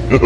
Good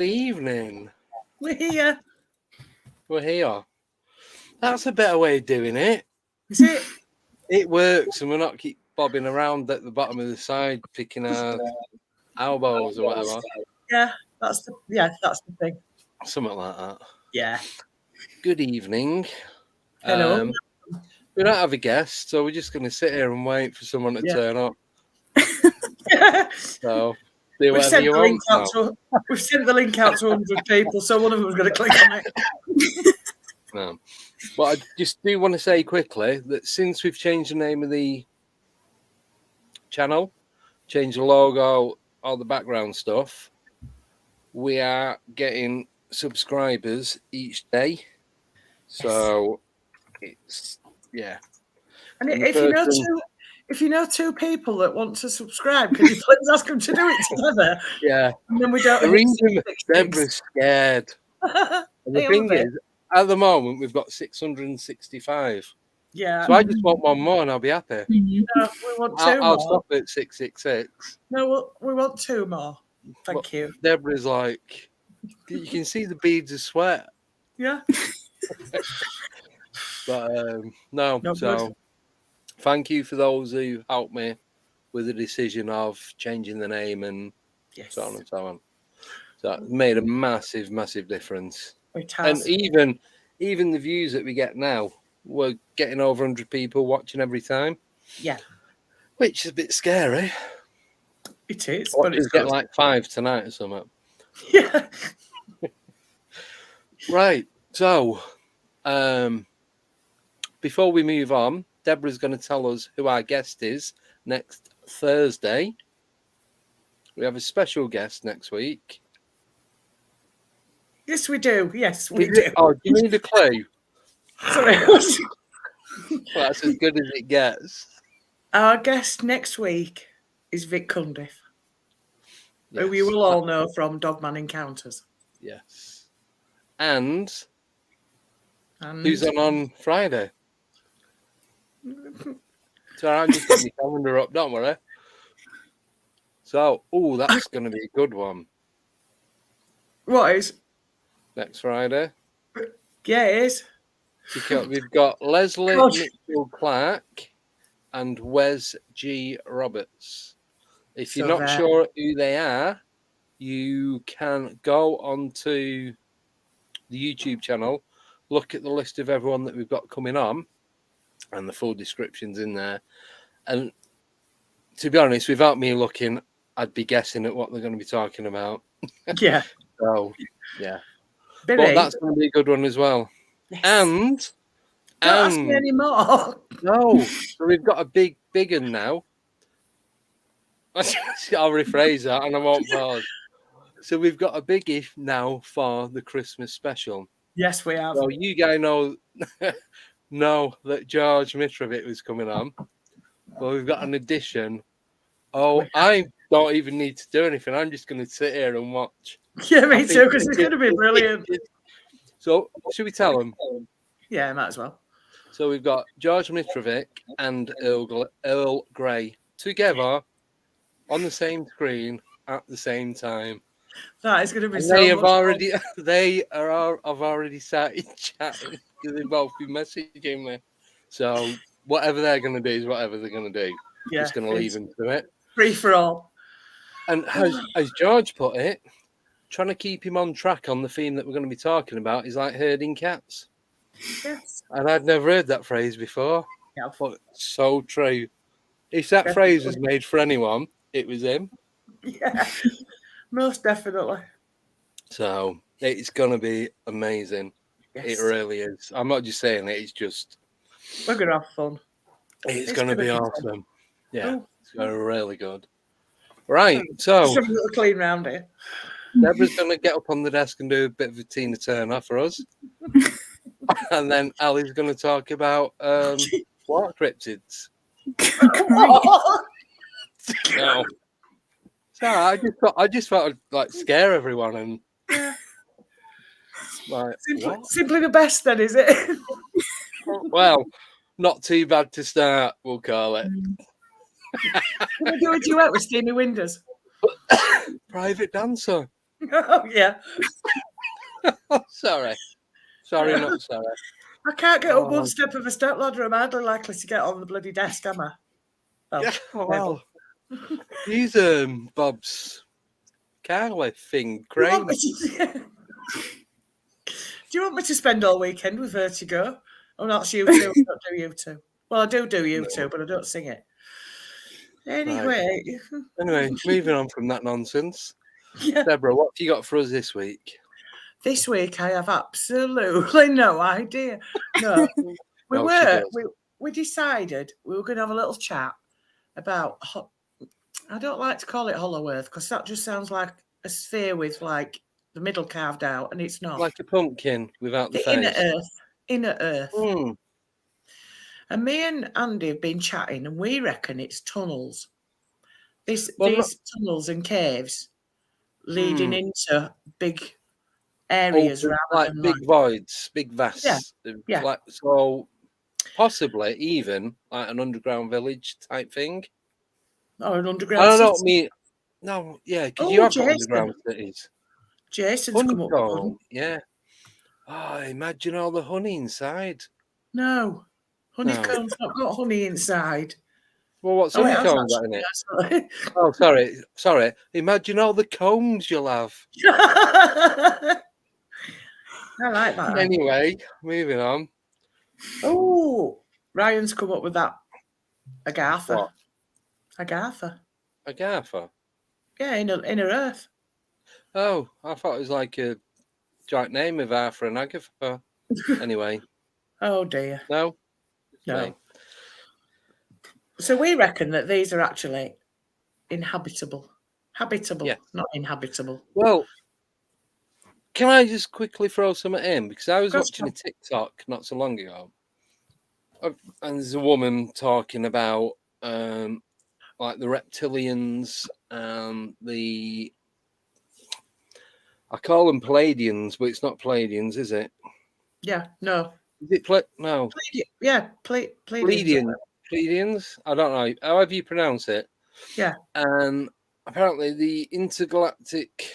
evening. We're here. We're here. That's a better way of doing it. Is it? It works, and we're not keep bobbing around at the bottom of the side, picking our elbows or whatever. Yeah, that's the thing. Something like that. Yeah. Good evening. Hello. We don't have a guest, so we're just going to sit here and wait for someone to turn up. So do whatever you want. We've sent the link out to 100 people, so one of them was going to click on it. No. But I just do want to say quickly that since we've changed the name of the channel, changed the logo, all the background stuff, we are getting subscribers each day. So it's And if you know two people that want to subscribe, can you please ask them to do it together? Yeah. And then we don't. The reason Deborah's scared. The thing is, at the moment we've got 665. Yeah. So I just want one more and I'll be happy. No, we want two more. I'll stop at 666. No, we want two more. Thank you. Deborah's like, you can see the beads of sweat. Yeah. But no, so good. Thank you for those who helped me with the decision of changing the name and so on and so on. So it made a massive, massive difference. It has. And even the views that we get now, we're getting over 100 people watching every time. Yeah. Which is a bit scary. It is. But it's getting like 5 tonight or something. Yeah. Right. So, before we move on, Deborah's going to tell us who our guest is next Thursday. We have a special guest next week. Yes, we do. Yes, we do. Oh, do you need a clue? Sorry. Well, that's as good as it gets. Our guest next week is Vic Cundiff, who you will all know from Dogman Encounters. Yes. And who's on Friday? So I just got my calendar up, don't worry. So, that's going to be a good one. What is? Next Friday. Yeah, it is. We've got Leslie Mitchell Clark and Wes G. Roberts. If you're not sure who they are, you can go onto the YouTube channel, look at the list of everyone that we've got coming on, and the full description's in there. And to be honest, without me looking, I'd be guessing at what they're going to be talking about. Yeah. So, yeah. Billy. But that's going to be a good one as well. Yes. And don't ask me anymore. No, so we've got a big one now. I'll rephrase that, and I won't pause. So we've got a biggie now for the Christmas special. Yes, we have. So you guys know that George Mitrovic was coming on. Well, we've got an addition. Oh, I don't even need to do anything. I'm just going to sit here and watch. Yeah, me too, because it's going to be brilliant. So, should we tell them? Yeah, might as well. So we've got George Mitrovic and Earl Grey together on the same screen at the same time. That is going to be and so they have much already fun. Have already started chatting because they've both been messaging me. So whatever they're going to do is whatever they're going to do. Yeah, just going to leave them to it. Free for all. And as George put it, trying to keep him on track on the theme that we're going to be talking about is like herding cats. Yes. And I'd never heard that phrase before. Yeah. But so true. If that phrase was made for anyone, it was him. Yeah, most definitely. So it's going to be amazing. Yes. It really is. I'm not just saying it. It's just... We're going to have fun. It's going to be awesome. Fun. Yeah, it's going to be really good. Right, so... Just have a little clean round here. Deborah's going to get up on the desk and do a bit of a Tina Turner for us. And then Ali's going to talk about water cryptids. No. So I just thought I'd like scare everyone and like simply the best then, is it? Well, not too bad to start, we'll call it. Can we do a duet with Steamy Windows? Private dancer. Oh yeah. Sorry, not sorry. I can't get up one step of a step ladder. I'm hardly likely to get on the bloody desk, am I? Oh, yeah, well. He's Bob's car lifting crane. Do you want me to spend all weekend with Vertigo? Oh, not you two. I don't do you two. Well, I do you two, but I don't sing it. Anyway. Right. Anyway, moving on from that nonsense. Yeah. Deborah, what have you got for us this week? This week, I have absolutely no idea. No, we decided we were going to have a little chat about. I don't like to call it Hollow Earth because that just sounds like a sphere with like the middle carved out, and it's not. Like a pumpkin without the face. Inner Earth. Mm. And me and Andy have been chatting, and we reckon it's tunnels. These tunnels and caves leading into big areas, rather like than big voids, big vasts. Yeah. Like, so possibly even like an underground village type thing. Or an underground I city. don't mean... No, yeah, because you have got underground cities. Jason's come up with one. Yeah. Oh, imagine all the honey inside. No. Honeycomb's not got honey inside. Well, what's honeycomb got in it? Oh, sorry. Imagine all the combs you'll have. I like that. Anyway, moving on. Oh, Ryan's come up with that. Agatha. What? Agatha? Yeah, Inner Earth. Oh, I thought it was like a joint name of Arthur and Agatha. Anyway. Oh, dear. No. So we reckon that these are actually inhabitable. Habitable, not inhabitable. Well, can I just quickly throw something in? Because I was watching a TikTok not so long ago. And there's a woman talking about like the reptilians and I call them Pleiadians, but it's not Pleiadians, is it? Yeah, no. Is it no? Pleiadians. Pleiadians? I don't know. However you pronounce it. Yeah. And apparently the intergalactic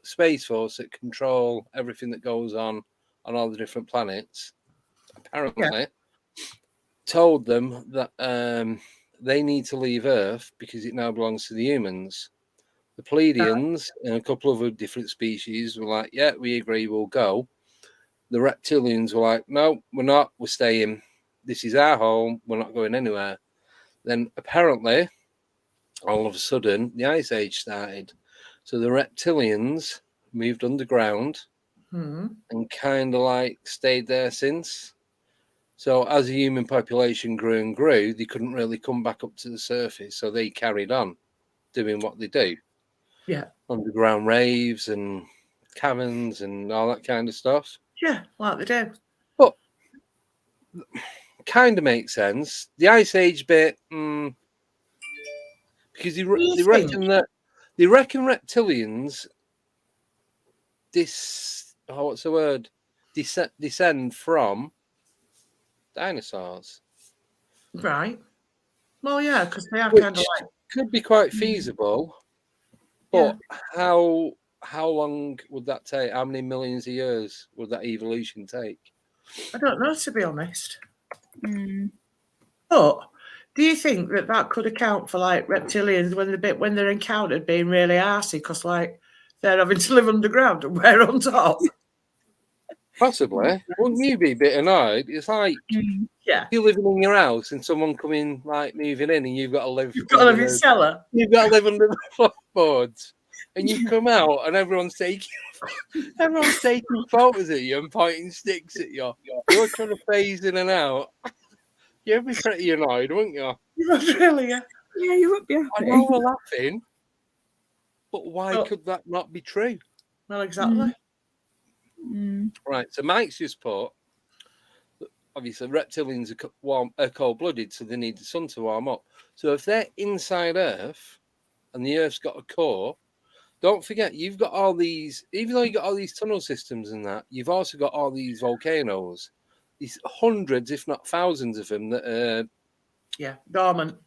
space force that control everything that goes on all the different planets, apparently told them that they need to leave Earth because it now belongs to the humans. The Pleiadians and a couple of other different species were like, yeah, we agree, we'll go. The reptilians were like, no, we're not, we're staying. This is our home, we're not going anywhere. Then apparently, all of a sudden, the Ice Age started. So the reptilians moved underground and kind of like stayed there since. So as the human population grew and grew, they couldn't really come back up to the surface. So they carried on doing what they do. Yeah. Underground raves and caverns and all that kind of stuff. Yeah, like they do. But kind of makes sense. The Ice Age bit, because they reckon reptilians descend from dinosaurs. Right. Well, yeah, because they are Which kind of like could be quite feasible. But how long would that take? How many millions of years would that evolution take? I don't know, to be honest. But do you think that could account for like reptilians when they're encountered being really arsey because like they're having to live underground and we're on top? Possibly. Wouldn't you be a bit annoyed? It's like you're living in your house and someone coming like moving in and you've got to live. You've got to live in cellar. You've got to live under the floorboards, and you come out and everyone's taking photos at you and pointing sticks at you. You're trying to phase in and out. You'd be pretty annoyed, wouldn't you? You would really, yeah, you would be happy. I know we're laughing, but why could that not be true? Well, exactly. Right, so Mike's just put, obviously, reptilians are cold-blooded, so they need the sun to warm up. So if they're inside Earth and the Earth's got a core, don't forget, you've got all these, even though you've got all these tunnel systems and that, you've also got all these volcanoes. These hundreds, if not thousands of them that are dormant,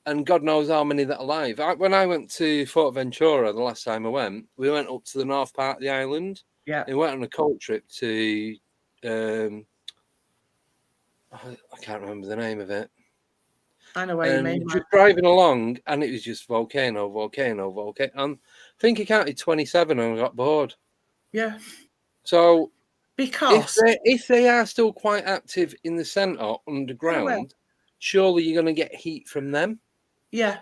and God knows how many that are alive. When I went to Ventura the last time I went, we went up to the north part of the island. Yeah, and went on a cold trip to I can't remember the name of it. I know where you mean. Just driving along, and it was just volcano. And I think I counted 27, and I got bored. Yeah. So because if they are still quite active in the centre underground, surely you're going to get heat from them. Yeah,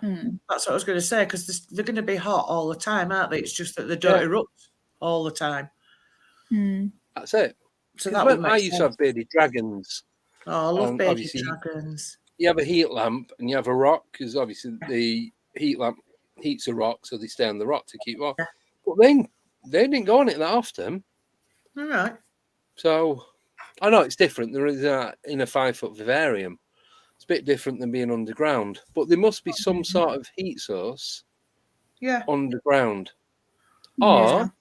that's what I was going to say, because they're going to be hot all the time, aren't they? It's just that they don't erupt all the time. That's it. So that would make I used to have bearded dragons. Oh, I love bearded dragons. You have a heat lamp and you have a rock, because obviously the heat lamp heats a rock, so they stay on the rock to keep warm. Yeah. But then they didn't go on it that often. All right. So I know it's different. There is in a 5-foot vivarium. It's a bit different than being underground, but there must be some sort of heat source underground. Or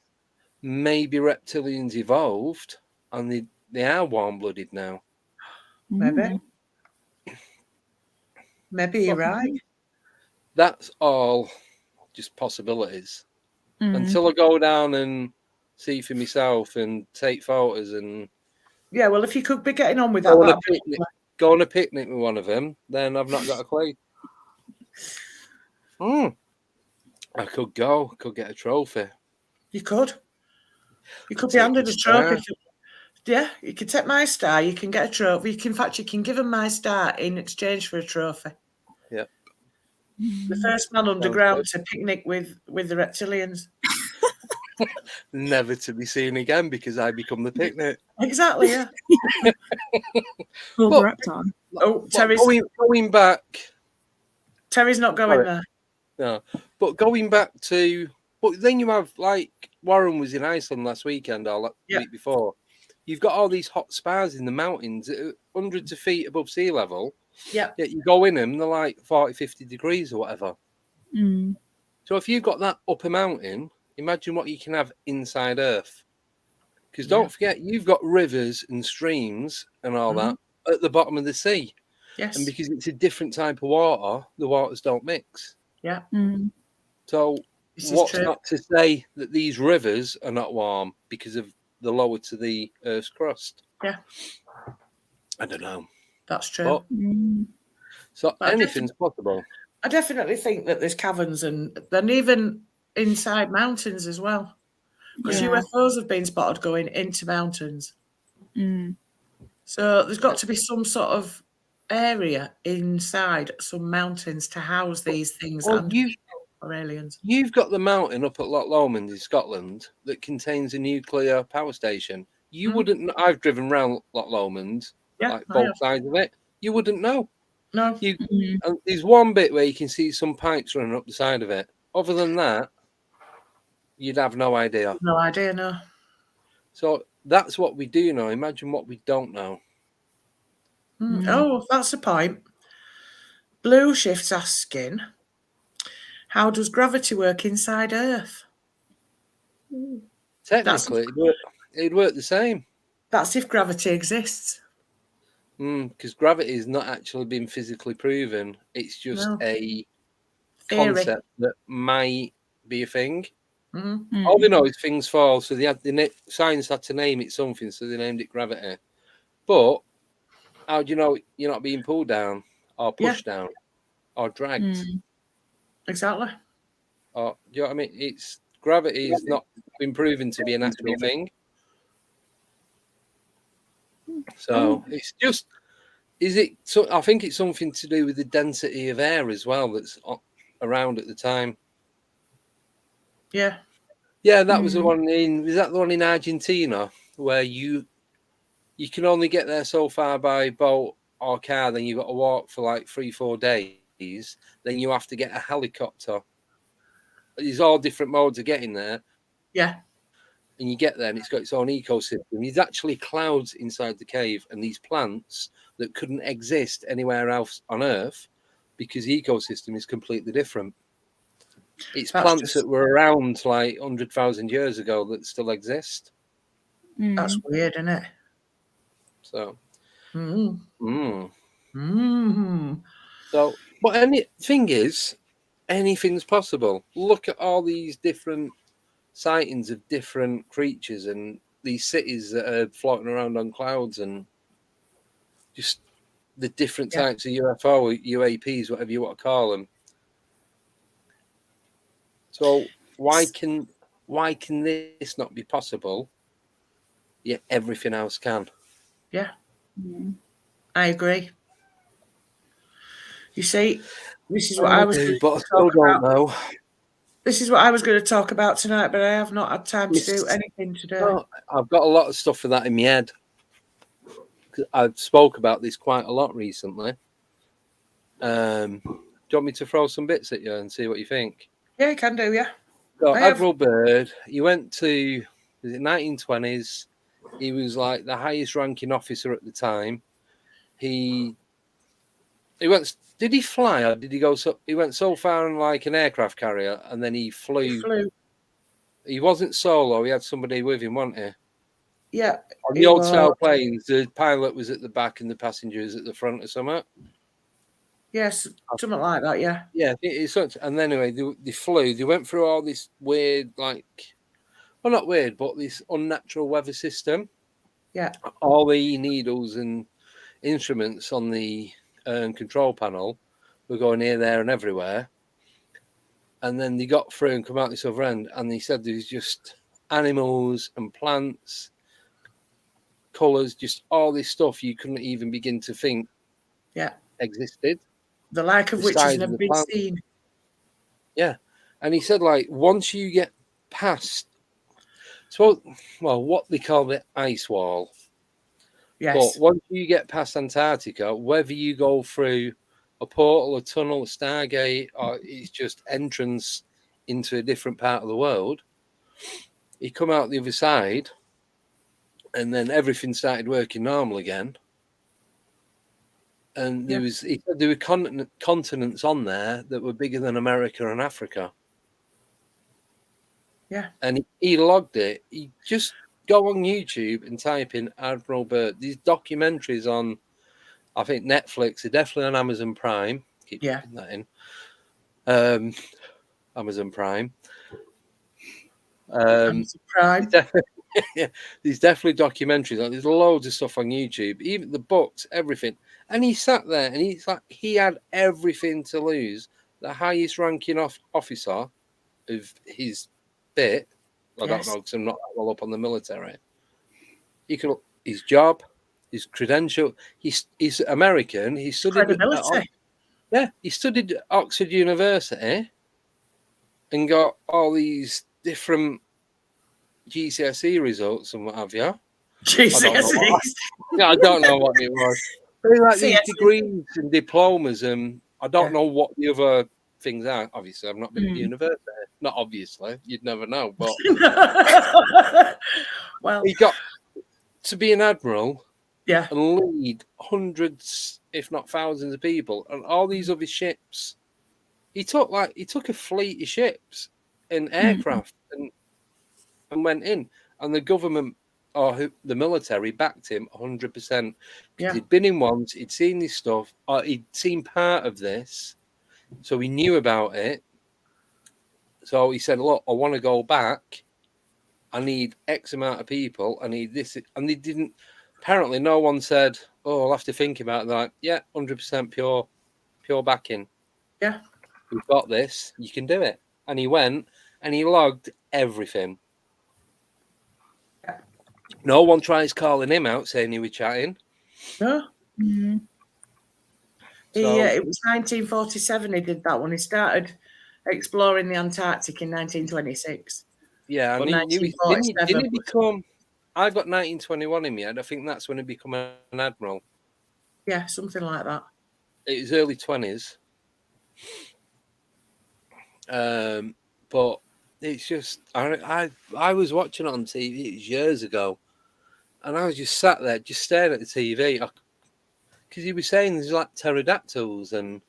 maybe reptilians evolved and they are warm-blooded now. Maybe you're right. That's all just possibilities. Until I go down and see for myself and take photos and... Yeah, well, if you could be getting on with that... Go on a picnic with one of them, then I've not got a clue. I could get a trophy. You could. You could be handed a trophy. Yeah, you can take my star, you can get a trophy. In fact, you can give them my star in exchange for a trophy. Yeah. The first man underground to picnic with the reptilians. Never to be seen again because I become the picnic. Exactly, yeah. Terry's going back. Terry's not going there. No, but going back to... But then you have, like, Warren was in Iceland last weekend or the week before. You've got all these hot spas in the mountains, hundreds of feet above sea level. Yeah. Yet you go in them, they're like 40, 50 degrees or whatever. So if you've got that up a mountain, imagine what you can have inside Earth. Because don't forget, you've got rivers and streams and all that at the bottom of the sea. Yes. And because it's a different type of water, the waters don't mix. Yeah. So what's not to say that these rivers are not warm because of the lower to the Earth's crust? Yeah. I don't know. That's true. So anything's possible. I definitely think that there's caverns and then even inside mountains as well. Because UFOs have been spotted going into mountains. So there's got to be some sort of area inside some mountains to house these things. Well, or aliens. You've got the mountain up at Loch Lomond in Scotland that contains a nuclear power station. You wouldn't. I've driven around Loch Lomond, like both sides of it. You wouldn't know. No. And there's one bit where you can see some pipes running up the side of it. Other than that, you'd have no idea. No idea, no. So that's what we do know. Imagine what we don't know. Oh, that's a point. Blue Shift's asking, how does gravity work inside Earth? Technically, it'd work the same. That's if gravity exists. Because gravity has not actually been physically proven. It's just a theory concept that might be a thing. Mm-hmm. All they know is things fall. So science had to name it something, so they named it gravity. But how do you know you're not being pulled down or pushed down or dragged? Exactly. Or, do you know what I mean? Gravity has not been proven to be a natural thing. So it's just, I think it's something to do with the density of air as well that's around at the time. Yeah. Yeah, that was the one was that the one in Argentina where you can only get there so far by boat or car, then you've got to walk for like 3-4 days, then you have to get a helicopter. There's all different modes of getting there. Yeah. And you get there and it's got its own ecosystem. There's actually clouds inside the cave and these plants that couldn't exist anywhere else on Earth because the ecosystem is completely different. It's plants that were around like 100,000 years ago that still exist. That's weird, isn't it? So, So, but thing is, anything's possible. Look at all these different sightings of different creatures and these cities that are floating around on clouds and just the different types of UFO, UAPs, whatever you want to call them. So why can this not be possible? Yet everything else can. Yeah, I agree. You see, this is what I was going to talk about. This is what I was going to talk about tonight, but I have not had time to do anything today. No, I've got a lot of stuff for that in my head. I've spoke about this quite a lot recently. Do you want me to throw some bits at you and see what you think? Yeah, you can do, yeah. So Admiral Byrd, he went to the 1920s. He was like the highest ranking officer at the time. He went. Did he fly or did he go? He went so far in like an aircraft carrier, and then he flew. He wasn't solo. He had somebody with him, wasn't he? Yeah. On the old style planes, the pilot was at the back and the passengers at the front or something. Yes, something like that, yeah. Yeah, and then anyway, they flew. They went through all this weird, like, well, not weird, but this unnatural weather system. Yeah. All the needles and instruments on the control panel were going here, there, and everywhere. And then they got through and come out this other end, and they said there was just animals and plants, colours, just all this stuff you couldn't even begin to think existed. The like of which has never been seen. Yeah. And he said, like, once you get past, what they call the ice wall. Yes. But once you get past Antarctica, whether you go through a portal, a tunnel, a stargate, or it's just entrance into a different part of the world, you come out the other side, and then everything started working normal again. And there were continents on there that were bigger than America and Africa. Yeah. And he logged it. He just go on YouTube and type in Admiral Byrd. These documentaries on, I think, Netflix are definitely on Amazon Prime. Keep putting that in. Amazon Prime. Amazon Prime. There's definitely documentaries. There's loads of stuff on YouTube, even the books, everything. And he sat there and he's like, he had everything to lose. The highest ranking officer of his bit, I don't know because I'm not that well up on the military. His job, his credential. He's American. He studied credibility. He studied at Oxford University. and got all these different GCSE results and what have you. GCSEs. I don't know what it was. They like these degrees and diplomas, and I don't know what the other things are. Obviously, I've not been at university. Not obviously, you'd never know. But well, he got to be an admiral, and lead hundreds, if not thousands, of people, and all these other ships. He took a fleet of ships and aircraft and went in, and the government or the military backed him 100%. He'd been in once, he'd seen this stuff, or he'd seen part of this, so he knew about it. So he said, "Look, I want to go back. I need X amount of people. I need this," and they didn't. Apparently, no one said, "Oh, I'll have to think about it." They're like, "Yeah, 100% pure backing. Yeah, we've got this. You can do it." And he went and he logged everything. No one tries calling him out saying he was chatting. No. Mm-hmm. It was 1947 he did that one. He started exploring the Antarctic in 1926. Yeah, and didn't he become... I've got 1921 in me, and I think that's when he became an admiral. Yeah, something like that. It was early 20s. But it's just... I was watching it on TV, it was years ago, and I was just sat there, just staring at the TV, because he was saying there's like pterodactyls and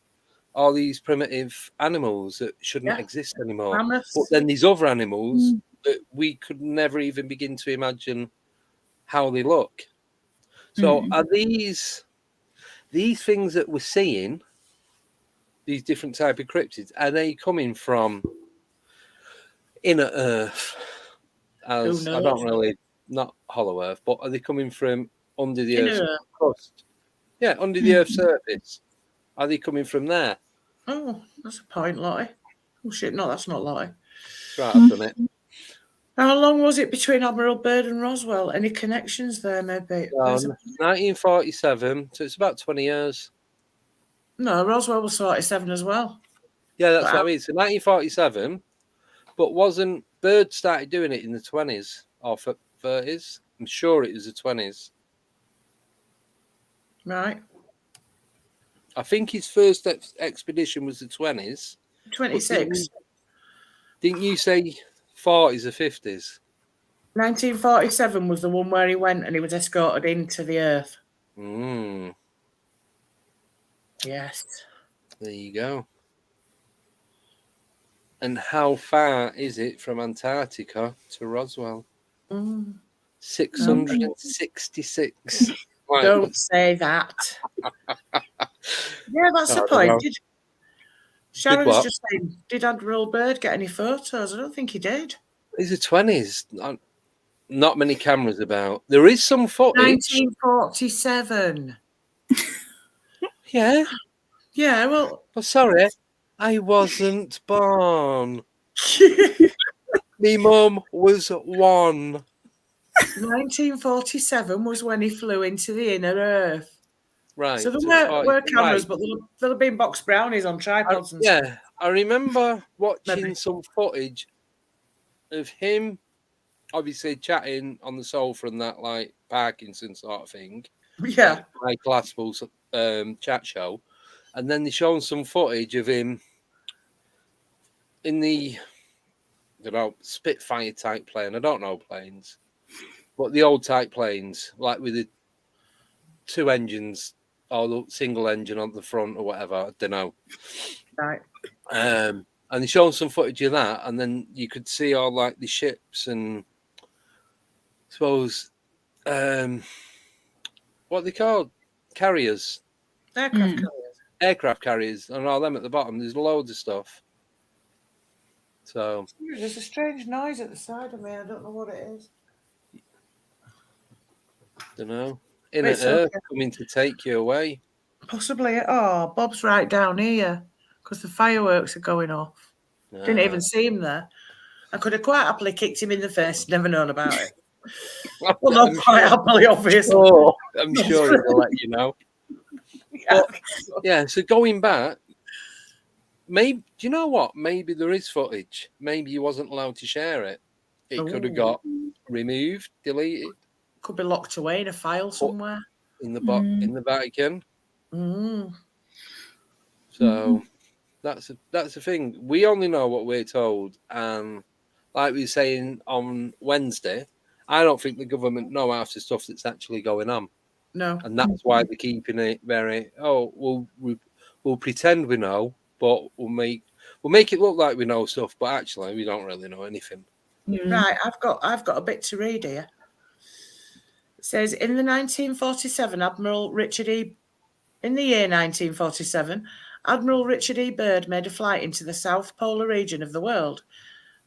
all these primitive animals that shouldn't exist anymore. Mammoths. But then these other animals that we could never even begin to imagine how they look. So are these things that we're seeing, these different type of cryptids, are they coming from inner Earth? As I don't really... Not hollow Earth, but are they coming from under the Earth's crust? Yeah, under the Earth's surface. Are they coming from there? Oh, that's a point, Lottie. Oh, shit, no, that's not Lottie. Right, I've done it. How long was it between Admiral Byrd and Roswell? Any connections there, maybe? 1947, so it's about 20 years. No, Roswell was 47 as well. Yeah, that's what I mean. So 1947, but wasn't... Byrd started doing it in the 20s or 30s? I'm sure it was the 20s. Right. I think his first expedition was the 20s. 26. Didn't you say 40s or 50s? 1947 was the one where he went and he was escorted into the Earth. Yes. There you go. And how far is it from Antarctica to Roswell? 666. Don't say that. Yeah, that's the point. Sharon's just saying, did Admiral Byrd get any photos? I don't think he did. These are 20s. Not many cameras about. There is some footage. 1947. Yeah. Yeah, well... Oh, sorry. I wasn't born. Me mum was 1. 1947 was when he flew into the inner Earth. Right. So there were cameras, but there'll have been box brownies on tripods and stuff. I remember watching some footage of him, obviously chatting on the sofa and that, like Parkinson sort of thing. Yeah. Like Glasspool's chat show. And then they showed some footage of him in the, Spitfire type plane. I don't know planes, but the old type planes, like with the 2 engines or the single engine on the front or whatever. I don't know. Right. And they showed some footage of that, and then you could see all like the ships and I suppose what are they called? Carriers. Aircraft carriers. Aircraft carriers and all them at the bottom. There's loads of stuff. So there's a strange noise at the side of me. I don't know what it is. Don't know. Inner Earth coming to take you away. Possibly. Oh, Bob's right down here because the fireworks are going off. Didn't even see him there. I could have quite happily kicked him in the face. Never known about it. Well, not quite happily, obviously. Oh, I'm sure he'll let you know. Yeah. So going back, maybe, do you know what? Maybe there is footage. Maybe he wasn't allowed to share it. It could have got removed, deleted. Could be locked away in a file somewhere. In the Vatican. Mm. So that's the thing. We only know what we're told. And like we were saying on Wednesday, I don't think the government know half the stuff that's actually going on. No. And that's why they're keeping it very, we'll pretend we know, but we'll make it look like we know stuff, but actually we don't really know anything. Right, I've got a bit to read here. It says in the 1947 In the year 1947, Admiral Richard E. Byrd made a flight into the South Polar region of the world.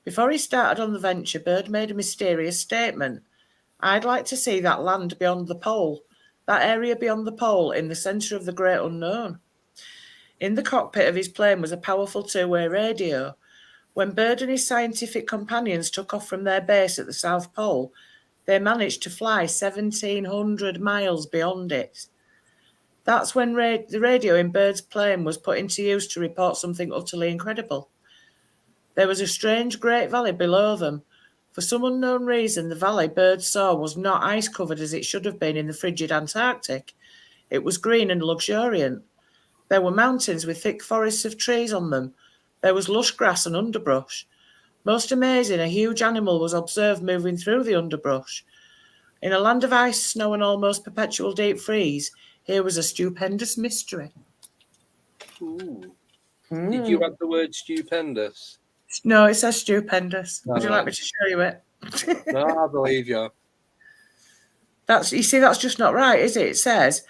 Before he started on the venture, Byrd made a mysterious statement. I'd like to see that land beyond the pole, that area beyond the pole in the centre of the great unknown. In the cockpit of his plane was a powerful two-way radio. When Byrd and his scientific companions took off from their base at the South Pole, they managed to fly 1,700 miles beyond it. That's when the radio in Byrd's plane was put into use to report something utterly incredible. There was a strange great valley below them. For some unknown reason, the valley Byrd saw was not ice-covered as it should have been in the frigid Antarctic. It was green and luxuriant. There were mountains with thick forests of trees on them. There was lush grass and underbrush. Most amazing, a huge animal was observed moving through the underbrush. In a land of ice, snow, and almost perpetual deep freeze, here was a stupendous mystery. Ooh. Did you add the word stupendous? No, it says stupendous. Would you like me to show you it? No, I believe you. That's just not right, is it? It says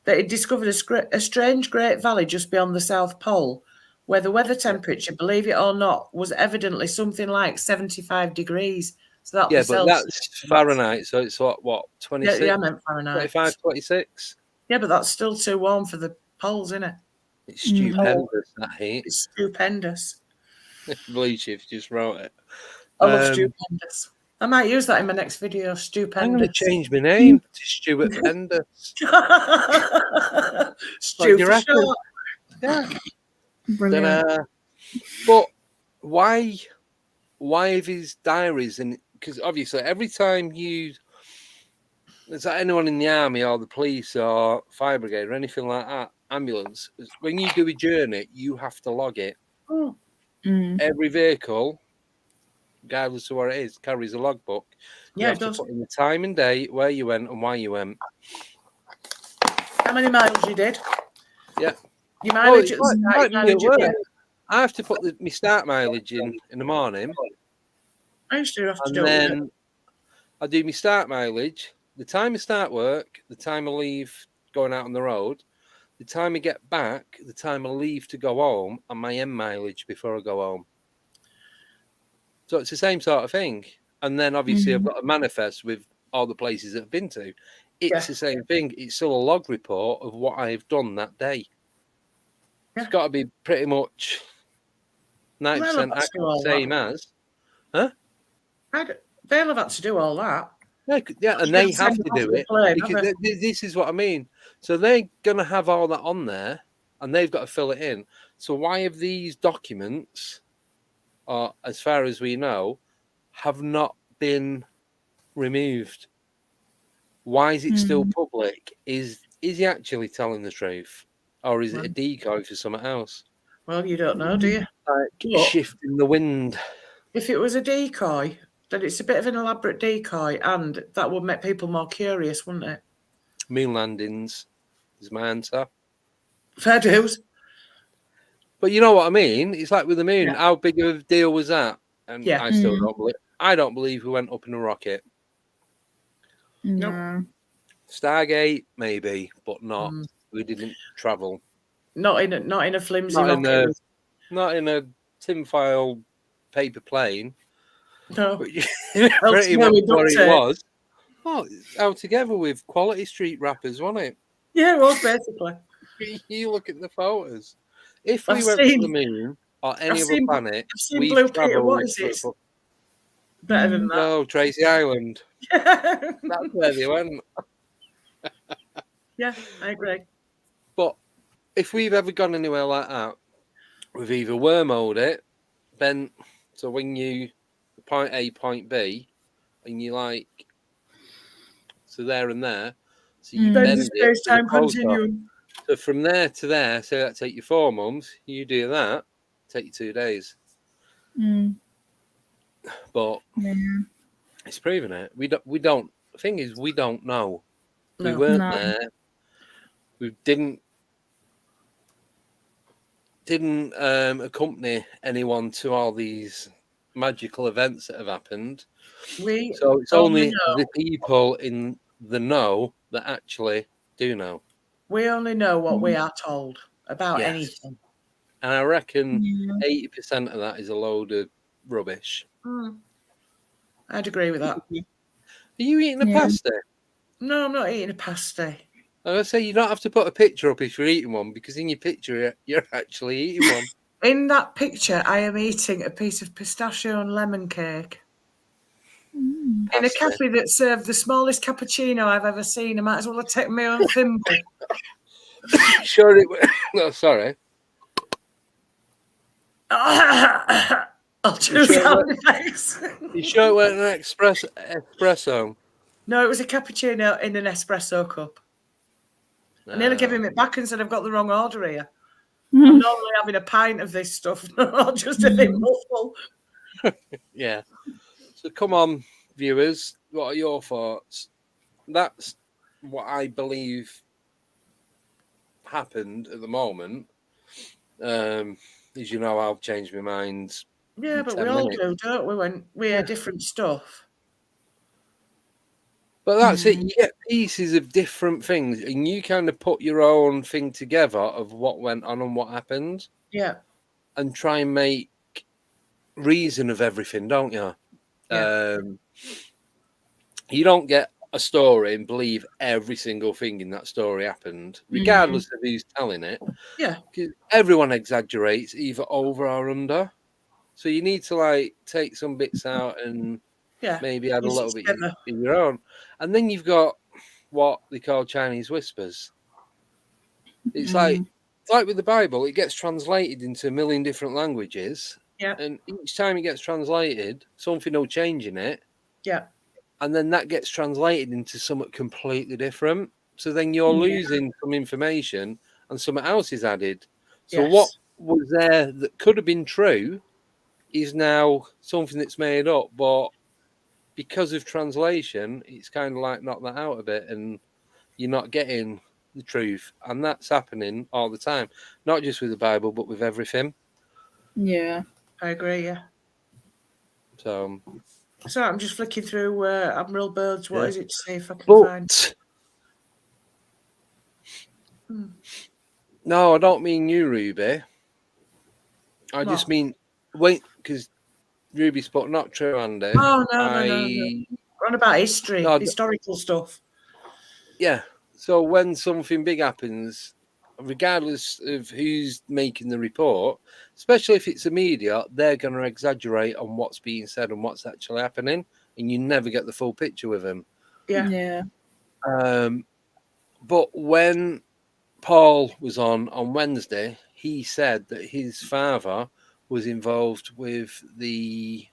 that it discovered a strange great valley just beyond the South Pole, where the weather temperature, believe it or not, was evidently something like 75 degrees. So that but that's Fahrenheit, so it's what 26? Yeah, I meant Fahrenheit. 25, 26? Yeah, but that's still too warm for the poles, isn't it? It's stupendous, that heat. It's stupendous. Blue Chief just wrote it. I love stupendous. I might use that in my next video, stupendous. I'm going to change my name to Stuart Pendus. Stupid. Yeah. Brilliant. But why have his diaries? And because obviously every time there's like anyone in the army or the police or fire brigade or anything like that, ambulance, when you do a journey, you have to log it. Every vehicle, regardless of what it is, carries a logbook. You have to put in the time and date, where you went and why you went. How many miles you did? Yeah. Your mileage I have to put my start mileage in the morning. I used to have to do it. And then I do my start mileage, the time I start work, the time I leave going out on the road, the time I get back, the time I leave to go home, and my end mileage before I go home. So it's the same sort of thing. And then obviously I've got a manifest with all the places that I've been to. It's the same thing. It's still a log report of what I've done that day. Yeah. It's got to be pretty much 90% accurate, same as. Huh? They'll have had to do all that. Yeah, and they have to do it because this is what I mean. So they're going to have all that on there, and they've got to fill it in. So why have these documents, as far as we know, have not been removed? Why is it still public? Is he actually telling the truth, or is it a decoy for something else? Well, you don't know, do you? Like shifting the wind. If it was a decoy, then it's a bit of an elaborate decoy, and that would make people more curious, wouldn't it? Moon landings is my answer. Fair dues. But you know what I mean? It's like with the moon. Yeah. How big of a deal was that? And I still don't believe. I don't believe we went up in a rocket. No. Stargate, maybe, but not. We didn't travel. Not in a flimsy rocket. Not in a tinfoil paper plane. No. Pretty much what it was. Oh, out together with Quality Street rappers, wasn't it? Yeah, it was basically. You look at the photos. If we went to the moon or any other planet, we've travelled. What is it? Better than that. No, Tracy Island. That's where they went. Yeah, I agree. But if we've ever gone anywhere like that, we've either wormholed it, bent, so when you point A, point B, and you like, so there and there, so you bend the it to the space-time photo. continuum. So from there to there, say that take you 4 months, you do that, take you 2 days. But it's proving it. We don't. The thing is, we don't know. We weren't there. We didn't accompany anyone to all these magical events that have happened. So it's only the people in the know that actually do know. We only know what we are told about anything. And I reckon 80% of that is a load of rubbish. I'd agree with that. Are you eating a pasty? No, I'm not eating a pasty. I was say you don't have to put a picture up if you're eating one, because in your picture you're actually eating one. In that picture, I am eating a piece of pistachio and lemon cake. In a cafe that served the smallest cappuccino I've ever seen. I might as well have taken my own thimble. Sure it was. No, sorry. I'll do sound effects. You sure it weren't an espresso? No, it was a cappuccino in an espresso cup. I nearly gave him it back and said, I've got the wrong order here. I'm normally having a pint of this stuff, not just a thimbleful. Yeah. So come on, viewers, what are your thoughts? That's what I believe happened at the moment. As you know, I've changed my mind. Yeah, but we all do, don't we, when we hear different stuff. But that's it. You get pieces of different things, and you kind of put your own thing together of what went on and what happened. Yeah. And try and make reason of everything, don't you? Yeah. You don't get a story and believe every single thing in that story happened, regardless of who's telling it. Yeah. Because everyone exaggerates either over or under. So you need to like take some bits out and maybe add a little bit in your own. And then you've got what they call Chinese whispers. It's like with the Bible, it gets translated into a million different languages. Yeah. And each time it gets translated, something will change in it. Yeah. And then that gets translated into something completely different. So then you're losing some information and something else is added. So what was there that could have been true is now something that's made up. But because of translation, it's kind of like knock that out a bit and you're not getting the truth. And that's happening all the time, not just with the Bible, but with everything. Yeah, I agree, yeah. So I'm just flicking through Admiral Bird's What Is It to see if I can find... No, I don't mean you, Ruby. I just mean, wait, because Ruby's put not true, Andy. Oh, no. We're on about history, historical stuff. Yeah, so when something big happens, regardless of who's making the report, especially if it's the media, they're going to exaggerate on what's being said and what's actually happening, and you never get the full picture with them. Yeah. But when Paul was on Wednesday, he said that his father was involved with the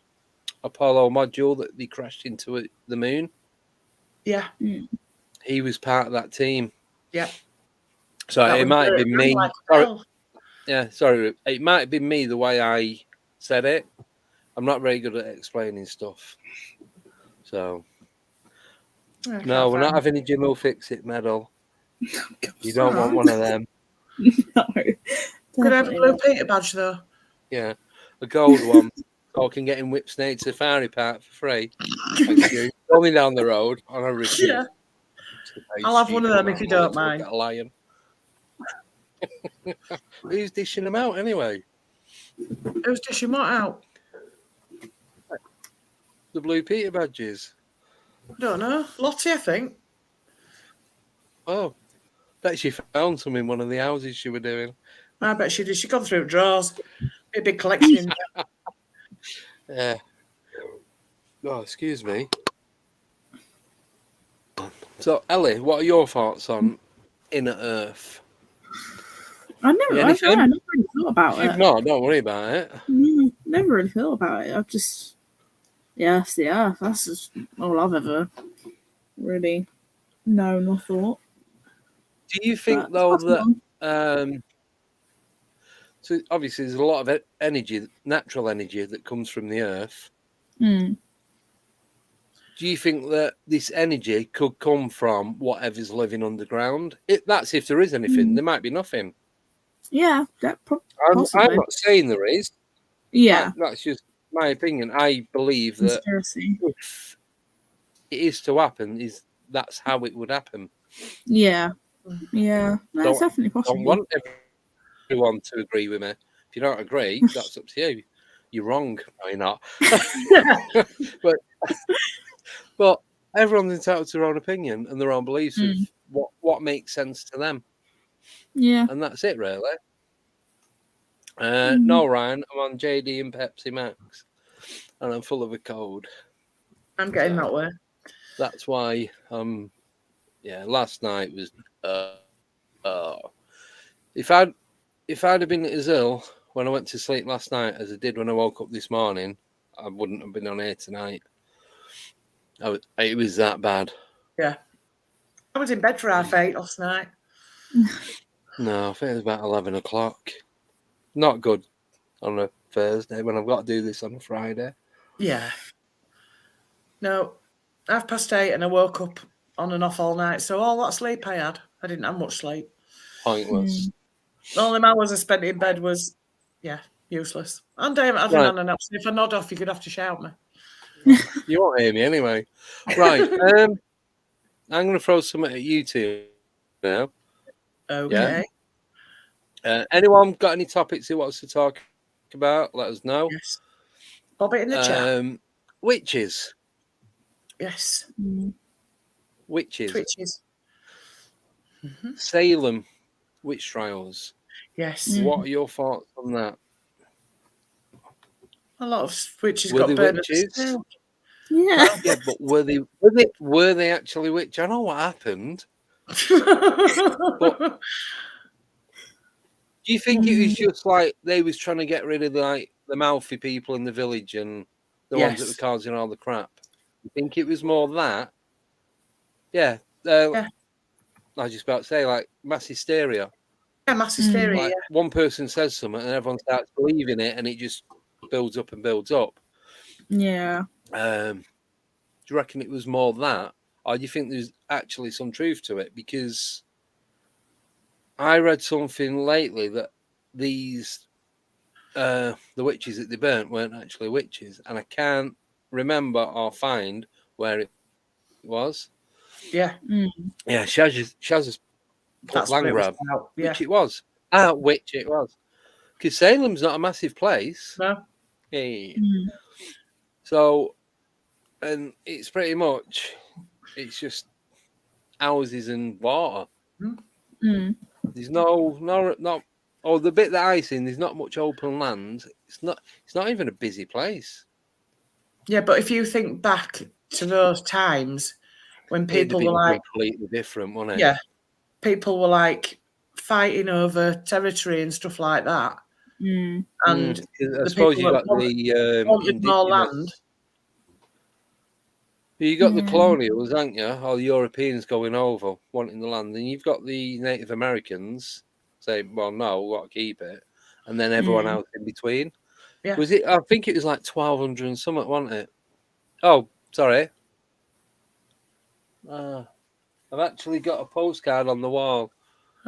Apollo module that they crashed into the moon. Yeah. He was part of that team. Yeah. So it might have been me. Sorry. It might have been me the way I said it. I'm not very good at explaining stuff. So, no, we're not having a Jim will fix it medal. You don't want one of them. No. Could I have a blue Peter badge, though? Yeah, a gold one. So I can get in Whip Snake Safari Park for free. Thank you. Only down the road on a receipt. Yeah. I'll have one of them if you don't mind. Get a lion. Who's dishing them out anyway? Who's dishing what out? The blue Peter badges. I don't know. Lottie, I think. Oh, bet she found some in one of the houses she were doing. I bet she did. She gone through drawers. A big collection. Yeah. Oh, excuse me. So, Ellie, what are your thoughts on Inner Earth? I never really thought about it. If not, don't worry about it. Never really thought about it. I've just, it's the Earth. That's just all I've ever really known or thought. Do you think though that so obviously there's a lot of energy, natural energy that comes from the Earth. Do you think that this energy could come from whatever's living underground? That's if there is anything. There might be nothing. Yeah, that possibly. I'm not saying there is. Yeah. That's just my opinion. I believe that if it is to happen, that's how it would happen. Yeah. Yeah. That's definitely possible. I don't want everyone to agree with me. If you don't agree, that's up to you. You're wrong. No, you're not. But everyone's entitled to their own opinion and their own beliefs of what makes sense to them. Yeah. And that's it, really. No, Ryan, I'm on JD and Pepsi Max, and I'm full of a cold. I'm getting that way. That's why, last night was. If I'd have been as ill when I went to sleep last night as I did when I woke up this morning, I wouldn't have been on air tonight. It was that bad. Yeah. I was in bed for 8:30 last night. No, I think it was about 11 o'clock. Not good on a Thursday when I've got to do this on a Friday. Yeah. No, 8:30 and I woke up on and off all night. So all that sleep I had, I didn't have much sleep. Pointless. The only hours I spent in bed was, useless. And I haven't had an nap. So if I nod off, you're going to have to shout me. You won't hear me anyway. Right. I'm going to throw something at you two now. Okay. Yeah? Anyone got any topics he wants to talk about? Let us know. Yes. Bob it in the chat. Witches. Yes. Witches. Twitches. Salem witch trials. Yes. What are your thoughts on that? A lot of witches got burned. Yeah. Yeah, but were they actually witch? I know what happened. But do you think it was just like they was trying to get rid of the mouthy people in the village and the ones that were causing all the crap? You think it was more that? Yeah. I was just about to say, like, mass hysteria. Yeah, mass hysteria. Like, one person says something and everyone starts believing it and it just builds up and builds up. Yeah. Do you reckon it was more that? Or do you think there's actually some truth to it? Because I read something lately that these the witches that they burnt weren't actually witches, and I can't remember or find where it was. Yeah. Yeah, Shaz put land grab, which it was. Which it was. Because Salem's not a massive place. No. Hey. So, and it's pretty much, it's just houses and water. There's no. Oh, the bit that I seen, there's not much open land. It's not even a busy place. Yeah, but if you think back to those times when people were like completely different, wasn't it? Yeah, people were like fighting over territory and stuff like that. And I suppose you got the more land. You got the colonials, haven't you? All the Europeans going over wanting the land, and you've got the Native Americans saying, "Well, no, we've got to keep it," and then everyone else in between. Yeah. Was it? I think it was like 1,200 and something, wasn't it? Oh, sorry. I've actually got a postcard on the wall.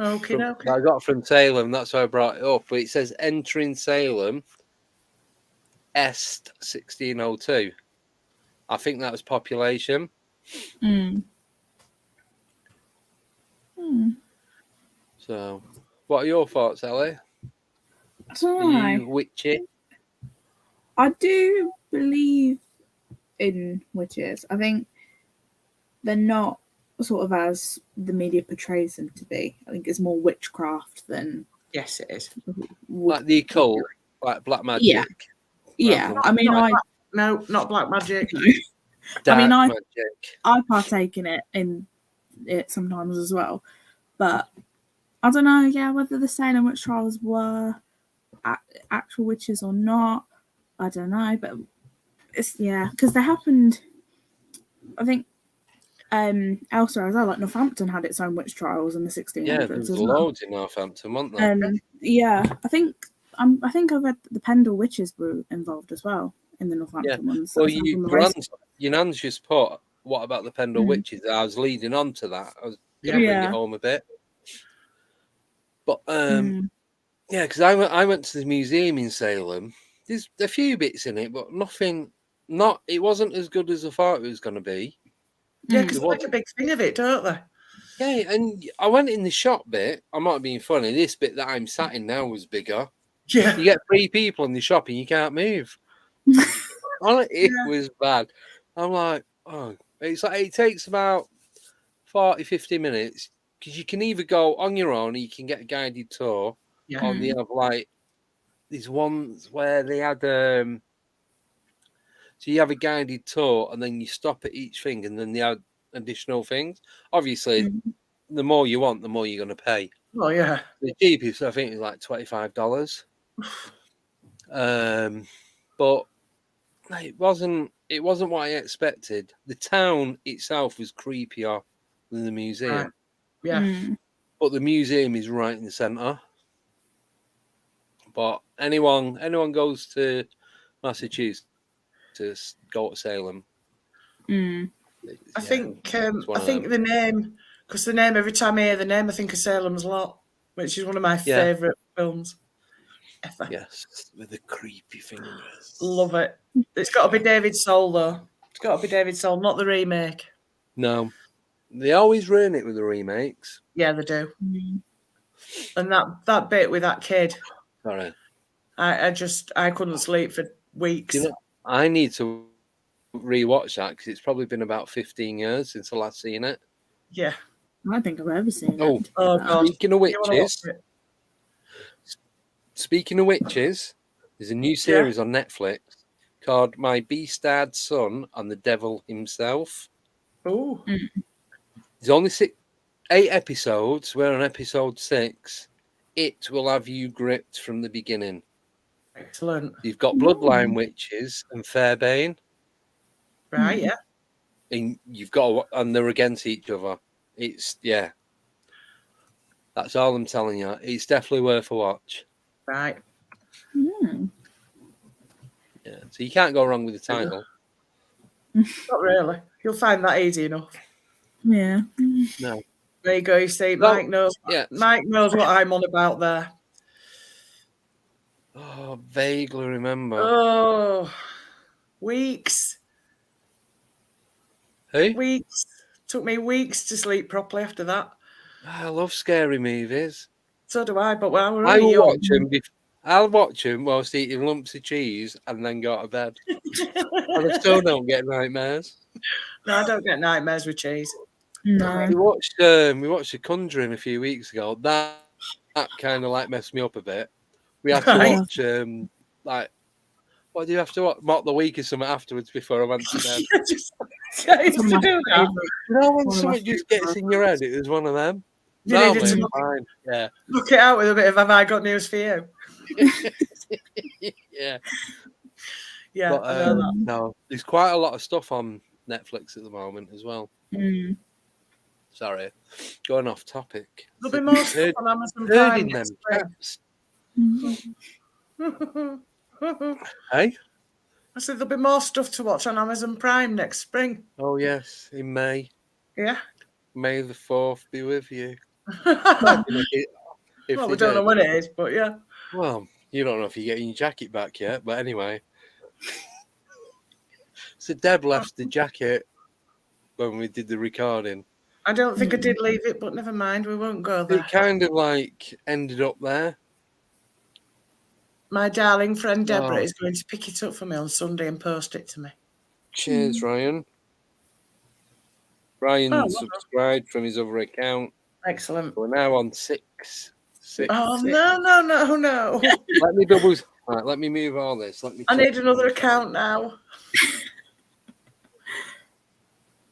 Okay. I got from Salem. That's why I brought it up. But it says entering Salem, Est 1602. I think that was population. So, what are your thoughts, Ellie? I don't know. Are you witchy? I do believe in witches. I think they're not sort of as the media portrays them to be. I think it's more witchcraft than... Yes, it is. Like the occult, like black magic. Yeah. I mean, No, not black magic. No. Magic. I partake in it sometimes as well. But I don't know, yeah, whether the Salem witch trials were actual witches or not. I don't know, but it's because they happened. I think elsewhere as well, like Northampton had its own witch trials in the 1600s. Yeah, there's loads in Northampton, weren't there? Yeah, I think I read that the Pendle witches were involved as well in the Northampton ones. Well, your nan's just put, what about the Pendle witches? I was leading on to that. I was going to bring it home a bit. But, yeah, because I went to the museum in Salem. There's a few bits in it, but nothing, it wasn't as good as I thought it was going to be. Yeah, because they make a big thing of it, don't they? Yeah, and I went in the shop bit. I might have been funny. This bit that I'm sat in now was bigger. Yeah. You get 3 people in the shop and you can't move. It was bad. I'm like, oh, it's like it takes about 40, 50 minutes because you can either go on your own or you can get a guided tour. Yeah. Or they have like these ones where they had so you have a guided tour and then you stop at each thing and then they add additional things. Obviously, the more you want, the more you're going to pay. Oh yeah. The cheapest I think is like $25. But it wasn't what I expected. The town itself was creepier than the museum. Right. Yeah. But the museum is right in the centre. But anyone goes to Massachusetts to go to Salem. I think the name, because the name, every time I hear the name, I think of Salem's Lot, which is one of my favourite films ever. Yes, with the creepy fingers. Love it. It's got to be David Soul, though. It's got to be David Soul, not the remake. No. They always ruin it with the remakes. Yeah, they do. And that bit with that kid. Sorry. I couldn't sleep for weeks. You know, I need to rewatch that because it's probably been about 15 years since I last seen it. Yeah. I don't think I've ever seen it. Oh, God. Speaking of witches, there's a new series on Netflix called My Bastard Son and the Devil Himself. Oh. There's only 8 episodes. We're on episode 6. It will have you gripped from the beginning. Excellent. You've got Bloodline Witches and Fairbane. Right, yeah. And and they're against each other. It's, that's all I'm telling you. It's definitely worth a watch. Right. Yeah, so you can't go wrong with the title. Not really. You'll find that easy enough. Yeah. No. There you go. You see, Mike knows. Mike knows what I'm on about there. Oh, vaguely remember. Oh, weeks. Who? Weeks. Took me weeks to sleep properly after that. I love scary movies. So do I, but when I will watch them. I'll watch them whilst eating lumps of cheese and then go to bed. And I still don't get nightmares. No, I don't get nightmares with cheese. No. We watched The Conjuring a few weeks ago. That kind of like messed me up a bit. We had to watch what do you have to watch? Mock the Week or something afterwards before I went to bed. I used to do that. You know when something just gets in your head, it was one of them. Fine. Yeah. Look it out with a bit of "Have I got news for you?" Yeah. Yeah. But, no, there's quite a lot of stuff on Netflix at the moment as well. Sorry, going off topic. There'll be more stuff on Amazon Prime next spring. Hey? I said there'll be more stuff to watch on Amazon Prime next spring. Oh, yes, in May. Yeah. May the 4th be with you. Well, we don't know when it is, but yeah. Well, you don't know if you're getting your jacket back yet, but anyway. So Deb left the jacket when we did the recording. I don't think I did leave it, but never mind, we won't go there. It kind of like ended up there. My darling friend Deborah is going to pick it up for me on Sunday and post it to me. Cheers, Ryan. Ryan subscribed from his other account. Excellent. We're now on 6. No. Let me double. Right, let me move all this. I need another account now.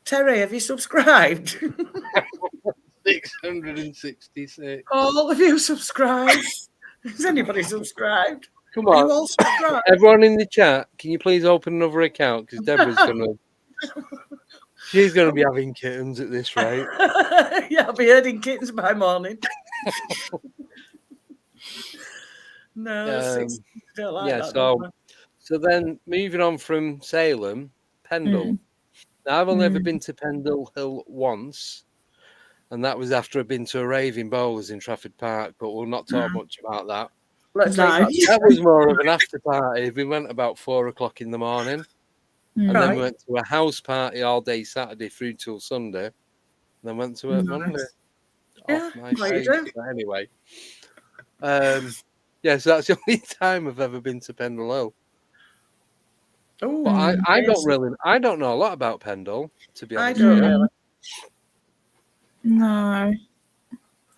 Terry, have you subscribed? 666. All of you subscribe. Has anybody subscribed? Come Are on. you all subscribed? Everyone in the chat, can you please open another account? Because Deborah's she's going to be having kittens at this rate. Yeah, I'll be herding kittens by morning. No, don't like that. So then moving on from Salem, Pendle. Now, I've only ever been to Pendle Hill once, and that was after I'd been to a raving bowlers in Trafford Park, but we'll not talk much about that. That was more of an after party. We went about 4 o'clock in the morning, and then we went to a house party all day Saturday through till Sunday, and then went to work Monday. Off my face. But anyway, so that's the only time I've ever been to Pendle Hill. Oh, but I don't know a lot about Pendle, to be honest. I don't really. No,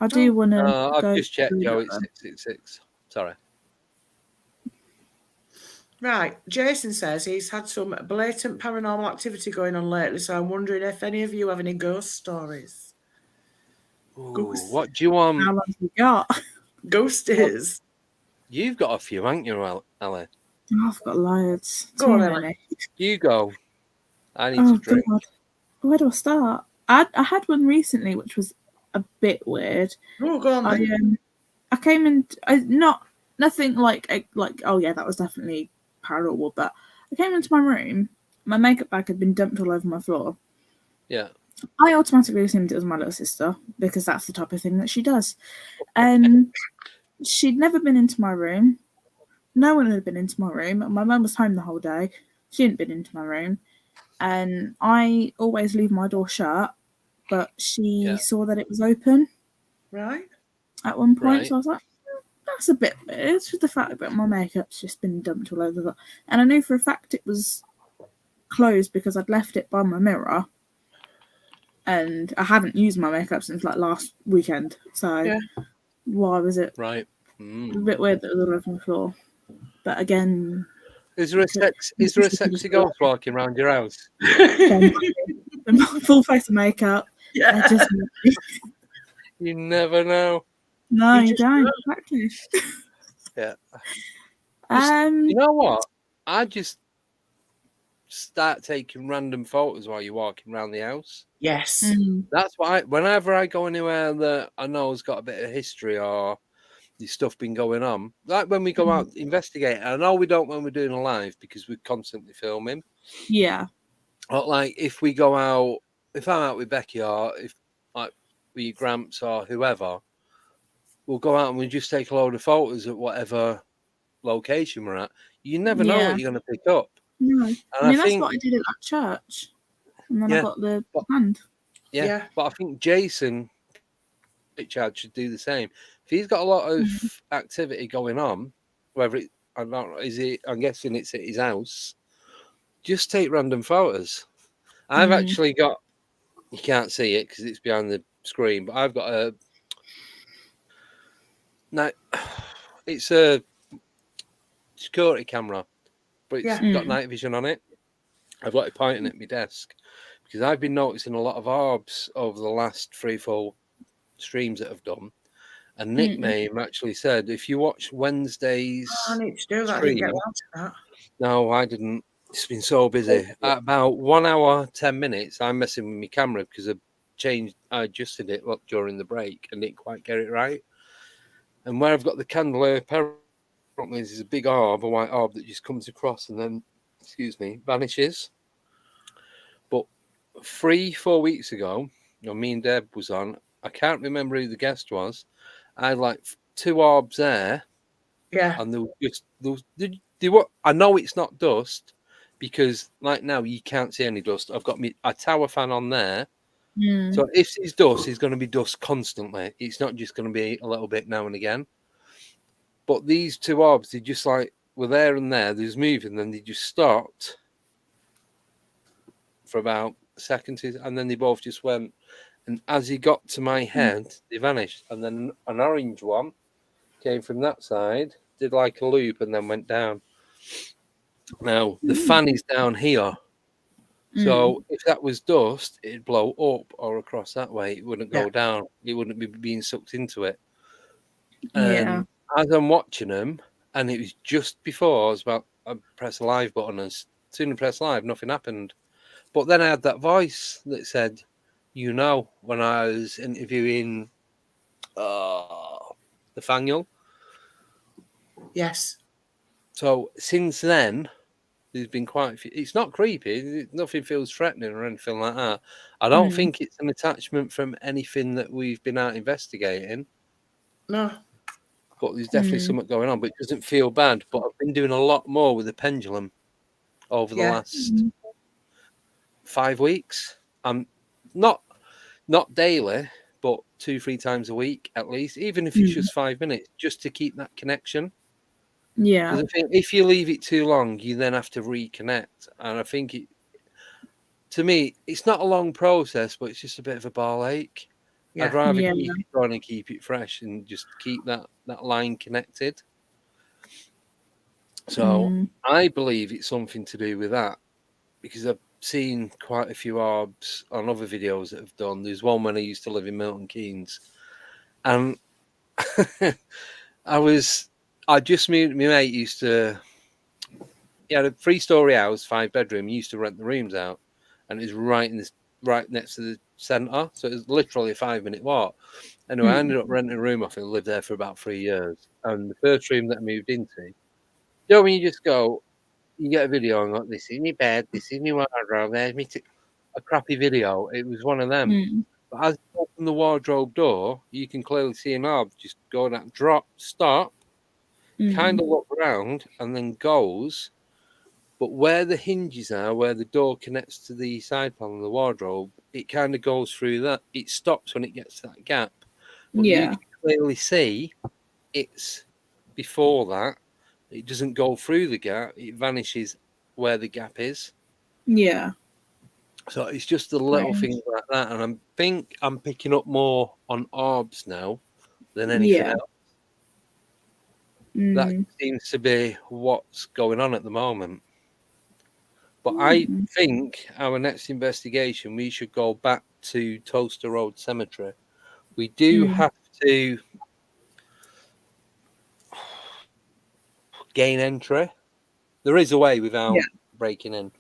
I do want to. I've just checked, Joe. It's 666. Sorry. Right. Jason says he's had some blatant paranormal activity going on lately, so I'm wondering if any of you have any ghost stories. Ooh, what do you want? How long have you got? Ghosties. You've got a few, haven't you, Ellie? Oh, I've got loads. Go on, Ellie. You go. I need to drink. God. Where do I start? I had one recently, which was a bit weird. Oh, go on then. I came in. Nothing like oh yeah, that was definitely paranormal. But I came into my room. My makeup bag had been dumped all over my floor. Yeah. I automatically assumed it was my little sister because that's the type of thing that she does. And she'd never been into my room. No one had been into my room. My mum was home the whole day. She hadn't been into my room. And I always leave my door shut, but she saw that it was open. Right. At one point. So I was like, that's a bit weird. It's just the fact that my makeup's just been dumped all over. And I knew for a fact it was closed because I'd left it by my mirror. And I haven't used my makeup since like last weekend. So why was it a bit weird that it was all over the floor? But again, is there a sexy ghost walking around your house? Full face of makeup. Yeah. You never know. No, you don't. Exactly. Yeah. You know what? I just start taking random photos while you're walking around the house. Yes. That's why whenever I go anywhere that I know has got a bit of history or there's stuff been going on, like when we go out investigate, I know we don't when we're doing a live because we're constantly filming. Yeah. But like if we go out, if I'm out with Becky or if like with Gramps or whoever, we'll go out and we just take a load of photos at whatever location we're at. You never know what you're going to pick up. No. I mean, that's what I did at that church. And then I got the hand. Yeah. But I think Jason Richard should do the same. If he's got a lot of activity going on, whether it, I don't know, I'm guessing it's at his house, just take random photos. I've actually got, you can't see it because it's behind the screen, but I've got it's a security camera, but it's got night vision on it. I've got it pointing at my desk because I've been noticing a lot of orbs over the last 3-4 streams that I've done. And Nickname actually said, if you watch Wednesday's I need to do that. stream, I didn't get around to that. No, I didn't. It's been so busy. At about 1 hour, 10 minutes, I'm messing with my camera because I adjusted it during the break and didn't quite get it right. And where I've got the candle here, apparently there's a big orb, a white orb that just comes across and then, vanishes. But 3-4 weeks ago, me and Deb was on. I can't remember who the guest was. I had like 2 orbs there. Yeah. And they were, I know it's not dust because like now you can't see any dust. I've got a tower fan on there. So if it's dust, it's going to be dust constantly. It's not just going to be a little bit now and again. But these 2 orbs, they just like were there and there. They was moving, then they just stopped for about a second, and then they both just went. And as he got to my head, they vanished. And then an orange one came from that side, did like a loop, and then went down. Now the fan is down here, So if that was dust, it'd blow up or across that way. It wouldn't go down. It wouldn't be being sucked into it. And as I'm watching them, and it was just before I was about I press the live button, and as soon as I press live, nothing happened. But then I had that voice that said, when I was interviewing Nathaniel. Yes. So since then, there's been quite a few. It's not creepy. Nothing feels threatening or anything like that. I don't think it's an attachment from anything that we've been out investigating. No. But there's definitely something going on. But it doesn't feel bad. But I've been doing a lot more with the pendulum over the last 5 weeks. I'm not daily, but 2-3 times a week at least. Even if it's just 5 minutes, just to keep that connection. Yeah. Because I think if you leave it too long, you then have to reconnect. And I think to me, it's not a long process, but it's just a bit of a ball ache. Yeah. I'd rather keep it going and keep it fresh and just keep that line connected. So I believe it's something to do with that, because I've seen quite a few orbs on other videos that have done. There's one when I used to live in Milton Keynes, and my mate used to. He had a 3-story house, 5-bedroom. He used to rent the rooms out, and it was right next to the centre. So it was literally a 5-minute walk. Anyway, I ended up renting a room off and lived there for about 3 years. And the first room that I moved into, when you just go, you get a video and go, this is my bed, this is my wardrobe, there's me a crappy video. It was one of them. But as you open the wardrobe door, you can clearly see an orb just go that drop, stop, kind of look around, and then goes. But where the hinges are, where the door connects to the side panel of the wardrobe, it kind of goes through that. It stops when it gets to that gap. But you can clearly see it's before that. It doesn't go through the gap. It vanishes where the gap is. Yeah. So it's just the little things like that. And I think I'm picking up more on orbs now than anything else. That seems to be what's going on at the moment. But I think our next investigation, we should go back to Toaster Road Cemetery. We do have to gain entry. There is a way without breaking in.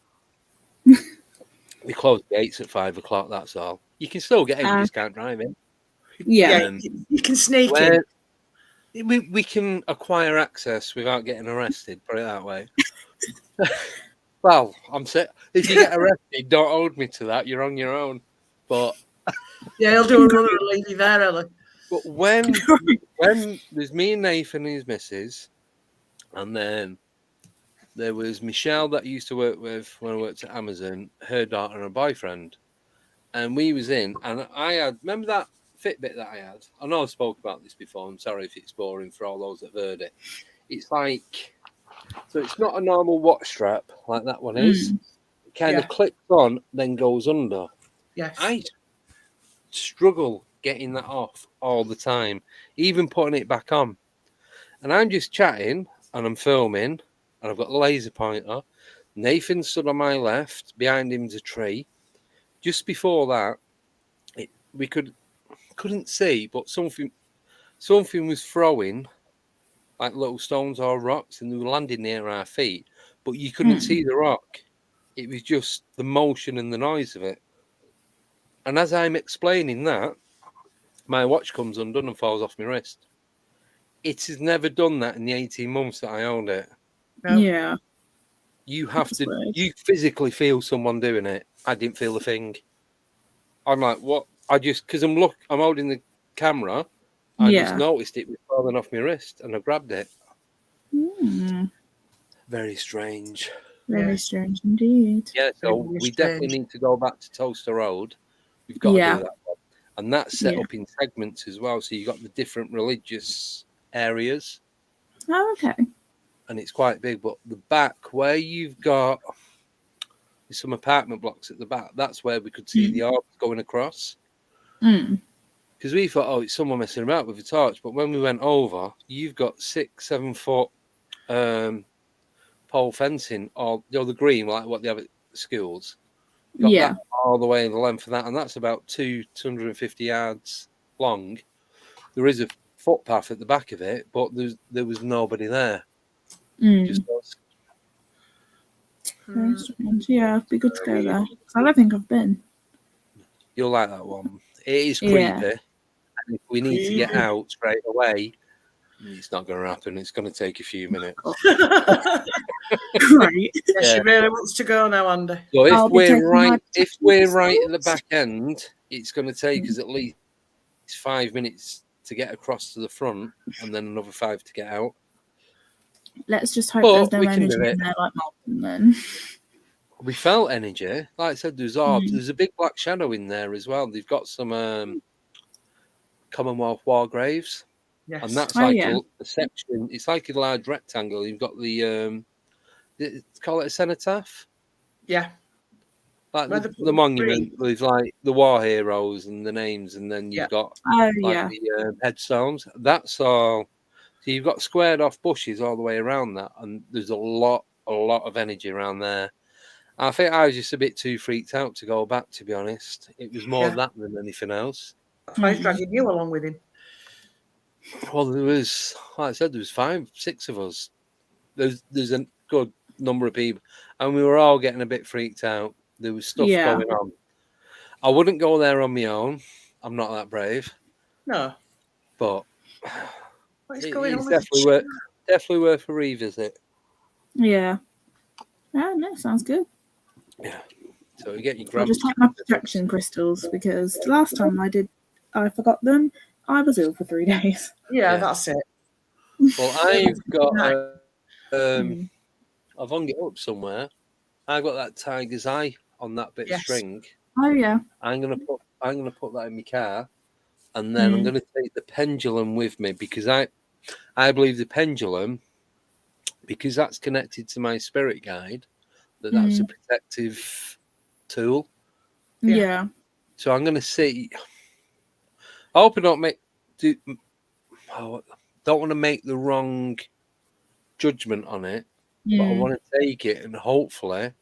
We close the gates at 5 o'clock, that's all. You can still get in, you just can't drive in. Yeah, you can sneak in. We can acquire access without getting arrested, put it that way. Well, if you get arrested, don't hold me to that. You're on your own. But yeah, he'll do another and leave you there, Ellen. But when there's me and Nathan and his missus, and then there was Michelle that I used to work with when I worked at Amazon, her daughter and her boyfriend, and we was in, and remember that Fitbit that I had? I know I spoke about this before. I'm sorry if it's boring for all those that have heard it. It's like, so it's not a normal watch strap like that one is. It kind of clicks on, then goes under. Yes. I struggle getting that off all the time, even putting it back on. And I'm just chatting and I'm filming and I've got a laser pointer. Nathan stood on my left, behind him's a tree. Just before that, we couldn't see, but something was throwing like little stones or rocks, and they were landing near our feet, but you couldn't see the rock. It was just the motion and the noise of it. And as I'm explaining that, my watch comes undone and falls off my wrist. It has never done that in the 18 months that I owned it. No. Yeah. You you physically feel someone doing it. I didn't feel a thing. I'm like, what? Because I'm holding the camera. I just noticed it was falling off my wrist and I grabbed it. Very strange. Very strange indeed. Yeah, so we definitely need to go back to Toaster Road. We've got to do that one. And that's set up in segments as well. So you've got the different religious areas. Oh, okay. And it's quite big. But the back, where you've got some apartment blocks at the back, that's where we could see the orbs going across. Because we thought, it's someone messing about with a torch. But when we went over, you've got 6-7 foot pole fencing, or the green, like what they have at schools. Got that all the way the length of that, and that's about 250 yards long. There is a footpath at the back of it, but there was nobody there. Just us. Yeah, it'd be good to go there. I don't think I've been. You'll like that one. It is creepy. And if we need to get out straight away, it's not going to happen. It's going to take a few minutes. Right. Yeah, she really wants to go now, Andy. So if we're right at the back end, it's going to take us at least 5 minutes to get across to the front, and then another 5 to get out. Let's just hope there's no energy in there like Malcolm then. We felt energy. Like I said, there's orbs. There's a big black shadow in there as well. They've got some Commonwealth war graves. Yes. And that's a section. It's like a large rectangle. You've got the call it a cenotaph. Yeah. Like the monument with like the war heroes and the names, and then you've got the headstones. That's all. So you've got squared off bushes all the way around that, and there's a lot of energy around there. I think I was just a bit too freaked out to go back, to be honest. It was more that than anything else. That's why he's dragging you along with him. Well, there was, like I said, there was 5, 6 of us. There's a good number of people, and we were all getting a bit freaked out. There was stuff going on. I wouldn't go there on my own. I'm not that brave. No. But it's definitely worth a revisit. Yeah. Yeah, no, sounds good. Yeah. So you get your I'll just take my protection crystals, because the last time I forgot them. I was ill for 3 days. Yeah, that's it. Well, I've got I've hung it up somewhere. I've got that tiger's eye on that bit of string. Oh yeah. I'm gonna put that in my car, and then I'm gonna take the pendulum with me, because I believe the pendulum, because that's connected to my spirit guide, that's a protective tool. Yeah. So I'm gonna see. I hope I don't want to make the wrong judgment on it, but I want to take it, and hopefully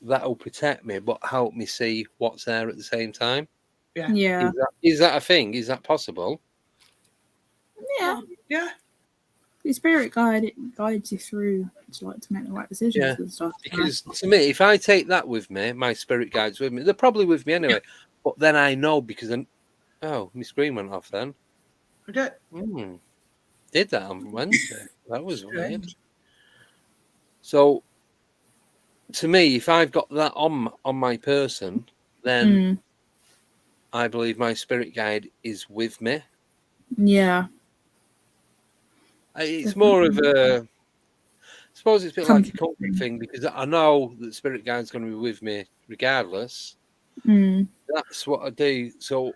that'll protect me, but help me see what's there at the same time. Yeah. Is that a thing? Is that possible? Yeah. Yeah. The spirit guide guides you through to make the right decisions and stuff. Because to me, if I take that with me, my spirit guides with me, they're probably with me anyway. But then I know, because my screen went off then. Did that on Wednesday? That was weird. So, to me, if I've got that on my person, then I believe my spirit guide is with me. Yeah. It's more of a, I suppose it's a bit like a comfort thing, because I know that spirit guide's going to be with me regardless. That's what I do. So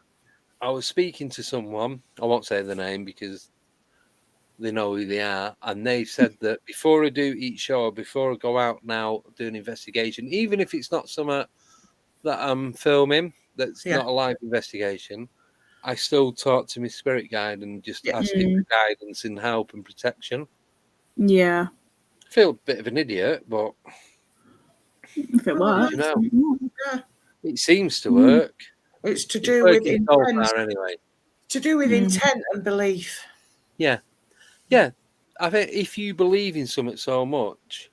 I was speaking to someone, I won't say the name because they know who they are, and they said that before I do each show, before I go out now do an investigation, even if it's not something that I'm filming, that's not a live investigation, I still talk to my spirit guide and just ask him for guidance and help and protection. Yeah. I feel a bit of an idiot, but if it works, it seems to work. It's to do with intent. Anyway. To do with intent and belief. Yeah. Yeah. I think if you believe in something so much,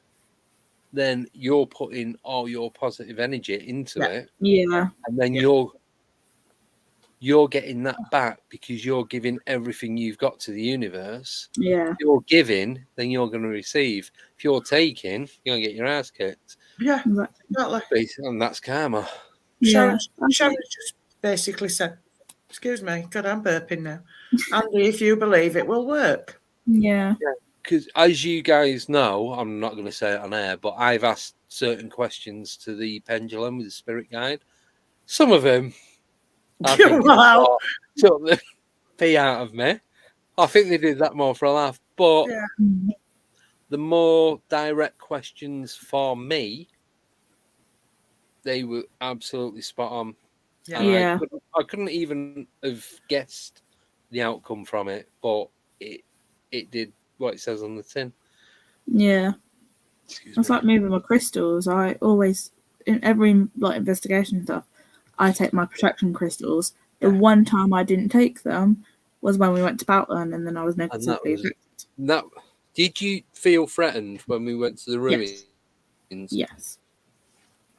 then you're putting all your positive energy into it. Yeah. And then you're getting that back, because you're giving everything you've got to the universe. Yeah. If you're giving, then you're going to receive. If you're taking, you're going to get your ass kicked. Yeah, exactly. And that's karma. Yeah. Sharon just basically said, excuse me, God, I'm burping now. Andy, if you believe it will work. Yeah. Because as you guys know, I'm not going to say it on air, but I've asked certain questions to the pendulum with the spirit guide. Some of them, I think, took the pee out of me. I think they did that more for a laugh. But the more direct questions for me, they were absolutely spot on. Yeah. I couldn't even have guessed the outcome from it, but it did what it says on the tin. Yeah. It's like moving my crystals. I always in every like investigation and stuff, I take my protection crystals. Yeah. The one time I didn't take them was when we went to Balton, and then I was negatively affected. Did you feel threatened when we went to the ruins? Yes.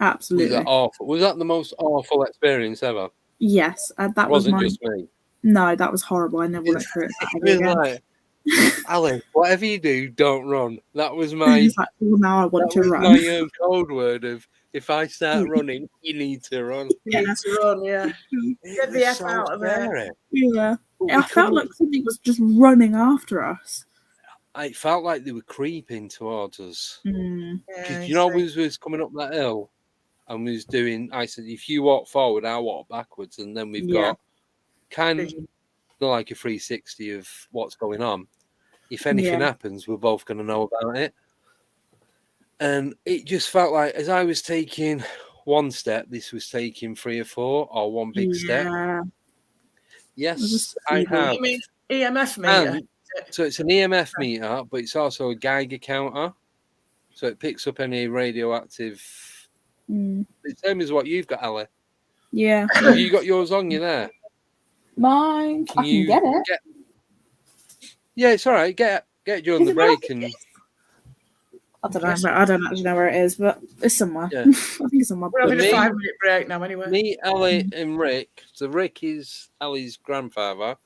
Absolutely. Was that awful? Was that the most awful experience ever? Yes, that wasn't was just me. No, that was horrible. I never went through it that again. Like, Ali, whatever you do, don't run. That was my. Like, well, now I want to run. My code word of if I start running, you need to run. You need to run, yeah. Get the F out of there. Yeah. I felt like something was just running after us. It felt like they were creeping towards us. Yeah, you know, we was coming up that hill and we was doing, I said, if you walk forward, I'll walk backwards. And then we've got kind of like a 360 of what's going on. If anything happens, we're both going to know about it. And it just felt like as I was taking one step, this was taking 3 or 4 or one big step. Yes, I have. You mean EMF meter? So it's an EMF meter, but it's also a Geiger counter. So it picks up any radioactive. The same as what you've got, Ali. Yeah. Have you got yours on you there? Mine. I can get it. Yeah, it's all right. Get it during the break and. I don't know. I don't actually know where it is, but it's somewhere. Yeah. I think it's somewhere. We're having a 5-minute break now, anyway. Me, Ellie, and Rick. So Rick is Ellie's grandfather,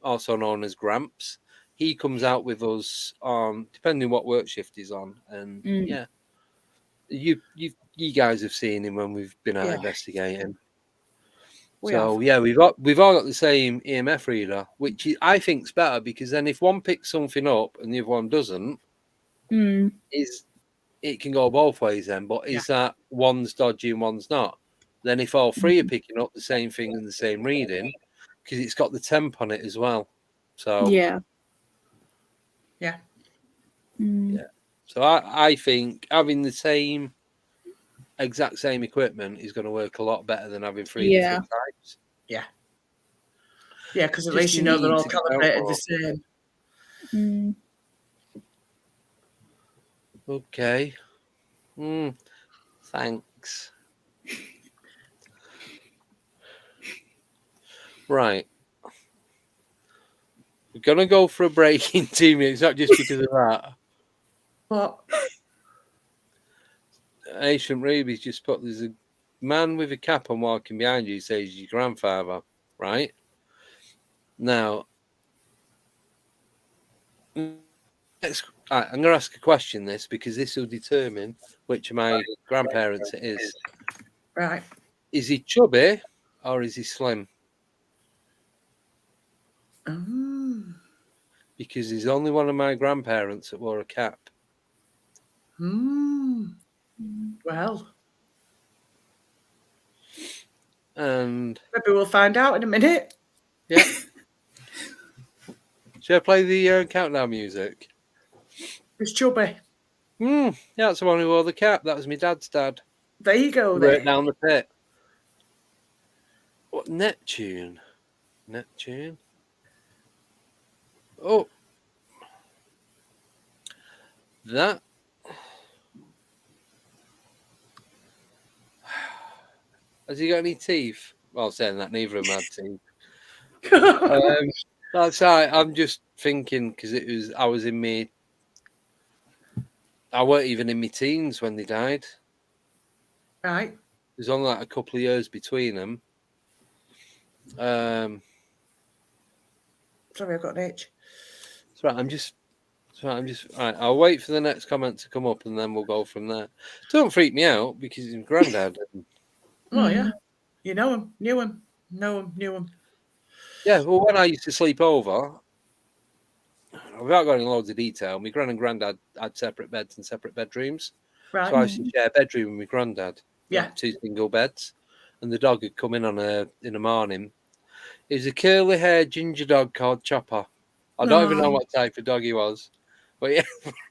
also known as Gramps. He comes out with us on depending what work shift he's on, and you guys have seen him when we've been out investigating. We've all got the same EMF reader, which I think's better because then if one picks something up and the other one doesn't. It can go both ways then, but is that one's dodgy and one's not? Then if all 3 are picking up the same thing and the same reading, because it's got the temp on it as well. So yeah. So I think having the exact same equipment is going to work a lot better than having 3 different types. Yeah, because at least you know they're all calibrated the same. Okay. Thanks. Right. We're going to go for a break in 2 minutes, not just because of that. What? Ancient Ruby's just put, there's a man with a cap on walking behind you, says your grandfather, right? Now, I'm going to ask a question because this will determine which of my grandparents it is. Right. Is he chubby or is he slim? Because he's only one of my grandparents that wore a cap. Well. And maybe we'll find out in a minute. Yeah. Should I play the countdown music? It's chubby. Yeah, that's the one who wore the cap. That was my dad's dad. There you go. Right down the pit. What Neptune? Oh, that. Has he got any teeth? Well, saying that, neither of them had teeth. That's right. I'm just thinking because I weren't even in my teens when they died. Right. There's only like a couple of years between them. Sorry, I've got an itch. That's right. Right. I'll wait for the next comment to come up and then we'll go from there. Don't freak me out because he's granddad. Oh, yeah. You know him, knew him. Yeah, well, when I used to sleep over, without going into loads of detail, my gran and granddad had separate beds and separate bedrooms. Right. So I used to share a bedroom with my granddad. Yeah. Like 2 single beds. And the dog had come in in the morning. It was a curly-haired ginger dog called Chopper. I don't even know what type of dog he was. But yeah,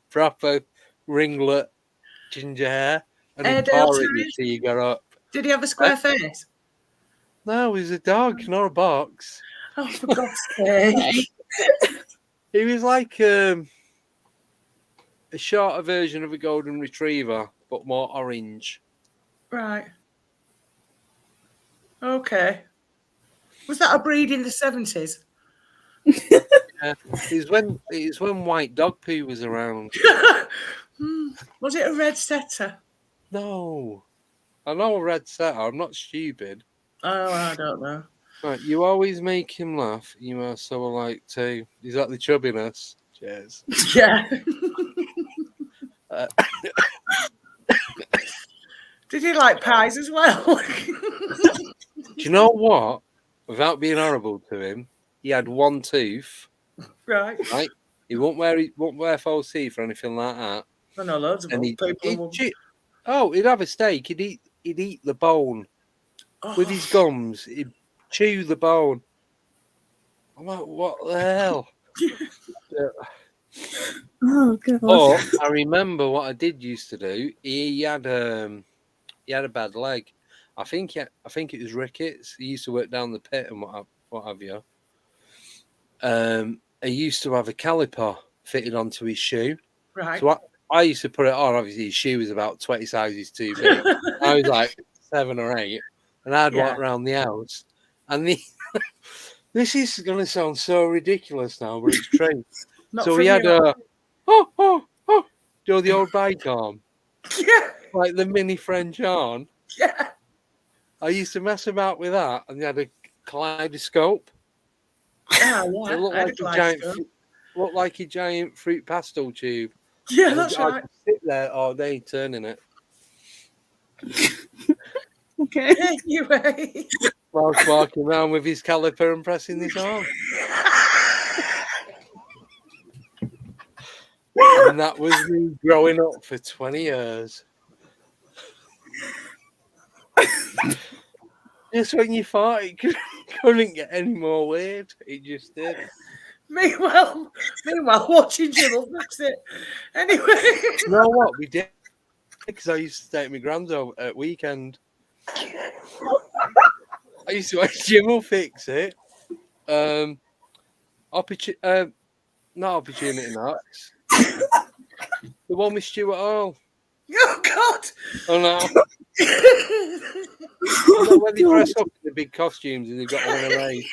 proper ringlet ginger hair. And he paw at you till you got up. Did he have a square face? No, he was a dog, not a box. Oh, for God's sake. He was like a shorter version of a golden retriever, but more orange. Right. Okay. Was that a breed in the 70s? Yeah. It was when white dog poo was around. Was it a red setter? No. I know a red setter. I'm not stupid. Oh, I don't know. Right, you always make him laugh. You are so alike too. Is that the chubbiness? Cheers. Yeah. Did he like pies as well? Do you know what? Without being horrible to him, he had one tooth. Right. Right. He won't wear false teeth or anything like that. I know loads of them. He'd have a steak. He'd eat the bone with his gums. He'd chew the bone. I'm like, what the hell? Oh god. Or I remember what I did used to do. He had a bad leg. I think it was rickets. He used to work down the pit and what have you. He used to have a caliper fitted onto his shoe. Right. So I used to put it on. Obviously, his shoe was about 20 sizes too big. I was like 7 or 8, and I'd walk around the house. And this is going to sound so ridiculous now, but it's true. So he had a the old bike arm, like the mini French arm. Yeah. I used to mess about with that, and he had a kaleidoscope. Yeah. It looked like a giant fruit pastel tube. Yeah, that's right. I could sit there all day turning it. Okay. Anyway. Whilst walking around with his caliper and pressing his arm. And that was me growing up for 20 years. Just when you thought it couldn't get any more weird, it just did. Meanwhile, watching Jim will fix it. Anyway. You know what? We did. Because I used to stay at my grand's at weekend. I used to watch Jim will fix it. Not Opportunity Knocks. The one with Stuart Hall. Oh, God. Oh, no. When they dress up in the big costumes and they've got one array.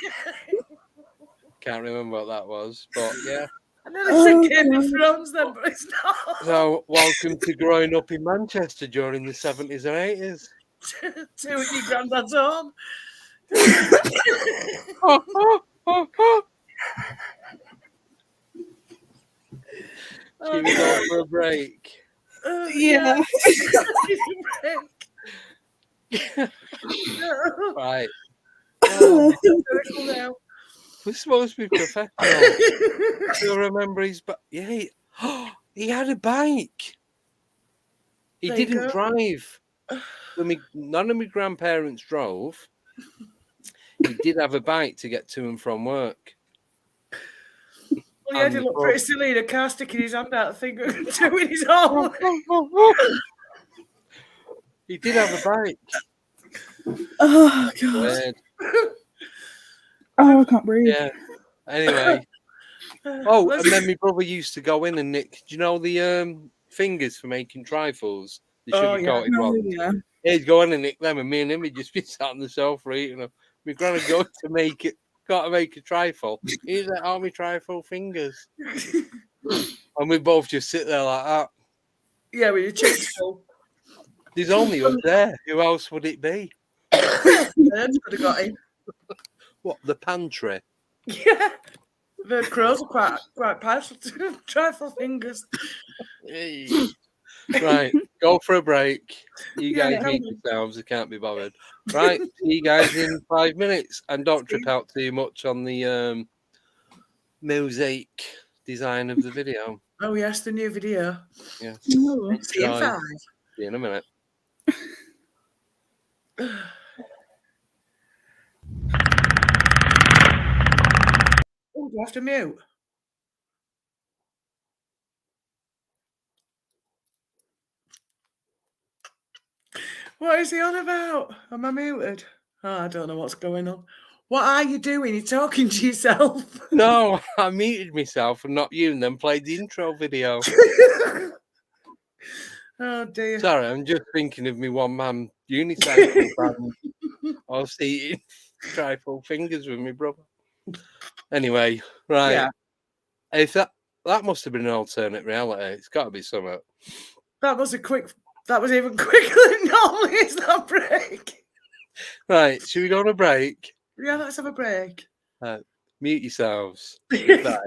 Can't remember what that was, but yeah. I know it's a Game of Thrones then, but it's not. So, welcome to growing up in Manchester during the 70s or 80s. To your granddad's home. Should we go for a break? Yeah. Right. Now. We're supposed to be professional. You'll remember his he had a bike. He didn't drive. None of my grandparents drove. He did have a bike to get to and from work. Well, yeah, he looked pretty silly in a car sticking his hand out, doing his own. He did have a bike. Oh god. Weird. Oh, I can't breathe. Yeah. Anyway. Oh, and then my brother used to go in and nick. Do you know the fingers for making trifles? The sugar-coated ones. Yeah. He'd go in and nick them, and me and him would just be sat on the sofa eating them. My granny got to make a trifle. He's like, "Oh, my trifle fingers," and we both just sit there like that. Yeah, with your cheeks full. There's only us there. Who else would it be? Birds could have got in. What, the pantry? Yeah. The crows are quite partial to trifle fingers. Right, go for a break. You guys need yourselves. I can't be bothered. Right, see you guys in 5 minutes, and don't trip out too much on the mosaic design of the video. Oh yes, the new video. Yeah. See you in 5. See you in a minute. Oh, do I have to mute? What is he on about? Am I muted? Oh, I don't know what's going on. What are you doing? You're talking to yourself. No, I muted myself and not you, and then played the intro video. Oh dear. Sorry, I'm just thinking of me one-man unicycle band. I was eating trifle fingers with my brother. Anyway, right. Yeah. If that must have been an alternate reality. It's got to be something. That was even quicker than normally is that break. Right, should we go on a break? Yeah, let's have a break. Mute yourselves. Goodbye.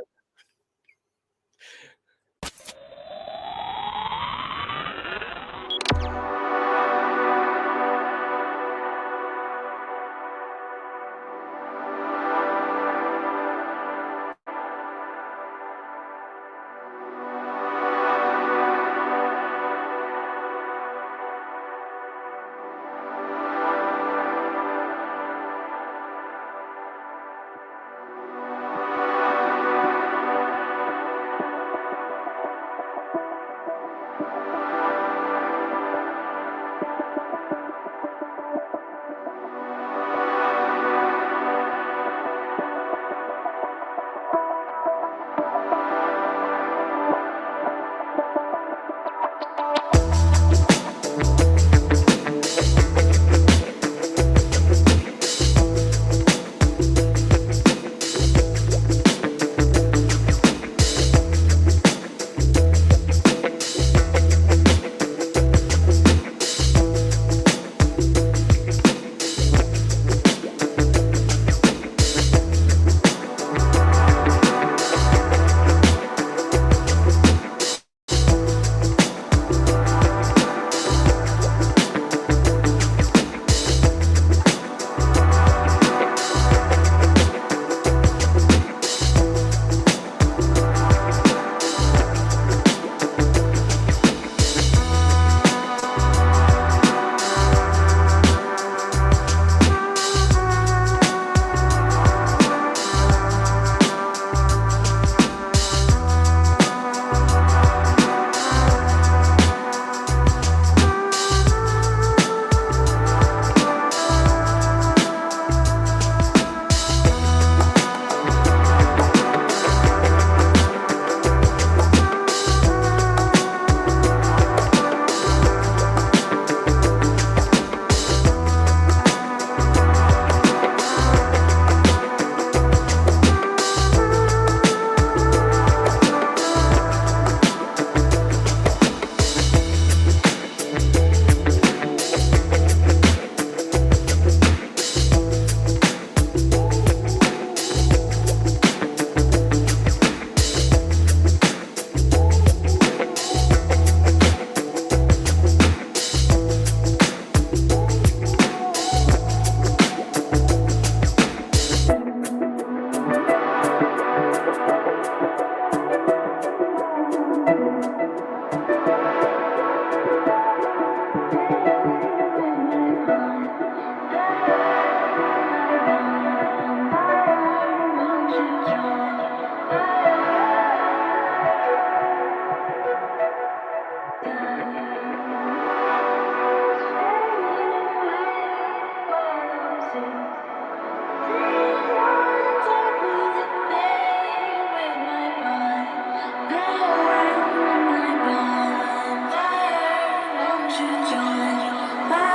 Bye.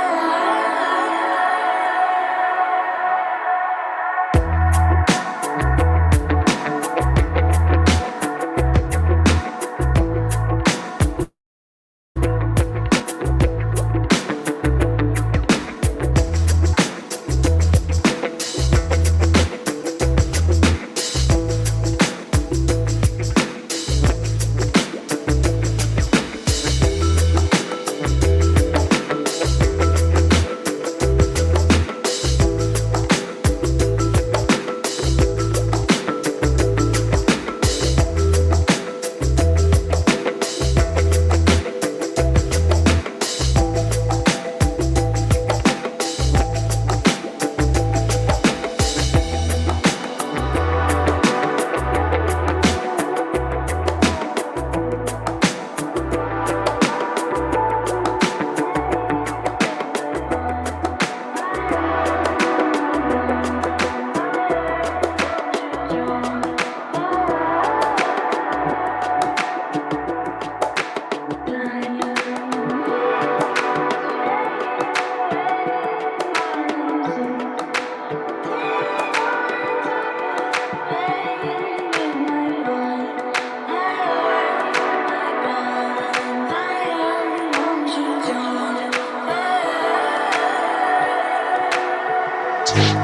10,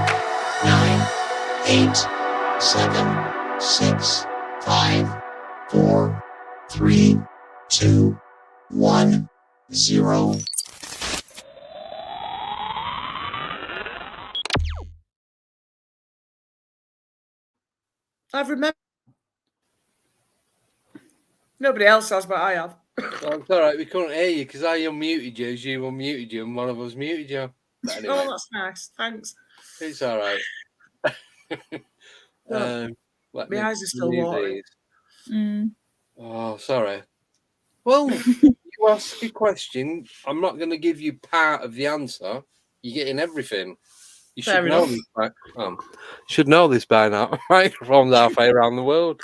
9, 8, 7, 6, 5, 4, 3, 2, 1, 0. I've remembered. Nobody else has, but I have. Well, it's all right. We couldn't hear you because I unmuted you as you unmuted you, and one of us muted you. But anyway, Oh, that's nice. Thanks. it's all right. My eyes are still watering. Oh, sorry. Well, you ask a question. I'm not going to give you part of the answer. You're getting everything. You should know this by, should know this by now. Microphone's halfway around the world.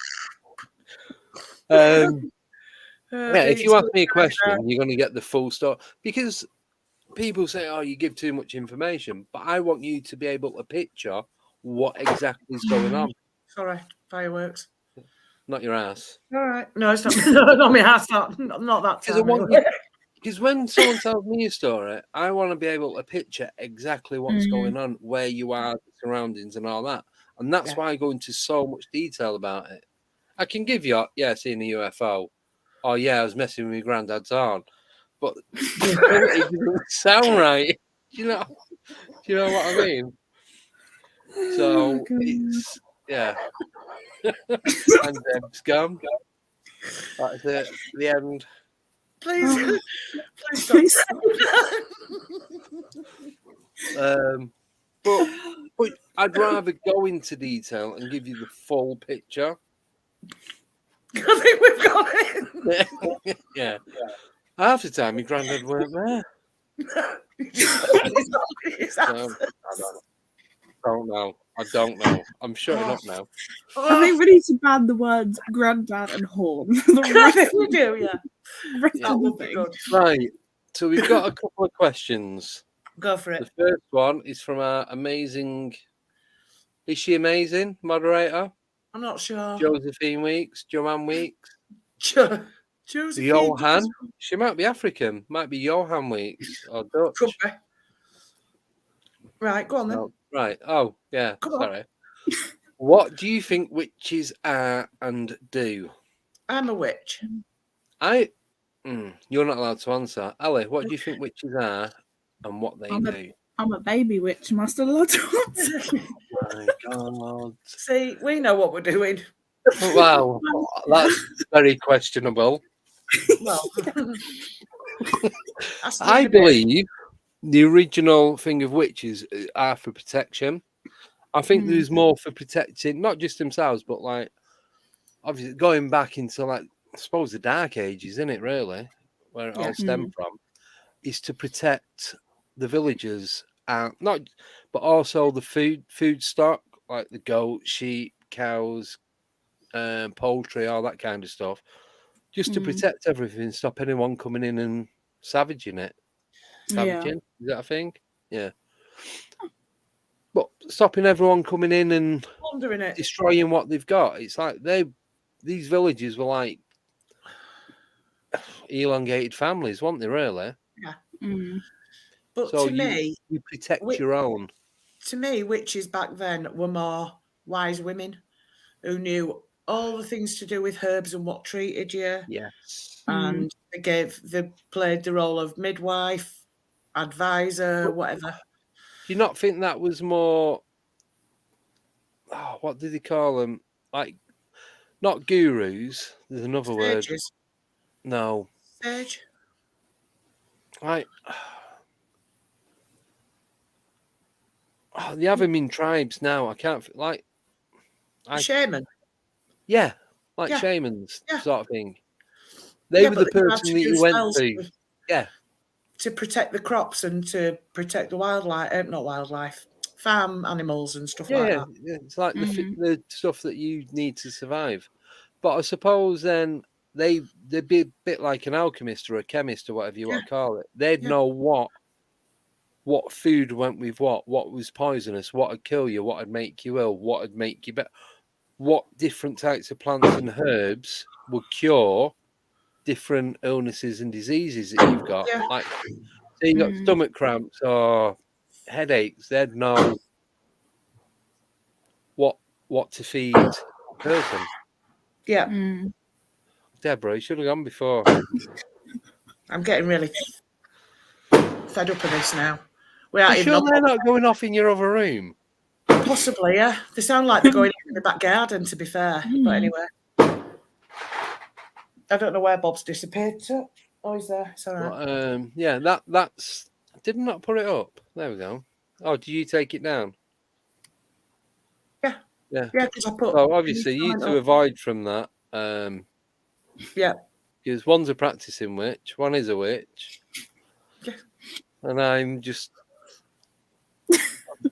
Yeah, if you ask me a question, you're going to get the full story. Because people say, "Oh, you give too much information," but I want you to be able to picture what exactly is going on. Sorry, fireworks. Not your ass. All right. No, it's not. Not my ass. Not that time. Because when someone tells me a story, I want to be able to picture exactly what's going on, where you are, the surroundings, and all that. And that's why I go into so much detail about it. I can give you, seeing a UFO. Oh, yeah, I was messing with my granddad's arm. But it doesn't sound right. Do you know what I mean? So, it's, yeah. And Deb's gone. That's it. The end. Please stop. But I'd rather go into detail and give you the full picture. I think we've got it. Yeah. Half the time, your granddad weren't there. I don't know. I'm shutting up now. I think we need to ban the words granddad and horn. We do, yeah. That would be good. Right. So we've got a couple of questions. Go for it. The first one is from our amazing. Is she amazing? Moderator? I'm not sure. Josephine Weeks, Joanne Weeks. Josephine. Johan. She might be African. Might be Johan Weeks or Dutch. Could be. Right, go on then. No, right. Oh, yeah. Come Sorry. What do you think witches are and do? I'm a witch. You're not allowed to answer. Ellie, what do you think witches are and what they do? I'm a baby witch. Am I still allowed to answer? My God. See, we know what we're doing. Wow, that's very questionable. Well, I believe the original thing of witches are for protection. I think there's more for protecting, not just themselves, but like obviously going back into like I suppose the Dark Ages, isn't it? Really, where it all stemmed from, is to protect the villagers, not, but also the food stock like the goat, sheep, cows, poultry, all that kind of stuff, just to protect everything, stop anyone coming in and savaging it. Savaging, is that a thing? Yeah. But stopping everyone coming in and destroying what they've got. It's like these villages were like elongated families, weren't they, really? Yeah. But so to me, you protect your own. To me, witches back then were more wise women who knew all the things to do with herbs and what treated you. Yes. And they played the role of midwife, advisor, whatever. Do you not think that was more? Oh, what did they call them? Like, not gurus. There's another word. No. Sage. Like, they have them in tribes now. I can't shaman. Yeah, like shamans, sort of thing. They were the person that you went to. Yeah. To protect the crops and to protect the wildlife, not wildlife, farm animals and stuff like that. Yeah, it's like the stuff that you need to survive. But I suppose then they'd be a bit like an alchemist or a chemist or whatever you want to call it. They'd know what food went with what was poisonous, what would kill you, what would make you ill, what would make you better, what different types of plants and herbs would cure different illnesses and diseases that you've got. Like, say you got stomach cramps or headaches, they'd know what to feed a person. Yeah. Deborah, you should have gone before. I'm getting really fed up of this now. We Are aren't you even sure on. they're not going off in your other room? Possibly, yeah. They sound like they're going in the back garden, to be fair. But anyway. I don't know where Bob's disappeared to. Oh, he's there. It's all right. But, yeah, that's... Did not put it up? There we go. Oh, do you take it down? Yeah. Yeah. Yeah, because I put... So, obviously, you to avoid from that. Yeah. Because one's a practicing witch, one is a witch. Yeah. And I'm just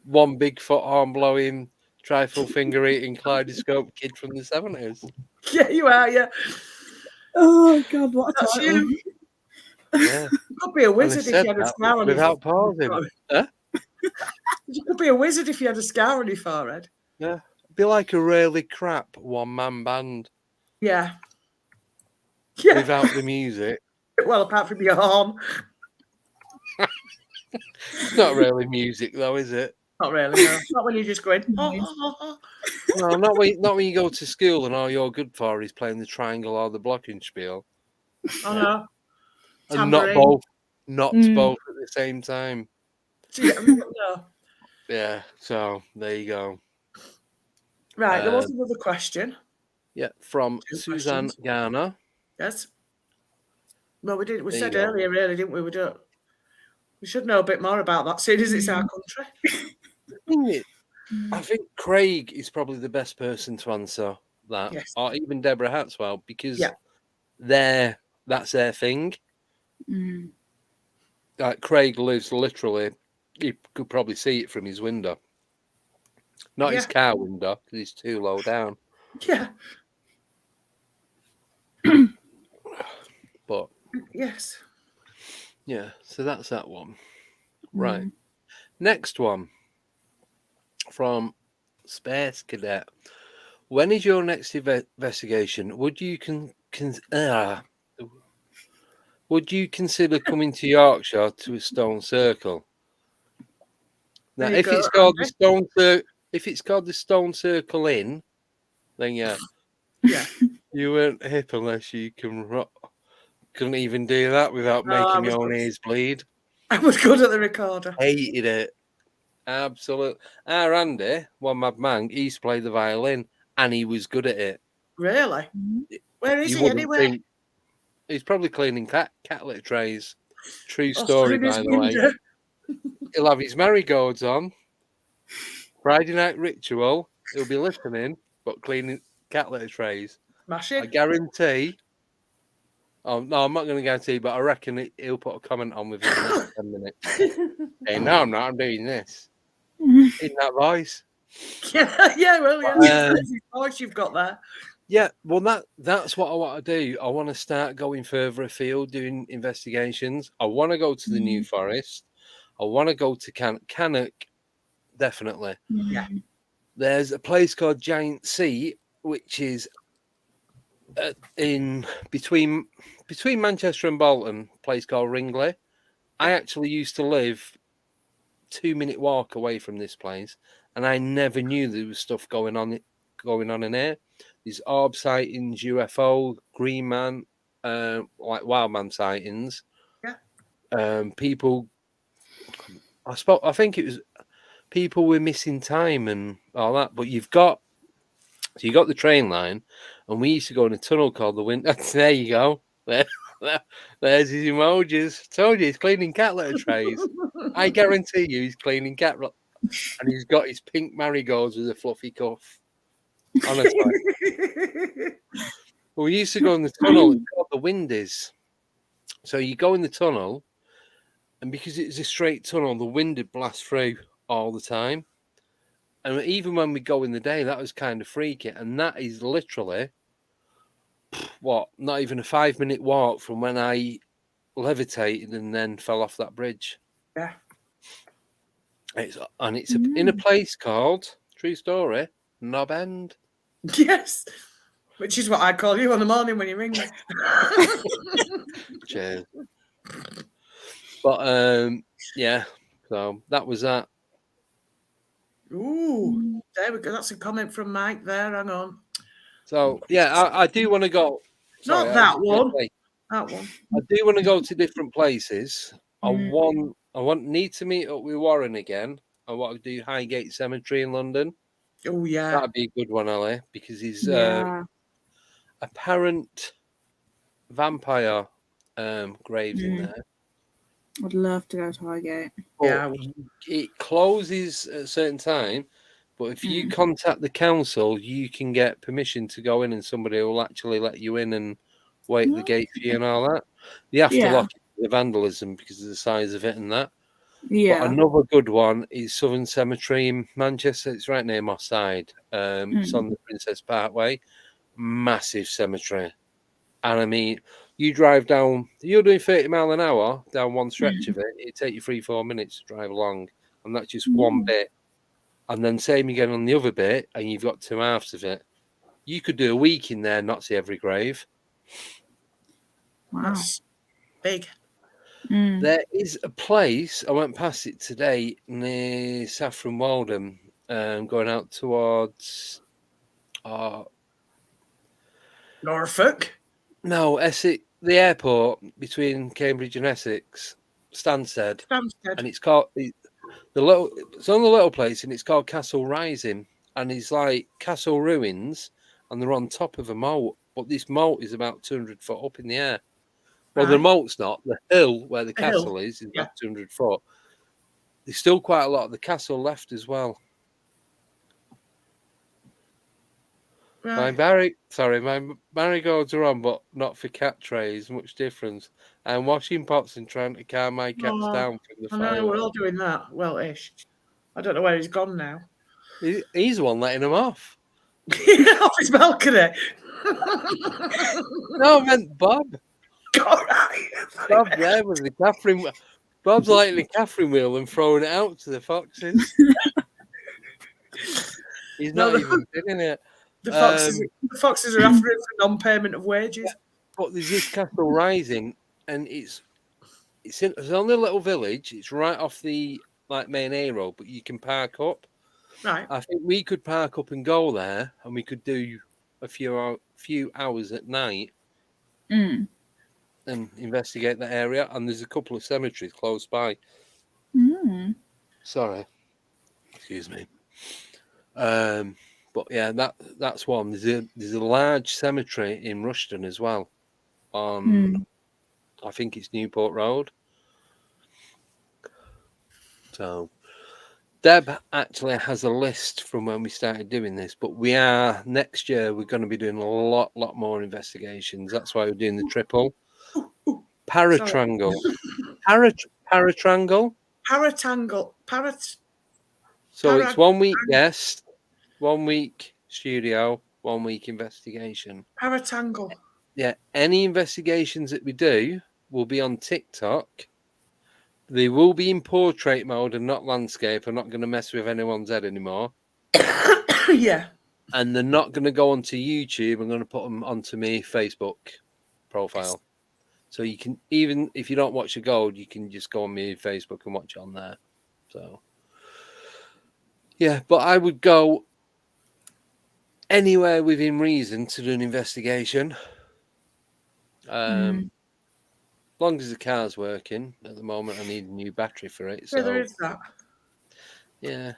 one big foot arm blowing, trifle finger eating kaleidoscope kid from the 70s. Yeah, you are, yeah. Oh, God, what a That's title. you. Yeah. You could be a wizard if you had a scar on your without pausing. Huh? You could be a wizard if you had a scar on your forehead. Yeah. Be like a really crap one-man band. Yeah. Yeah. Without the music. Well, apart from your horn. It's not really music, though, is it? Not really, no. Not when you're just going... No, not when you go to school and all you're good for is playing the triangle or the glockenspiel. Oh, no. And not both at the same time. No. Yeah, so there you go. Right, there was another question. Yeah, from Suzanne Garner. Yes. Well, we did. We said earlier, really, didn't we? We should know a bit more about that, seeing as it's our country. I think Craig is probably the best person to answer that, or even Deborah Hatswell, because that's their thing. Like Craig lives literally, you could probably see it from his window. Not his car window, because he's too low down. Yeah. But yes. Yeah, so that's that one. Right. Next one from Space Cadet. When is your next investigation? Would you consider coming to Yorkshire to a Stone Circle? Now, if it's called the Stone Circle Inn, then yeah, you weren't hip unless you couldn't even do that without making your own ears bleed. I was good at the recorder. Hated it. Absolutely. Our Andy, one mad man, he used to play the violin and he was good at it. Really? Where is he anyway? He's probably cleaning cat litter trays. True story, by the way. He'll have his marigolds on. Friday night ritual. He'll be listening, but cleaning cat litter trays. Smashing. I guarantee. Oh, no, I'm not going to guarantee, but I reckon he'll put a comment on within the next 10 minutes. Hey, no, I'm not. I'm doing this. In that voice. Yeah, well, yeah. That's voice you've got there. Yeah, well, that's what I want to do. I want to start going further afield, doing investigations. I want to go to the New Forest. I want to go to Cannock, definitely. Yeah. There's a place called Giant Sea, which is in between Manchester and Bolton, a place called Ringley. I actually used to live 2-minute walk away from this place, and I never knew there was stuff going on in here. There's orb sightings, UFO, green man, like wild man sightings. Yeah. People. I think it was people were missing time and all that. But you got the train line, and we used to go in a tunnel called the Wind. There you go. There's his emojis. Told you he's cleaning cat litter trays. I guarantee you he's cleaning cat, and he's got his pink marigolds with a fluffy cuff. Honestly. Well, we used to go in the tunnel. It's called the Windies. So you go in the tunnel, and because it's a straight tunnel, the wind would blast through all the time. And even when we go in the day, that was kind of freaky. And that is literally, not even a 5-minute walk from when I levitated and then fell off that bridge. Yeah. It's in a place called, true story, Knob End. Yes. Which is what I call you on the morning when you ring me. Cheers. But, yeah, so that was that. Ooh, there we go. That's a comment from Mike there. Hang on. So yeah, I do want to go. Sorry, Not that one. That one. I do want to go to different places. I need to meet up with Warren again. I want to do Highgate Cemetery in London. Oh yeah, that'd be a good one, Ali, because he's apparent vampire graves in there. I'd love to go to Highgate. But it closes at a certain time. But if you contact the council, you can get permission to go in, and somebody will actually let you in and wait at the gate for you and all that. You have to lock it for the vandalism because of the size of it and that. Yeah. But another good one is Southern Cemetery in Manchester. It's right near Moss Side. It's on the Princess Parkway. Massive cemetery. And I mean, you drive down, you're doing 30 mile an hour down one stretch of it. It'd take you 3-4 minutes to drive along. And that's just one bit. And then same again on the other bit, and you've got 2 halves of it. You could do a week in there, not see every grave. Wow. That's big. There is a place, I went past it today near Saffron Walden, going out towards Norfolk? No, Essex, the airport between Cambridge and Essex, Stansted. And it's called it's on the little place, and it's called Castle Rising, and it's like castle ruins, and they're on top of a moat, but this moat is about 200 foot up in the air. Well, the moat's not. The hill where the castle is about 200 foot. There's still quite a lot of the castle left as well. Right. My marigolds are on, but not for cat trays. Much difference. I'm washing pots and trying to calm my cats down from the fire. I know, we're all doing that. Well-ish. I don't know where he's gone now. He's the one letting him off. Off his balcony. No, I meant Bob. God, Bob there with the Catherine. Bob's lighting the Catherine wheel and throwing it out to the foxes. He's not even doing it. The foxes are after him for non-payment of wages. But there's this Castle Rising, and it's only a little village. It's right off the main A road, but you can park up. Right. I think we could park up and go there, and we could do a few hours at night and investigate the area. And there's a couple of cemeteries close by. Sorry, excuse me. But yeah, that's one. There's a large cemetery in Rushden as well. On I think it's Newport Road. So Deb actually has a list from when we started doing this, but next year we're going to be doing a lot more investigations. That's why we're doing the triple. Paratrangle. Paratrangle. So it's 1 week guest, 1 week studio, 1 week investigation. Paratangle. Yeah, any investigations that we do will be on TikTok. They will be in portrait mode and not landscape. I'm not going to mess with anyone's head anymore. Yeah. And they're not going to go onto YouTube. I'm going to put them onto my Facebook profile. So you can, even if you don't watch the gold, you can just go on my Facebook and watch it on there. So, yeah, but I would go anywhere within reason to do an investigation. Long as the car's working. At the moment, I need a new battery for it. So there is that. Yeah.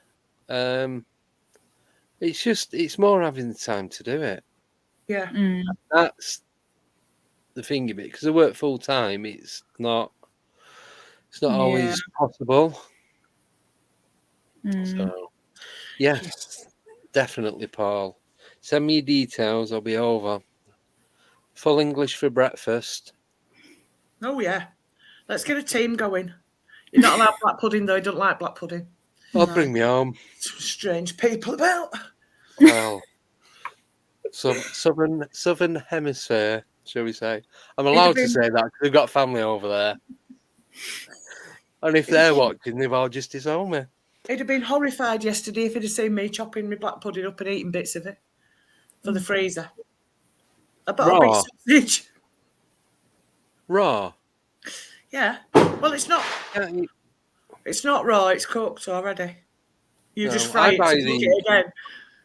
It's more having the time to do it. Yeah. That's the thing of it, because I work full time. It's not always possible. So yes, definitely, Paul. Send me your details. I'll be over. Full English for breakfast. Oh yeah. Let's get a team going. You're not allowed black pudding though. I don't like black pudding. I'll bring me home. Some strange people about. Well, southern hemisphere, shall we say? I'm allowed to say that because we've got family over there. And if they're watching, they've all just disowned me. He'd have been horrified yesterday if he'd have seen me chopping my black pudding up and eating bits of it for the freezer. A big sausage. Raw? Yeah. Well, it's not. It's not raw. It's cooked already. You just fry it to cook it again.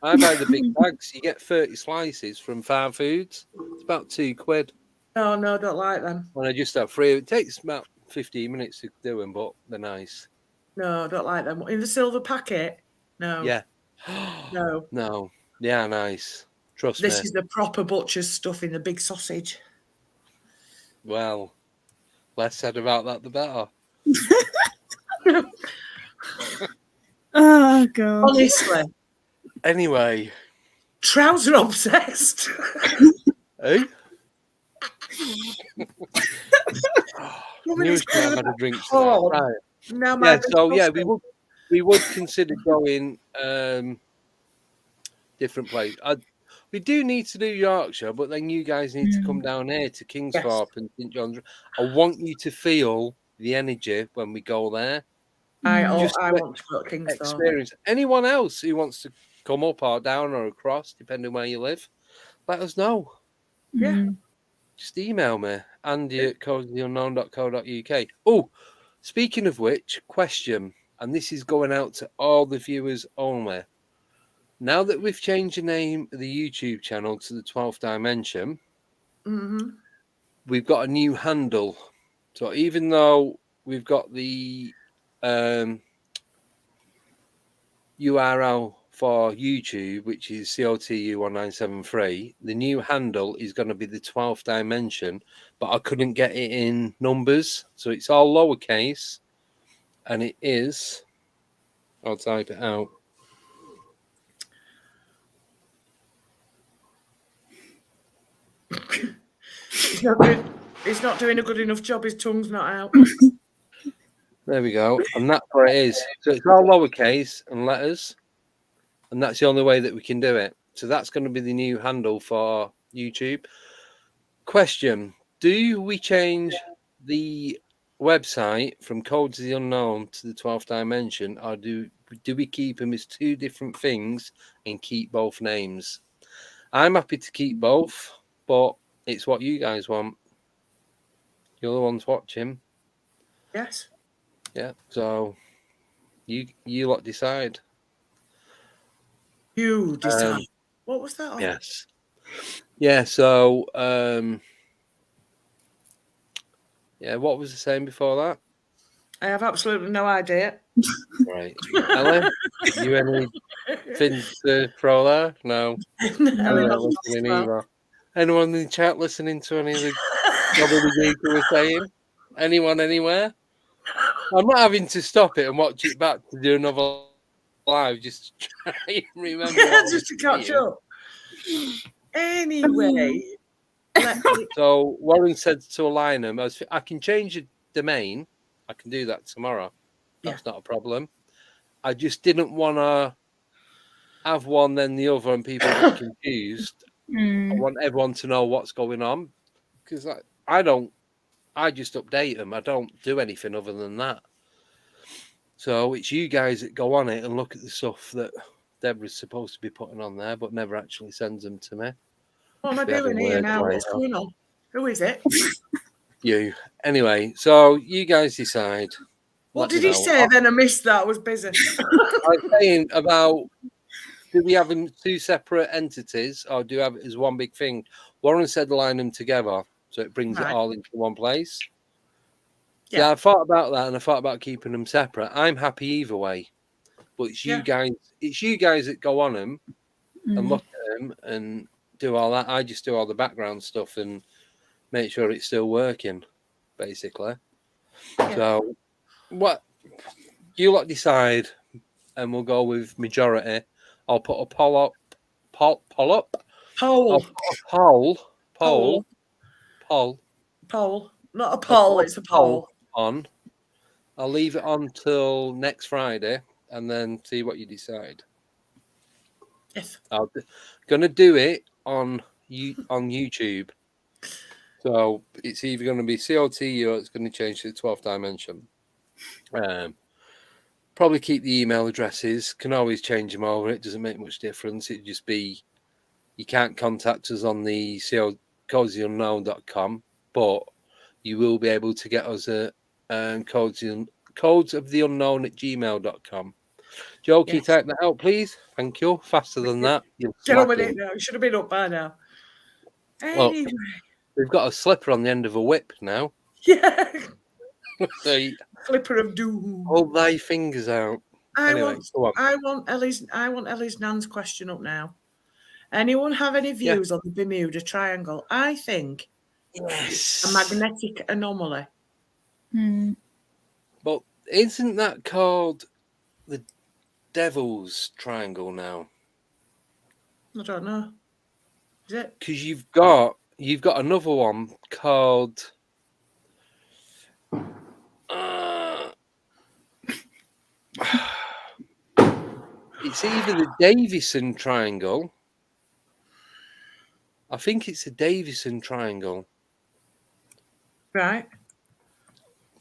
I buy the big bags. You get 30 slices from Farm Foods. It's about £2. Oh, no, don't like them. And I just have 3. It takes about 15 minutes to do them, but they're nice. No, don't like them. In the silver packet? No. Yeah. No. No. Yeah, nice. Trust me. This is the proper butcher's stuff in the big sausage. Well, less said about that, the better. Oh, God. Honestly. Anyway. Trouser obsessed. Eh? Knew I had a drink tonight. Right. Now we would consider going different place. We do need to do Yorkshire, but then you guys need to come down here to Kingsthorpe and St John's. I want you to feel the energy when we go there. I want to go to Kingsthorpe. Experience. Anyone else who wants to come up or down or across, depending where you live, let us know. Yeah. Just email me, andy@codesoftheunknown.co.uk. Oh, speaking of which, question, and this is going out to all the viewers only. Now that we've changed the name of the YouTube channel to the 12th Dimension, we've got a new handle. So even though we've got the URL for YouTube, which is COTU1973, the new handle is going to be the 12th Dimension, but I couldn't get it in numbers. So it's all lowercase, and it is, I'll type it out. He's not doing a good enough job. His tongue's not out. There we go. And that's where it is. So it's all lowercase and letters. And that's the only way that we can do it. So that's going to be the new handle for YouTube. Question. Do we change the website from Codes of the Unknown to the 12th Dimension? Or do we keep them as two different things and keep both names? I'm happy to keep both, but it's what you guys want. You're the ones watching. Yes. Yeah. So you lot decide. You decide. What was that? Yes. Yeah. So yeah. What was the saying before that? I have absolutely no idea. Right. Ellie, you anything to throw there? No. No. Anyone in the chat listening to any of the WD we were saying? Anyone anywhere? I'm not having to stop it and watch it back to do another live just to try and remember. Just to catch up. Anyway. So Warren said to align them. I can change the domain. I can do that tomorrow. That's not a problem. I just didn't want to have one then the other and people get confused. I want everyone to know what's going on because I just update them. I don't do anything other than that. So it's you guys that go on it and look at the stuff that Deborah's supposed to be putting on there, but never actually sends them to me. What am I doing here now? What's going on? Who is it? You. Anyway, so you guys decide. What did he say then? I missed that. I was busy. I was saying about, do we have them two separate entities or do we have it as one big thing? Warren said line them together so it brings it all into one place. Yeah, I thought about that and I thought about keeping them separate. I'm happy either way. But it's you guys, that go on them and look at them and do all that. I just do all the background stuff and make sure it's still working, basically. Yeah. So what you lot decide and we'll go with majority. I'll put a poll up. Poll. Not a poll, it's a poll. On. I'll leave it on till next Friday and then see what you decide. Yes. I'm going to do it on YouTube. So it's either going to be COTU or it's going to change to the 12th Dimension. Probably keep the email addresses. Can always change them over. It doesn't make much difference. It'd just be, you can't contact us on the codesoftheunknown.com, but you will be able to get us at codesoftheunknown@gmail.com. Joe, can you take that out, please? Thank you. Faster than that. Get on with it now. You should have been up by now. Anyway. Well, we've got a slipper on the end of a whip now. Yeah. So, Slipper of doom. hold thy fingers out. I want Ellie's Nan's question up now. Anyone have any views on the Bermuda Triangle? I think it's a magnetic anomaly. But isn't that called the Devil's Triangle now? I don't know. Is it? Because you've got another one called it's either the Davison Triangle. I think it's the Davison Triangle. Right.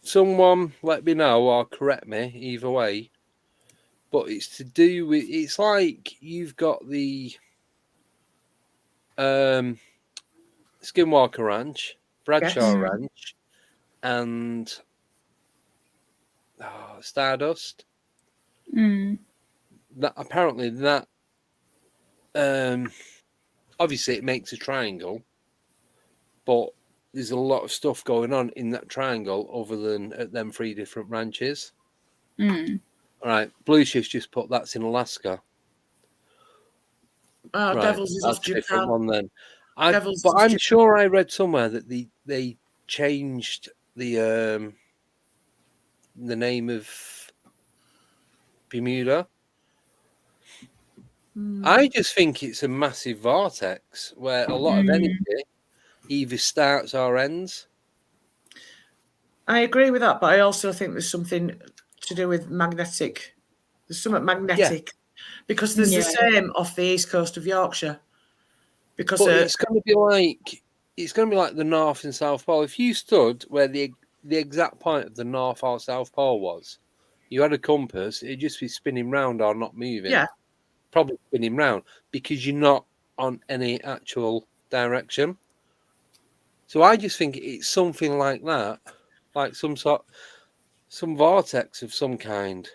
Someone let me know or correct me either way. But it's to do with, it's like you've got the Skinwalker Ranch, Bradshaw Ranch, and Stardust. That apparently that obviously it makes a triangle, but there's a lot of stuff going on in that triangle other than at them 3 different ranches. All right, Blue Shift's just put that's in Alaska. Oh, right, Devils is off Japan. Different one then. But I'm sure I read somewhere that they changed the name of Bermuda. I just think it's a massive vortex where a lot of energy either starts or ends. I agree with that, but I also think there's something to do with magnetic. There's something magnetic because there's the same off the east coast of Yorkshire. Because it's going to be like the North and South Pole. If you stood where the exact point of the North or South Pole was, you had a compass, it'd just be spinning round or not moving. Yeah. Probably spinning round because you're not on any actual direction. So I just think it's something like that, like some vortex of some kind.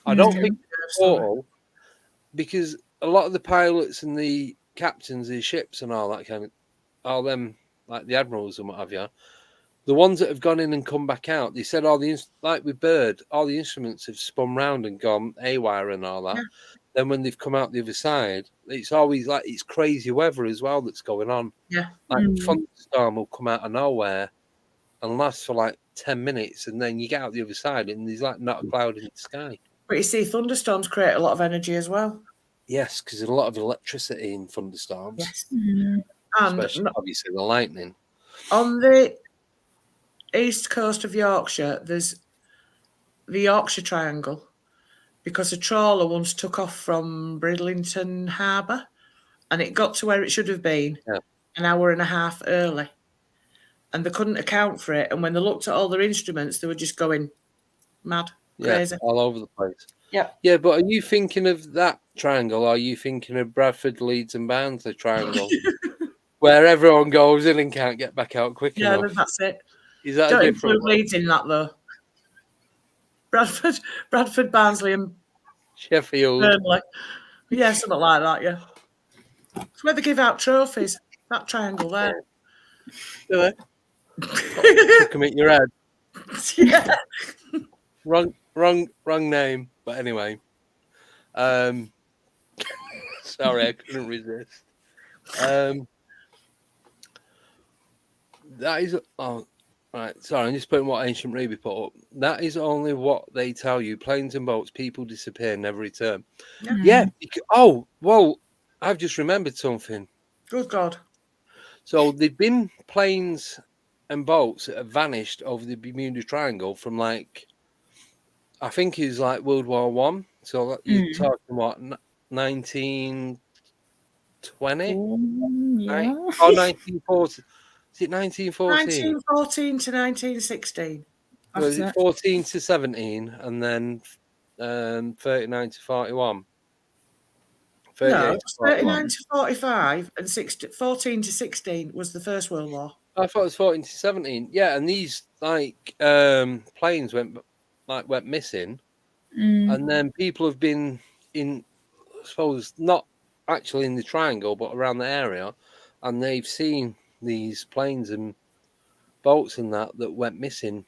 I don't think it's portal because a lot of the pilots and the captains of ships and all that kind of, all them like the admirals and what have you, the ones that have gone in and come back out, they said like with Bird, all the instruments have spun round and gone haywire and all that. Yeah. Then when they've come out the other side, it's always like it's crazy weather as well that's going on. Yeah. Like thunderstorm will come out of nowhere and last for like 10 minutes, and then you get out the other side and there's like not a cloud in the sky. But you see, thunderstorms create a lot of energy as well. Yes, because there's a lot of electricity in thunderstorms. Yes. Especially, obviously, the lightning. On the east coast of Yorkshire, there's the Yorkshire Triangle, because a trawler once took off from Bridlington Harbour and it got to where it should have been an hour and a half early. And they couldn't account for it. And when they looked at all their instruments, they were just going mad, crazy. All over the place. Yeah. Yeah, but are you thinking of that triangle or are you thinking of Bradford, Leeds and Barnsley triangle? Where everyone goes in and can't get back out quick enough? Yeah, that's it. Is that Don't a different include Leeds in that, though. Bradford, Barnsley and Sheffield. Burnley. Yeah, something like that, yeah. It's where they give out trophies, that triangle there. Do they? Took them in your head. Yeah. Wrong name, but anyway. Sorry, I couldn't resist. That is right. Sorry, I'm just putting what Ancient Ruby put up. That is only what they tell you. Planes and boats, people disappear, never return. Yeah. Oh, well, I've just remembered something. Good God. So there've been planes and boats that have vanished over the Bermuda Triangle from like, I think it's like World War One. So you're talking what, 1920? Yeah. Or 1940? Is it 1914? 1914 to 1916. Was it 14 to 17 and then 39 to 41? No, it was 39 to 45 and 14 to 16 was the First World War. I thought it was 14 to 17. Yeah, and these like planes went missing And then people have been in, I suppose, not actually in the triangle, but around the area, and they've seen these planes and boats and that went missing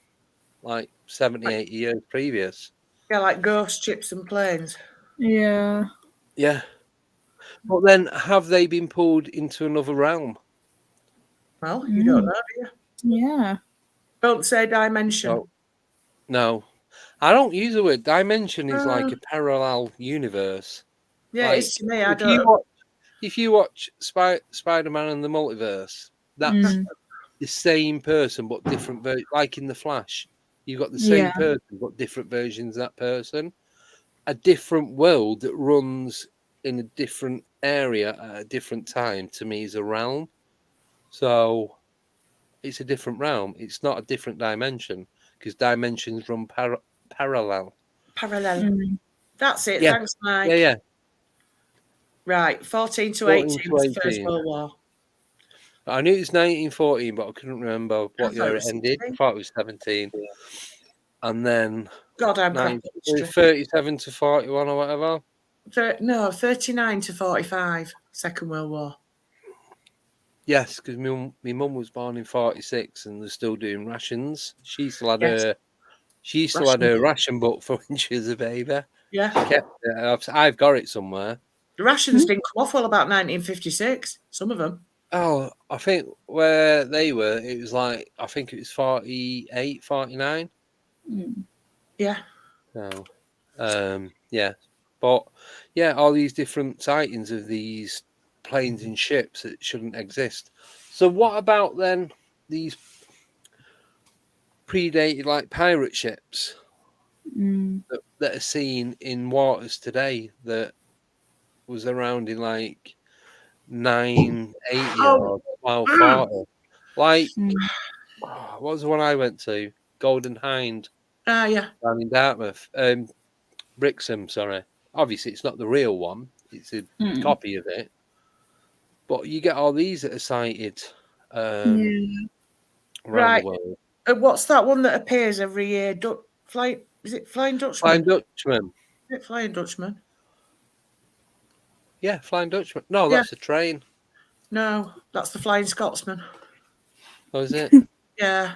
like 70, 80 years previous. Yeah, like ghost ships and planes. Yeah. Yeah. But then have they been pulled into another realm? Well, you don't know, do you? Yeah. Don't say dimension. No. I don't use the word dimension. Is like a parallel universe. Yeah, like, it's to me. I don't. If you watch Spider-Man and the Multiverse, that's the same person but different version. Like in the Flash, you've got the same person but different versions of that person. A different world that runs in a different area at a different time, to me, is a realm. So it's a different realm. It's not a different dimension, because dimensions run parallel. That's it. Yeah. Thanks, Mike. Yeah. Right, 14 to 18 was the First 18. World War. I knew it was 1914, but I couldn't remember what year it ended. I thought it was 17. And then God, I'm crap at history. 37 to 41 or whatever. No, 39 to 45, Second World War. Yes, because my mum was born in 46 and they're still doing rations. She still had her ration book for when she was a baby. Yeah. She kept it. I've got it somewhere. The rations didn't come off till about 1956, some of them. Oh, I think where they were, it was like, I think it was 48, 49. Yeah. So, yeah. But, yeah, all these different sightings of these planes and ships that shouldn't exist. So what about then these predated, like, pirate ships that are seen in waters today that was around in, like, 980 or 1240? Like, what was the one I went to? Golden Hind. Yeah. Down in Dartmouth. Brixham, sorry. Obviously, it's not the real one. It's a copy of it. But you get all these that are cited around the world. What's that one that appears every year? Is it Flying Dutchman? Flying Dutchman. Is it Flying Dutchman? Yeah, Flying Dutchman. No, that's a train. No, that's the Flying Scotsman. Oh, is it? Yeah.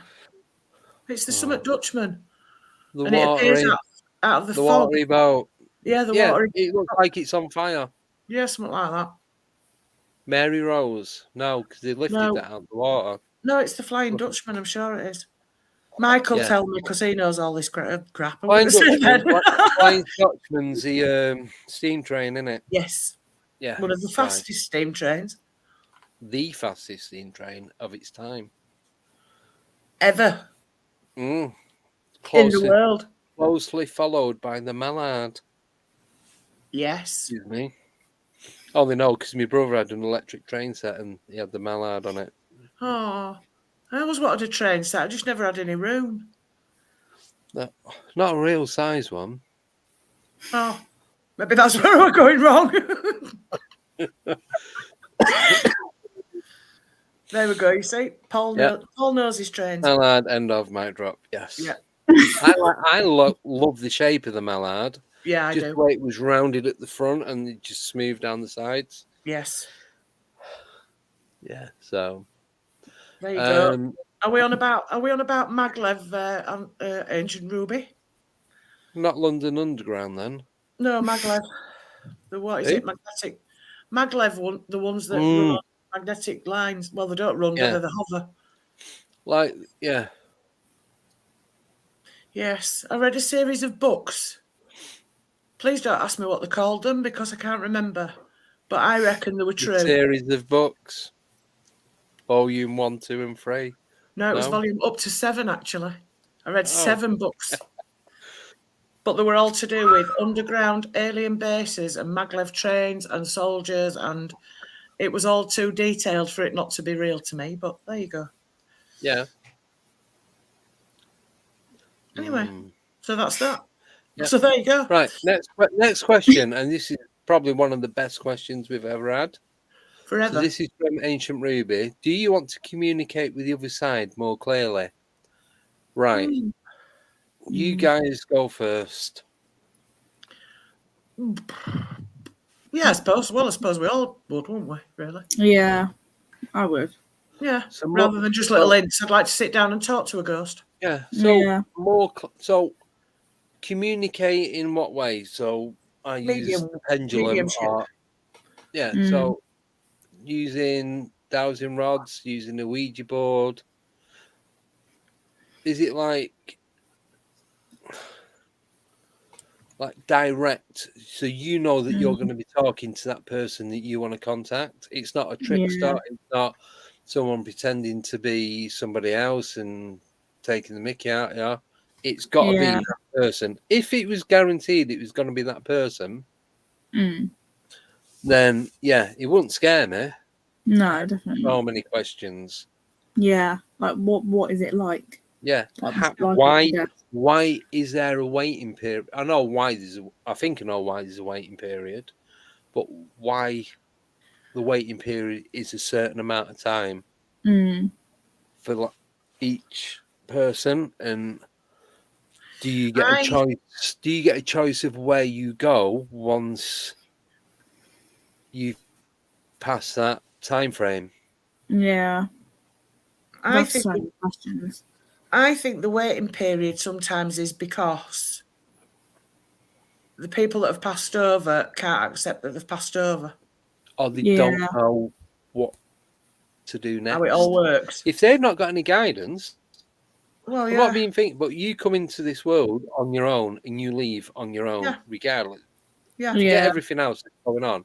It's the Summit Dutchman. The and it appears out of the fog. watery boat. Yeah, the watery. It looks like it's on fire. Yeah, something like that. Mary Rose. No, because they lifted that out of the water. No, it's the Flying Dutchman. I'm sure it is. Michael tell me because he knows all this crap. Flying Dutchman's the steam train, isn't it? Yes. Yeah. One of the fastest steam trains. The fastest steam train of its time. Ever. In the world. Closely followed by the Mallard. Yes. Excuse me. Only know because my brother had an electric train set and he had the Mallard on it. Oh, I always wanted a train set. I just never had any room. No, not a real size one. Oh, maybe that's where we're going wrong. There we go. You see, Paul knows his trains. Mallard, end of, mic drop. Yes. Yeah. I love the shape of the Mallard. Yeah, I do. Just the way it was rounded at the front and it just smooth down the sides. Yes. Yeah. So. There you go. Are we on about Maglev, Ancient Ruby? Not London Underground then. No, Maglev. What is it? Magnetic. Maglev, the ones that run on magnetic lines. Well, they don't run, do they? They hover. Like, yeah. Yes, I read a series of books. Please don't ask me what they called them because I can't remember. But I reckon they were true. A series of books. Volume 1, 2, and 3. No, it was volume up to 7, actually. I read 7 books. But they were all to do with underground alien bases and maglev trains and soldiers, and it was all too detailed for it not to be real to me, but there you go. Yeah. Anyway, so that's that. Yeah. So there you go. Right, next question, and this is probably one of the best questions we've ever had. Forever. So this is from Ancient Ruby. Do you want to communicate with the other side more clearly? Right. You guys go first. Yeah, I suppose. Well, I suppose we all would, wouldn't we? Really? Yeah, I would. Yeah. So rather than just little hints, I'd like to sit down and talk to a ghost. Yeah. So Yeah. so communicate in what way? So I use the pendulum. mediumship. So using dowsing rods, using a Ouija board. Is it like direct, so you know that you're going to be talking to that person that you want to contact? It's not a trickster. It's not someone pretending to be somebody else and taking the mickey out. Yeah, it's got to be that person. If it was guaranteed it was going to be that person, then it wouldn't scare me. No, definitely. So many questions. Yeah, like what is it like? Yeah, like why is there a waiting period? I know why I think I know why there's a waiting period, but why the waiting period is a certain amount of time for each person? And do you get a choice? Do you get a choice of where you go once you pass that time frame? Yeah, I think so many questions. I think the waiting period sometimes is because the people that have passed over can't accept that they've passed over. Or they don't know what to do next. How it all works. If they've not got any guidance, well, I'm not being thinking, but you come into this world on your own and you leave on your own, regardless. Yeah. Forget everything else that's going on.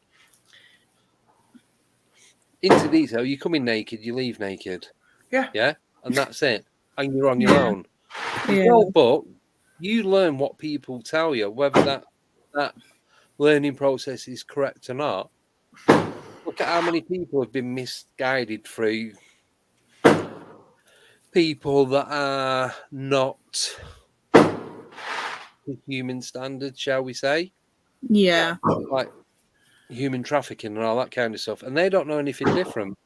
Into detail, you come in naked, you leave naked. Yeah. Yeah? And that's it. And you're on your own. No book. You learn what people tell you, whether that learning process is correct or not. Look at how many people have been misguided through people that are not human standards, shall we say? Yeah. Like human trafficking and all that kind of stuff. And they don't know anything different.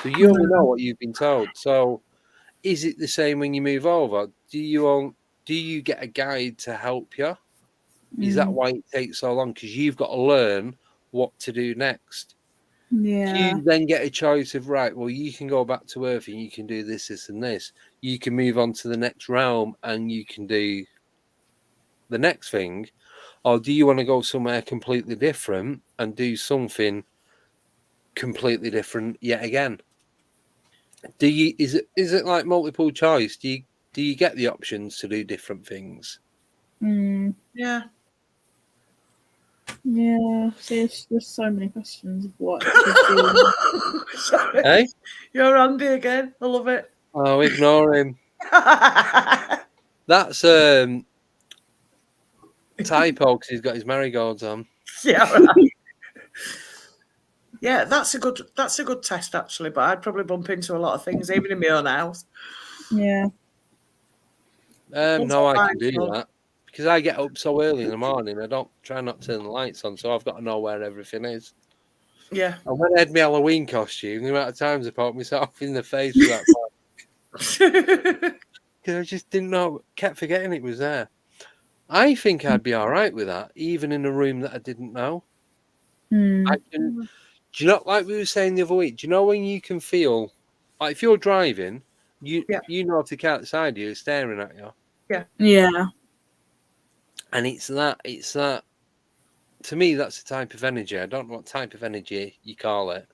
So you only know what you've been told. So is it the same when you move over? Do you get a guide to help you? Is that why it takes so long? Because you've got to learn what to do next. Yeah. You then get a choice of, right, well, you can go back to Earth and you can do this, this, and this. You can move on to the next realm and you can do the next thing. Or do you want to go somewhere completely different and do something completely different yet again? Is it like multiple choice? Do you get the options to do different things? Yeah. Yeah, there's so many questions of what. Hey, you're Andy again. I love it. Oh, ignore him. That's typo because he's got his marigolds on. Yeah, right. Yeah, that's a good test actually. But I'd probably bump into a lot of things, even in my own house. Yeah. No, I can do that. Because I get up so early in the morning, I don't try not to turn the lights on, so I've got to know where everything is. Yeah. And when I had my Halloween costume, the amount of times I poked myself in the face with that because I just didn't know, kept forgetting it was there. I think I'd be all right with that, even in a room that I didn't know. Do you know, like we were saying the other week, do you know when you can feel, like if you're driving, you know if the car outside you is staring at you? Yeah. Yeah. And it's that, to me, that's a type of energy. I don't know what type of energy you call it,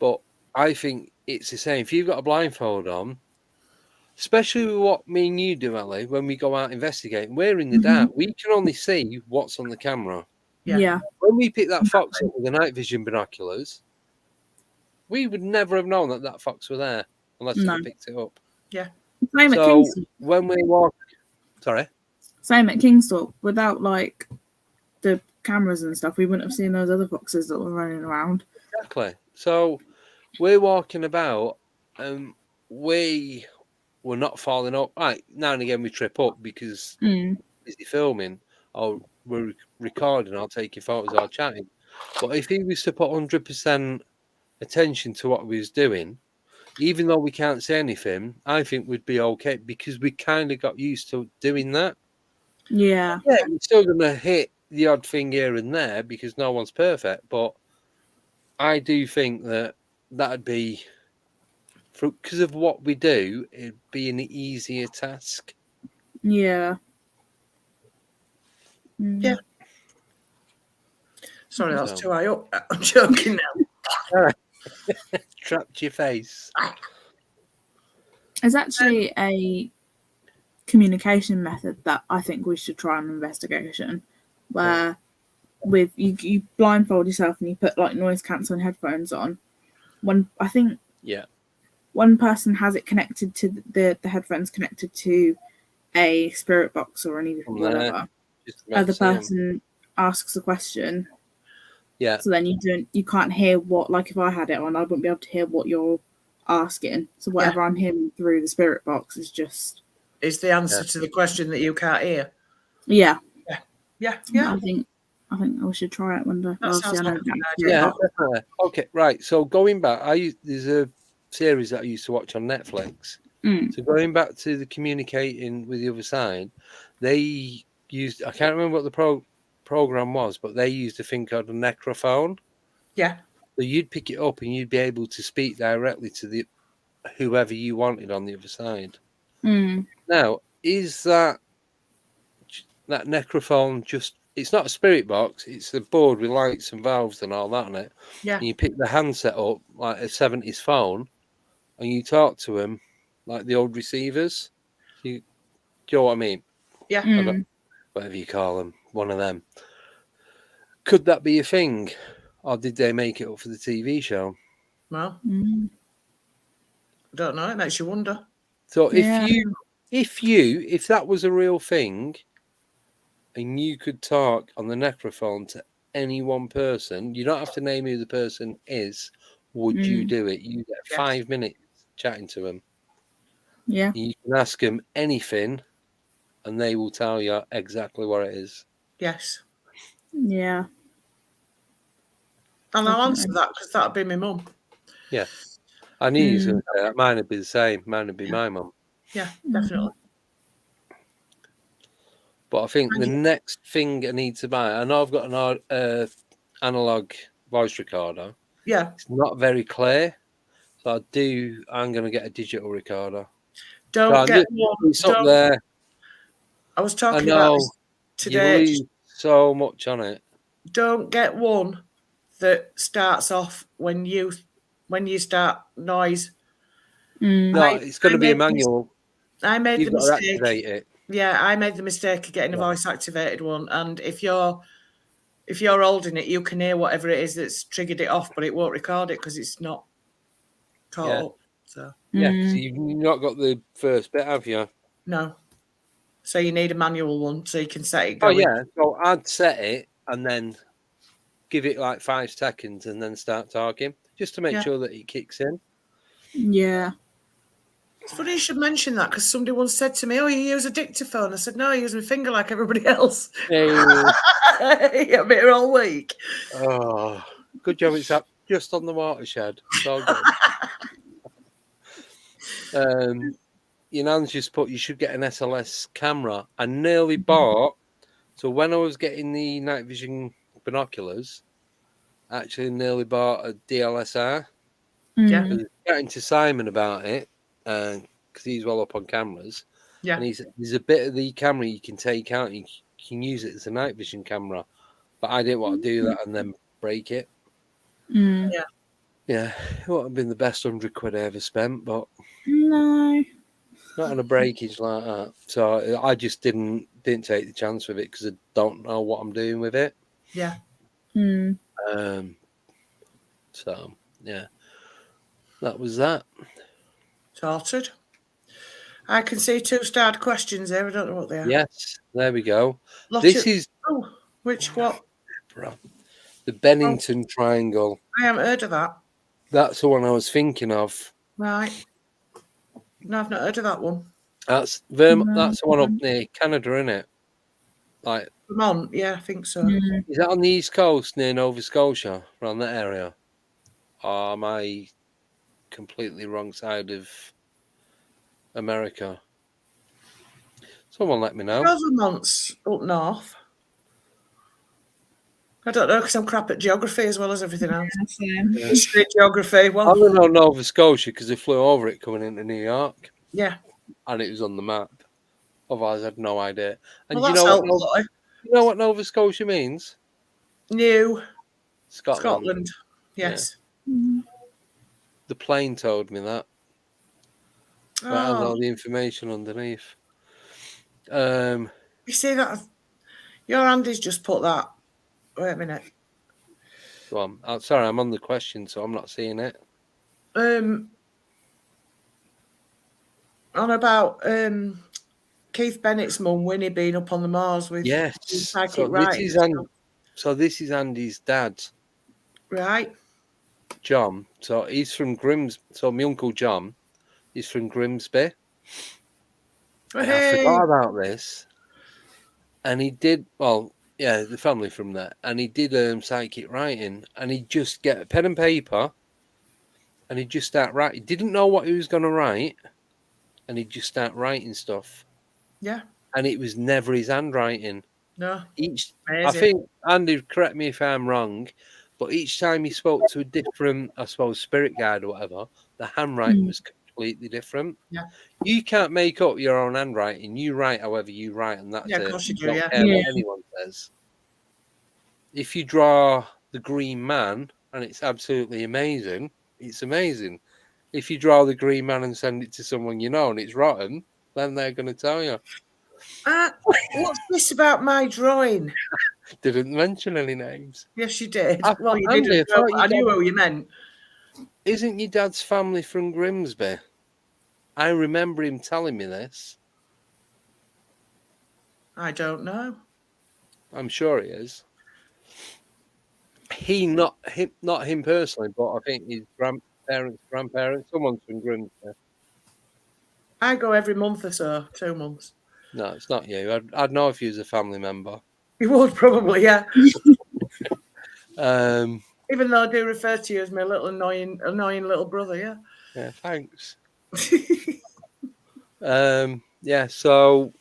but I think it's the same. If you've got a blindfold on, especially with what me and you do, Ellie, when we go out investigating, we're in the dark. We can only see what's on the camera. Yeah. When we pick that fox up with the night vision binoculars, we would never have known that fox were there unless we picked it up. Yeah. Same at So Kingston. when we walk, Same at Kingston. Without like the cameras and stuff, we wouldn't have seen those other foxes that were running around. Exactly. So we're walking about, and we were not falling up. Right now and again, we trip up because busy filming or we're recording or taking photos or chatting. But if he was to put 100% attention to what we was doing, even though we can't say anything, I think we'd be okay because we kind of got used to doing that. Yeah. Yeah, we're still going to hit the odd thing here and there because no one's perfect. But I do think that'd be, because of what we do, it'd be an easier task. Yeah. Yeah. Sorry, that's too high up. I'm joking now. Trapped your face. There's actually a communication method that I think we should try on investigation, where with you blindfold yourself and you put like noise cancelling headphones on. One person has it connected to the headphones connected to a spirit box or any whatever. Other person asks a question. Yeah. So then you can't hear what, like if I had it on, I wouldn't be able to hear what you're asking. So whatever I'm hearing through the spirit box is the answer to the question that you can't hear. Yeah. Yeah. I think we should try it one day. Definitely. Okay, right. So going back, there's a series that I used to watch on Netflix. So going back to the communicating with the other side, they used, I can't remember what the program was, but they used a thing called a necrophone. Yeah. So you'd pick it up and you'd be able to speak directly to whoever you wanted on the other side. Now, is that necrophone just, it's not a spirit box, it's a board with lights and valves and all that on it. Yeah. And you pick the handset up like a 70s phone and you talk to them like the old receivers. Do you know what I mean? Yeah. Whatever you call them, one of them. Could that be a thing? Or did they make it up for the TV show? Well, I don't know. It makes you wonder. So if that was a real thing and you could talk on the necrophone to any one person, you don't have to name who the person is, would you do it? You get 5 minutes chatting to them. Yeah. You can ask them anything and they will tell you exactly what it is. Yes. Yeah. And I'll answer that because that'll be my mum. Yeah. I knew you were going to say that. Mine would be the same. Mine would be my mum. Yeah, definitely. But I think the next thing I need to buy, I know I've got an analog voice recorder. Yeah. It's not very clear. So I'm going to get a digital recorder. Don't get one. It's up there. I was talking about this today. You lose so much on it. Don't get one that starts off when you start noise. No, it's going to be a manual. I made You've the got mistake. to activate it. Yeah, I made the mistake of getting a voice activated one, and if you're holding it, you can hear whatever it is that's triggered it off, but it won't record it because it's not caught up. So so you've not got the first bit, have you? No. So you need a manual one so you can set it going. Oh yeah, so I'd set it and then give it like 5 seconds and then start talking just to make sure that it kicks in. Yeah. It's funny you should mention that because somebody once said to me, "Oh, you use a dictaphone." I said, "No, I use my finger like everybody else." I've been here all week. Oh, good job! It's up just on the watershed. It's all good. Your nan's just put you should get an SLS camera. I nearly bought. So when I was getting the night vision binoculars, I actually nearly bought a DLSR. Yeah. I was chatting to Simon about it. Because he's well up on cameras, and there's a bit of the camera you can take out. You can use it as a night vision camera, but I didn't want to do that and then break it. Yeah, it wouldn't have been the best £100 I ever spent, but no, not on a breakage like that. So I just didn't take the chance with it because I don't know what I'm doing with it. Yeah. So yeah, that was that. Sorted. I can see 2-starred questions there. I don't know what they are. Yes, there we go. What? The Bennington Triangle. I haven't heard of that. That's the one I was thinking of. Right. No, I've not heard of that one. That's the one up near Canada, isn't it? Like Vermont, yeah, I think so. Is that on the east coast near Nova Scotia, around that area? Or am I completely wrong side of America? Someone let me know. Vermont's up north. I don't know because I'm crap at geography as well as everything else. Yeah. History, geography. Well, I don't know Nova Scotia because they flew over it coming into New York. Yeah. And it was on the map. Otherwise, I had no idea. And well, you know what Nova Scotia means? New Scotland. Yes. Mm. The plane told me that. But it has Oh, all the information underneath. you see that? Your Andy's just put that. Wait a minute. Go on. Oh, sorry, I'm on the question, so I'm not seeing it. On about Keith Bennett's mum, Winnie, being up on the Mars with psychic writing. So this is Andy's dad, Right. John. So he's from So my uncle John is from Grimsby. And I forgot about this. And he did, the family from there. And he did psychic writing. And he'd just get a pen and paper. And he'd just start writing. He didn't know what he was going to write. And he'd just start writing stuff. Yeah. And it was never his handwriting. No. I think, Andy, correct me if I'm wrong, but each time he spoke to a different, I suppose, spirit guide or whatever, the handwriting was completely different. Yeah. You can't make up your own handwriting. You write however you write, and that's it. Of course you do, don't care what anyone says. If you draw the Green Man, and it's absolutely amazing, it's amazing. If you draw the Green Man and send it to someone you know and it's rotten, then they're going to tell you. What's this about my drawing? Didn't mention any names. Yes, you did. Well, you didn't. I knew who you meant. Isn't your dad's family from Grimsby? I remember him telling me this. I don't know. I'm sure he is. Not him personally, but I think his grandparents, someone's from Grimsby. I go every month or so, 2 months. No, it's not you. I'd know if you was a family member. You would probably, yeah. Even though I do refer to you as my little annoying little brother, yeah. Yeah, thanks. So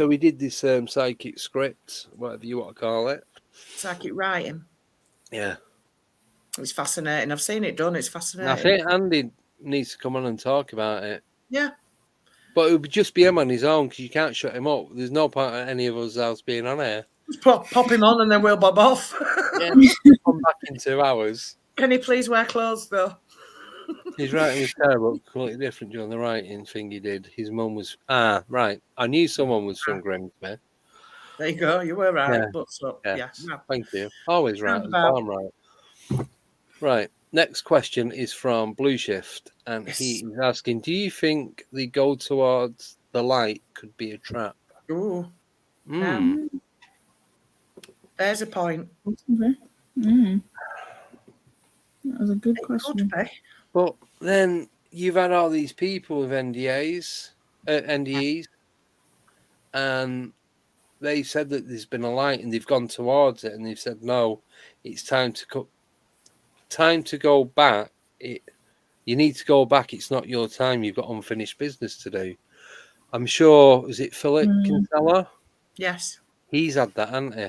we did this psychic script, whatever you want to call it. Psychic writing. Yeah. It's fascinating. I've seen it done. It's fascinating. I think Andy needs to come on and talk about it. Yeah. But it would just be him on his own because you can't shut him up. There's no point of any of us else being on here. Just pop him on and then we'll bob off. Yeah, come back in 2 hours. Can he please wear clothes though? His writing was terrible, completely different during the writing thing he did. His mum was right. I knew someone was from Grimsby. There you go. You were right. Yeah. But so, yeah. No. Thank you. Always right. I'm right. Right. Next question is from Blue Shift, and he is asking, do you think the go towards the light could be a trap? Ooh. There's a point. That was a good question. But then you've had all these people with NDEs, and they said that there's been a light and they've gone towards it and they've said, no, it's time to go back. You need to go back. It's not your time. You've got unfinished business to do. I'm sure, is it Philip Kinsella? Yes. He's had that, hasn't he?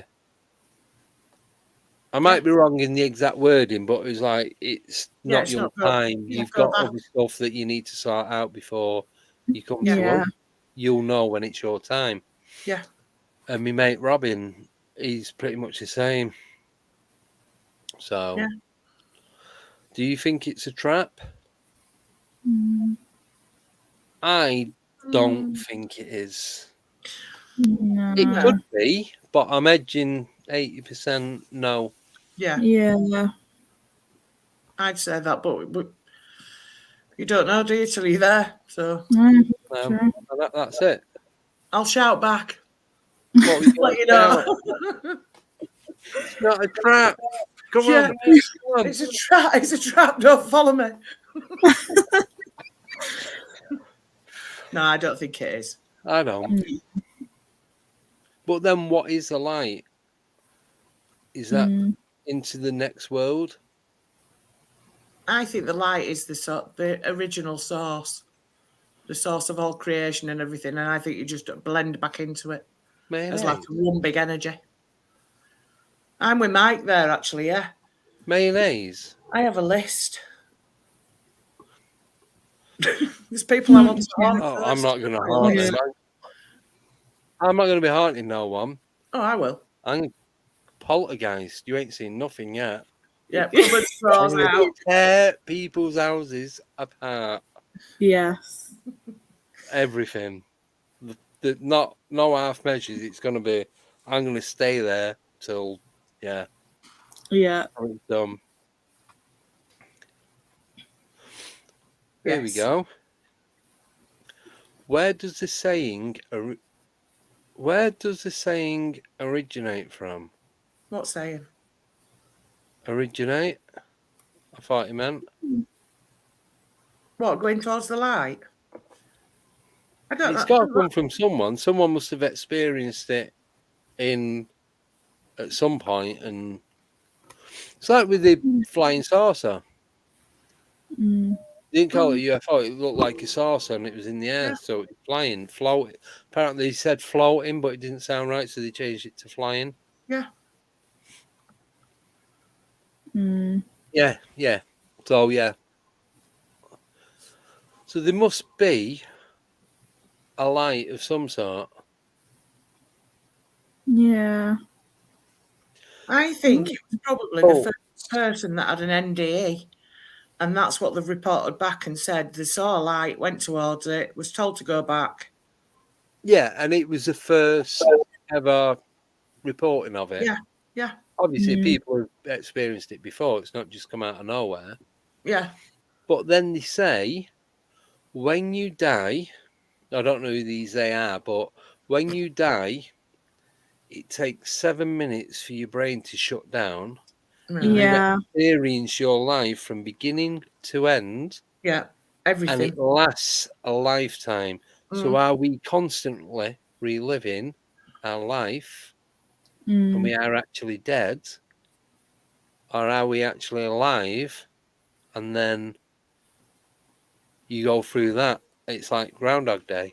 I might be wrong in the exact wording, but it was like, it's not your time. You've got other stuff that you need to sort out before you come to us. You'll know when it's your time. Yeah. And my mate Robin, he's pretty much the same. So, do you think it's a trap? I don't think it is. No. It could be, but I'm edging 80% no. Yeah. Yeah. I'd say that, but you don't know, do you, till you're there? So that's it. I'll shout back. Let you know. It's not a trap. Come on. It's a trap. It's a trap. Don't follow me. No, I don't think it is. I don't. But then what is the light? Is that into the next world? I think the light is the original source, the source of all creation and everything. And I think you just blend back into it as like one big energy. I'm with Mike there, actually, yeah. Mayonnaise? I have a list. There's people I want to haunt. Oh, I'm not going to haunt them. I'm not going to be haunting no one. Oh, I will. I'm poltergeist. You ain't seen nothing yet. Yeah, cupboard straws out. Tear people's houses apart. Yes. Everything. No half measures. It's going to be, I'm going to stay there till, Yeah. it's done. Here we go. Where does the saying originate from? What saying? Originate? I thought he meant. What, going towards the light? I don't know. It's got to come from someone. Someone must have experienced it at some point, and it's like with the flying saucer. They didn't call it a UFO. It looked like a saucer, and it was in the air, so it was flying, floating. Apparently, they said floating, but it didn't sound right, so they changed it to flying. Yeah. Yeah. So yeah. So there must be a light of some sort. Yeah. I think it was probably the first person that had an NDE, and that's what they've reported back and said. They saw a light, went towards it, was told to go back. Yeah, and it was the first ever reporting of it. Yeah. Obviously, people have experienced it before. It's not just come out of nowhere. Yeah. But then they say, when you die, I don't know who they are, but when you die, it takes 7 minutes for your brain to shut down. Yeah. You experience your life from beginning to end. Yeah. Everything. And it lasts a lifetime. So are we constantly reliving our life when we are actually dead? Or are we actually alive? And then you go through that. It's like Groundhog Day.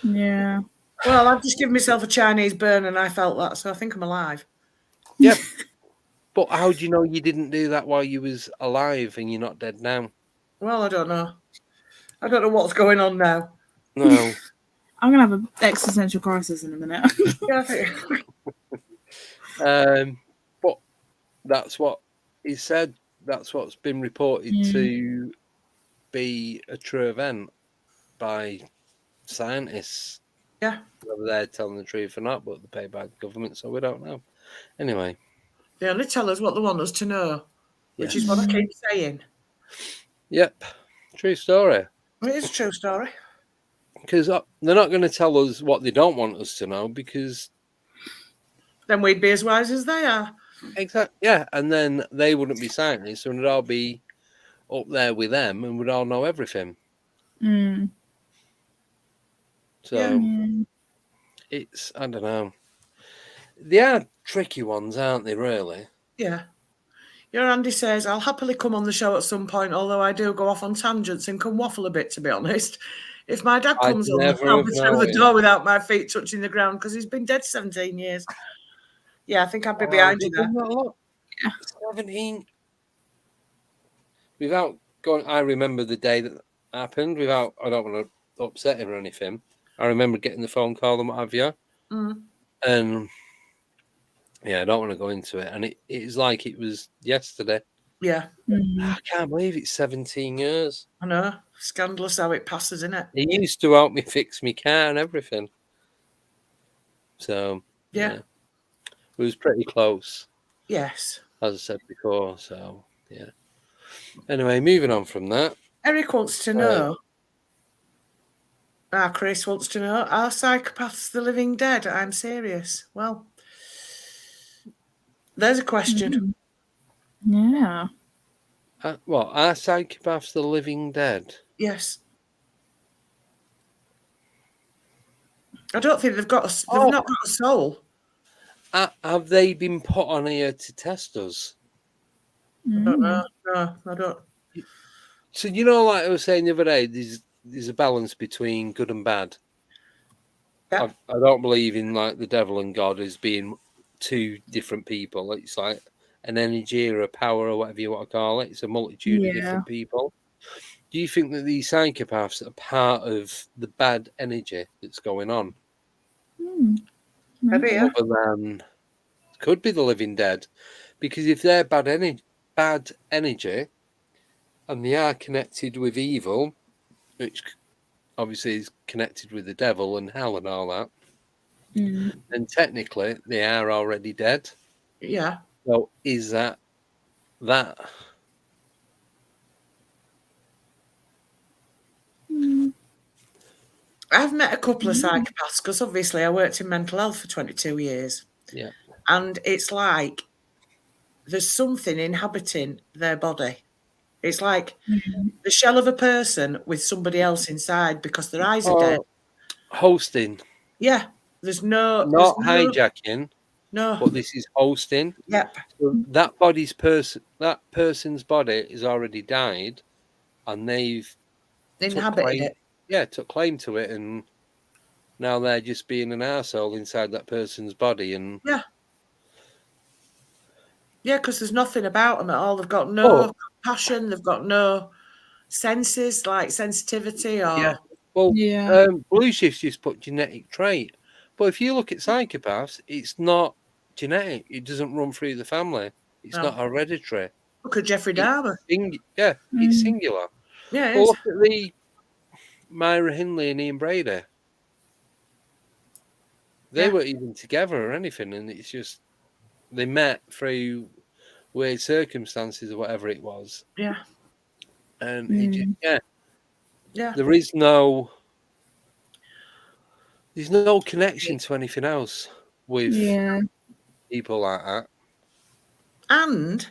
Yeah. Well, I've just given myself a Chinese burn and I felt that, so I think I'm alive. Yeah. But how do you know you didn't do that while you was alive and you're not dead now? Well, I don't know. I don't know what's going on now. No. I'm going to have an existential crisis in a minute. Yeah, I think. But that's what he said. That's what's been reported to be a true event by scientists. Yeah. Whether they're telling the truth or not, but they're paid by the government, so we don't know. Anyway. They only tell us what they want us to know, which is what I keep saying. Yep. True story. It is a true story. Because they're not going to tell us what they don't want us to know, because then we'd be as wise as they are. Exactly. Yeah, and then they wouldn't be scientists, and we'd all be up there with them, and we'd all know everything. So it's, I don't know. They are tricky ones, aren't they? Really? Yeah. Your Andy says, I'll happily come on the show at some point, although I do go off on tangents and can waffle a bit, to be honest. If my dad comes on, I'll be through the door without my feet touching the ground because he's been dead 17 years. Yeah, I think I'd be behind you there. 17. Without going, I remember the day that happened. I don't want to upset him or anything. I remember getting the phone call and what have you. And yeah, I don't want to go into it. And it is like it was yesterday. Yeah. I can't believe it's 17 years. I know. Scandalous how it passes, isn't it? He used to help me fix my car and everything. So, yeah. It was pretty close. Yes. As I said before. So, yeah. Anyway, moving on from that. Eric wants to know. Chris wants to know, are psychopaths the living dead? I'm serious. Well, there's a question. Yeah. What, are psychopaths the living dead? Yes. I don't think they've not got a soul. Have they been put on here to test us? I don't know. No, I don't. So, you know, like I was saying the other day, there's a balance between good and bad. Yeah. I don't believe in like the devil and God as being two different people. It's like an energy or a power or whatever you want to call it. It's a multitude of different people. Do you think that these psychopaths are part of the bad energy that's going on? Maybe, yeah. Other than could be the living dead, because if they're bad energy, and they are connected with evil, which obviously is connected with the devil and hell and all that, then technically they are already dead. Yeah. So is that? I've met a couple of psychopaths because obviously I worked in mental health for 22 years. Yeah. And it's like there's something inhabiting their body. It's like the shell of a person with somebody else inside because their eyes are dead. Hosting. Yeah. There's no... Not hijacking. No. But this is hosting. Yep. So that person's body is already died, and they've inhabited it. Yeah, took claim to it, and now they're just being an arsehole inside that person's body. And yeah, because there's nothing about them at all. They've got no compassion. They've got no senses like sensitivity or... Blue Shift's just put genetic trait. But if you look at psychopaths, it's not genetic. It doesn't run through the family. It's not hereditary. Look at Jeffrey Dahmer. It's singular. Yeah, Look at the Myra Hindley and Ian Brady. They weren't even together or anything, and it's just they met through weird circumstances or whatever it was. Yeah. And it just, there's no connection to anything else with people like that. And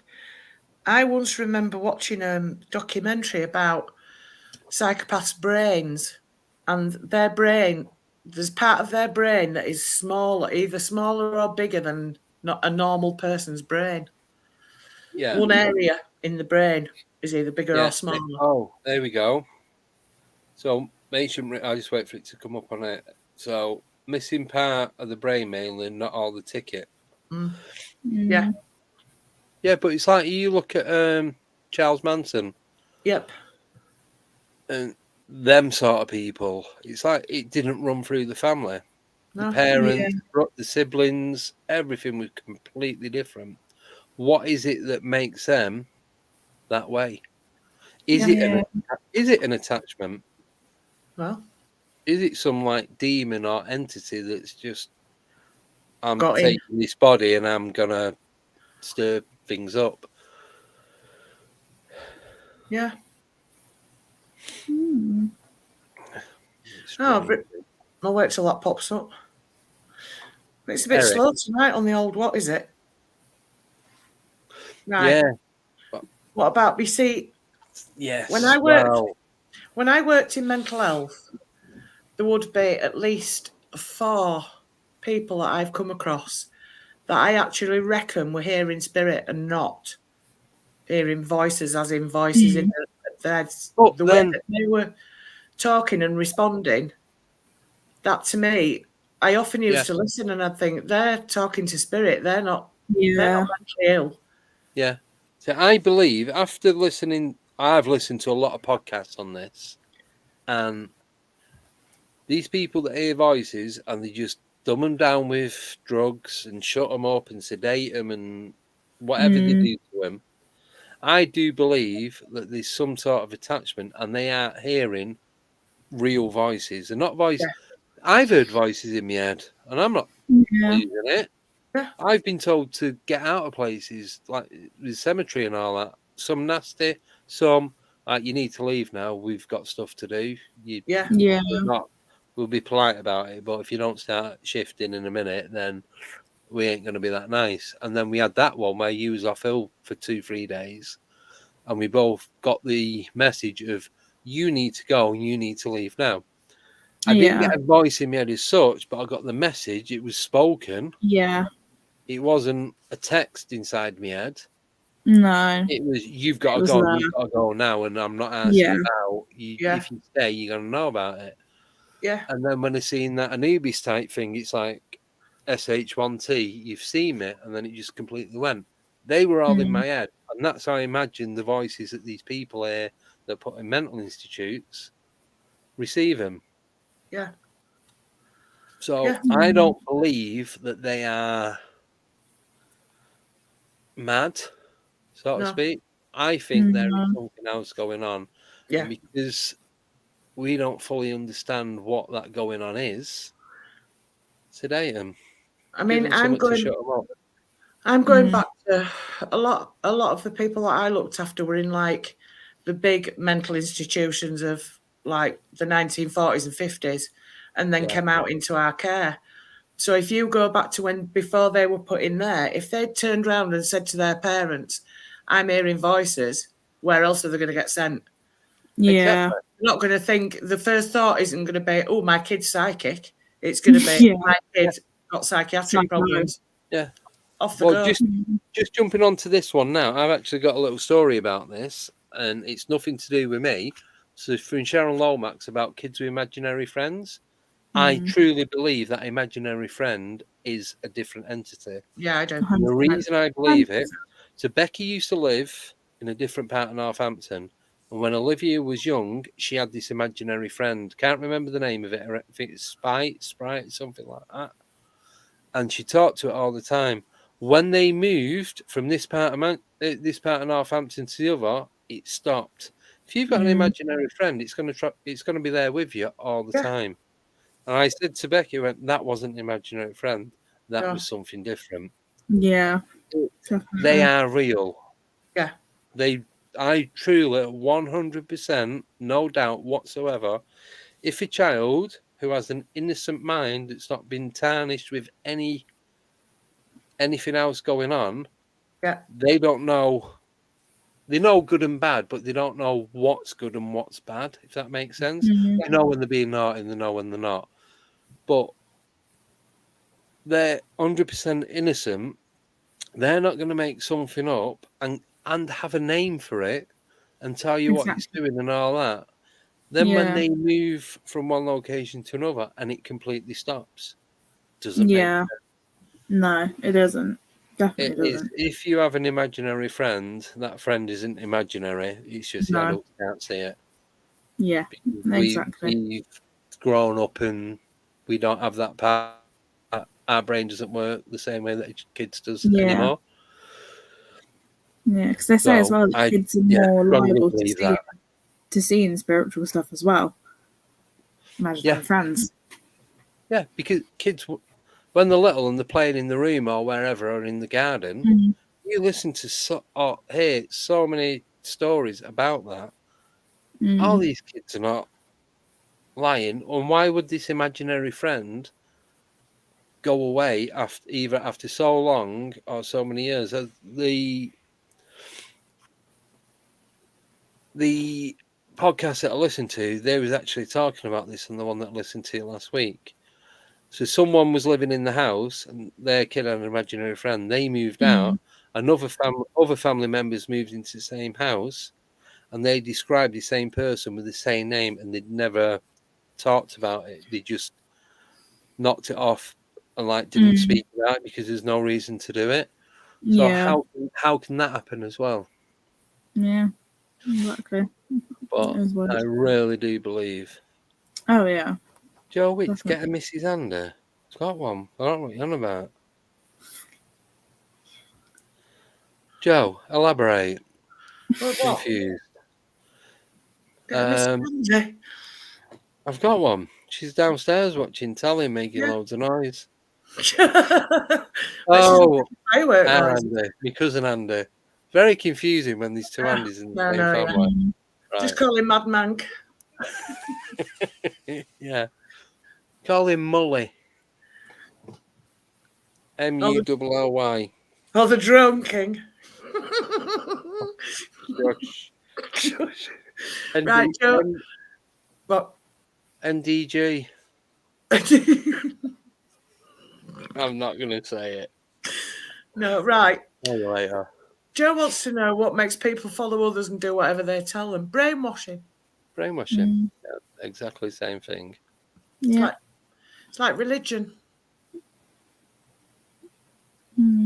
I once remember watching a documentary about psychopaths' brains, and their brain, there's part of their brain that is smaller, either smaller or bigger than not a normal person's brain. Yeah. One area in the brain is either bigger or smaller. Oh, there we go. So I'll just wait for it to come up on it. So missing part of the brain mainly, not all the ticket. Yeah. Yeah, but it's like you look at Charles Manson. Yep. And them sort of people, it's like it didn't run through the family. The parents, the siblings, everything was completely different. What is it that makes them that way? Is it an attachment? Well, is it some like demon or entity that's just I'm taking this body and I'm gonna stir things up? Yeah. I'll wait till that pops up. But it's a bit slow tonight on the old, what is it? Right. Yeah. What about, you see, yes. When I worked in mental health, there would be at least 4 people that I've come across that I actually reckon were hearing spirit and not hearing voices, as in voices in their the way that they were talking and responding. That to me, I often used to listen and I'd think they're talking to spirit. They're not mentally ill. Yeah. So I believe after I've listened to a lot of podcasts on this, and these people that hear voices and they just dumb them down with drugs and shut them up and sedate them and whatever they do to them, I do believe that there's some sort of attachment and they are hearing real voices and not voices. Yeah. I've heard voices in my head and I'm not believing it. Yeah. I've been told to get out of places like the cemetery and all that. Some nasty, some like you need to leave now. We've got stuff to do. We'll be polite about it, but if you don't start shifting in a minute, then we ain't going to be that nice. And then we had that one where you was off ill for 2-3 days, and we both got the message of you need to go and you need to leave now. I didn't get a voice in my head as such, but I got the message. It was spoken. Yeah. It wasn't a text inside my head. No. It was, you've got to go. You've got to go now, and I'm not asking out. If you stay, you're going to know about it. Yeah. And then when I seen that Anubis type thing, it's like SH1T, you've seen it, and then it just completely went. They were all in my head, and that's how I imagine the voices that these people here that put in mental institutes receive them. Yeah. So I don't believe that they are mad, so to speak. I think there is something else going on. Yeah. And because we don't fully understand what that going on is, sedate them. I mean, I'm going back to a lot of the people that I looked after were in like the big mental institutions of like the 1940s and 50s, and then came out into our care. So if you go back to before they were put in there, if they'd turned around and said to their parents, I'm hearing voices, where else are they going to get sent? Yeah. Exactly. They're not going to think, the first thought isn't going to be, oh, my kid's psychic. It's going to be, my kid got psychiatric problems. Yeah. Off the go. Just jumping on to this one now, I've actually got a little story about this, and it's nothing to do with me. So from Sharon Lomax about kids with imaginary friends. I truly believe that imaginary friend is a different entity. Yeah, I do. And the reason I believe it, so Becky used to live in a different part of Northampton, and when Olivia was young, she had this imaginary friend. Can't remember the name of it. I think it's Sprite, something like that. And she talked to it all the time. When they moved from this part of Northampton to the other, it stopped. If you've got an imaginary friend, it's going to be there with you all the time. And I said to Becky, that wasn't an imaginary friend. That was something different. Yeah. They are real. Yeah. I truly, 100%, no doubt whatsoever, if a child who has an innocent mind that's not been tarnished with anything else going on, they don't know. They know good and bad, but they don't know what's good and what's bad, if that makes sense. They know when they're being naughty and they know when they're not. But they're 100% innocent. They're not going to make something up and have a name for it and tell you what it's doing and all that. Then when they move from one location to another and it completely stops, doesn't make sense. No, it doesn't. Definitely doesn't. If you have an imaginary friend, that friend isn't imaginary. It's just the adults can't see it. Yeah, exactly. We've grown up and we don't have that part. Our brain doesn't work the same way that kids does anymore. Yeah, because they say as well that kids are more liable to seeing spiritual stuff as well. Imaginary friends. Yeah, because kids, when they're little and they're playing in the room or wherever or in the garden, you listen to hear so many stories about that. All these kids are not lying. And why would this imaginary friend go away after so long or so many years? The podcast that I listened to, they was actually talking about this, and the one that I listened to last week. So someone was living in the house, and their kid had an imaginary friend. They moved out. Other family members moved into the same house, and they described the same person with the same name, and they'd never talked about it. They just knocked it off and didn't speak about it because there's no reason to do it. So how can that happen as well? Yeah, exactly. But I really do believe. Oh yeah. Joe Wicks, get a Mrs. Ander. It's got one. I don't know what you're on about. Joe, elaborate. Confused. I've got one. She's downstairs watching telly, making loads of noise. Andy, my cousin Andy. Very confusing when there's two Andys in the same family. Right. Just call him Mad Mank. Yeah. Call him Mully. Mully. Oh, the Drone King. Shush. Right, Joe. What? NDG. I'm not going to say it. No, right. Later. Joe wants to know what makes people follow others and do whatever they tell them. Brainwashing. Yeah, exactly the same thing. Yeah. It's like religion.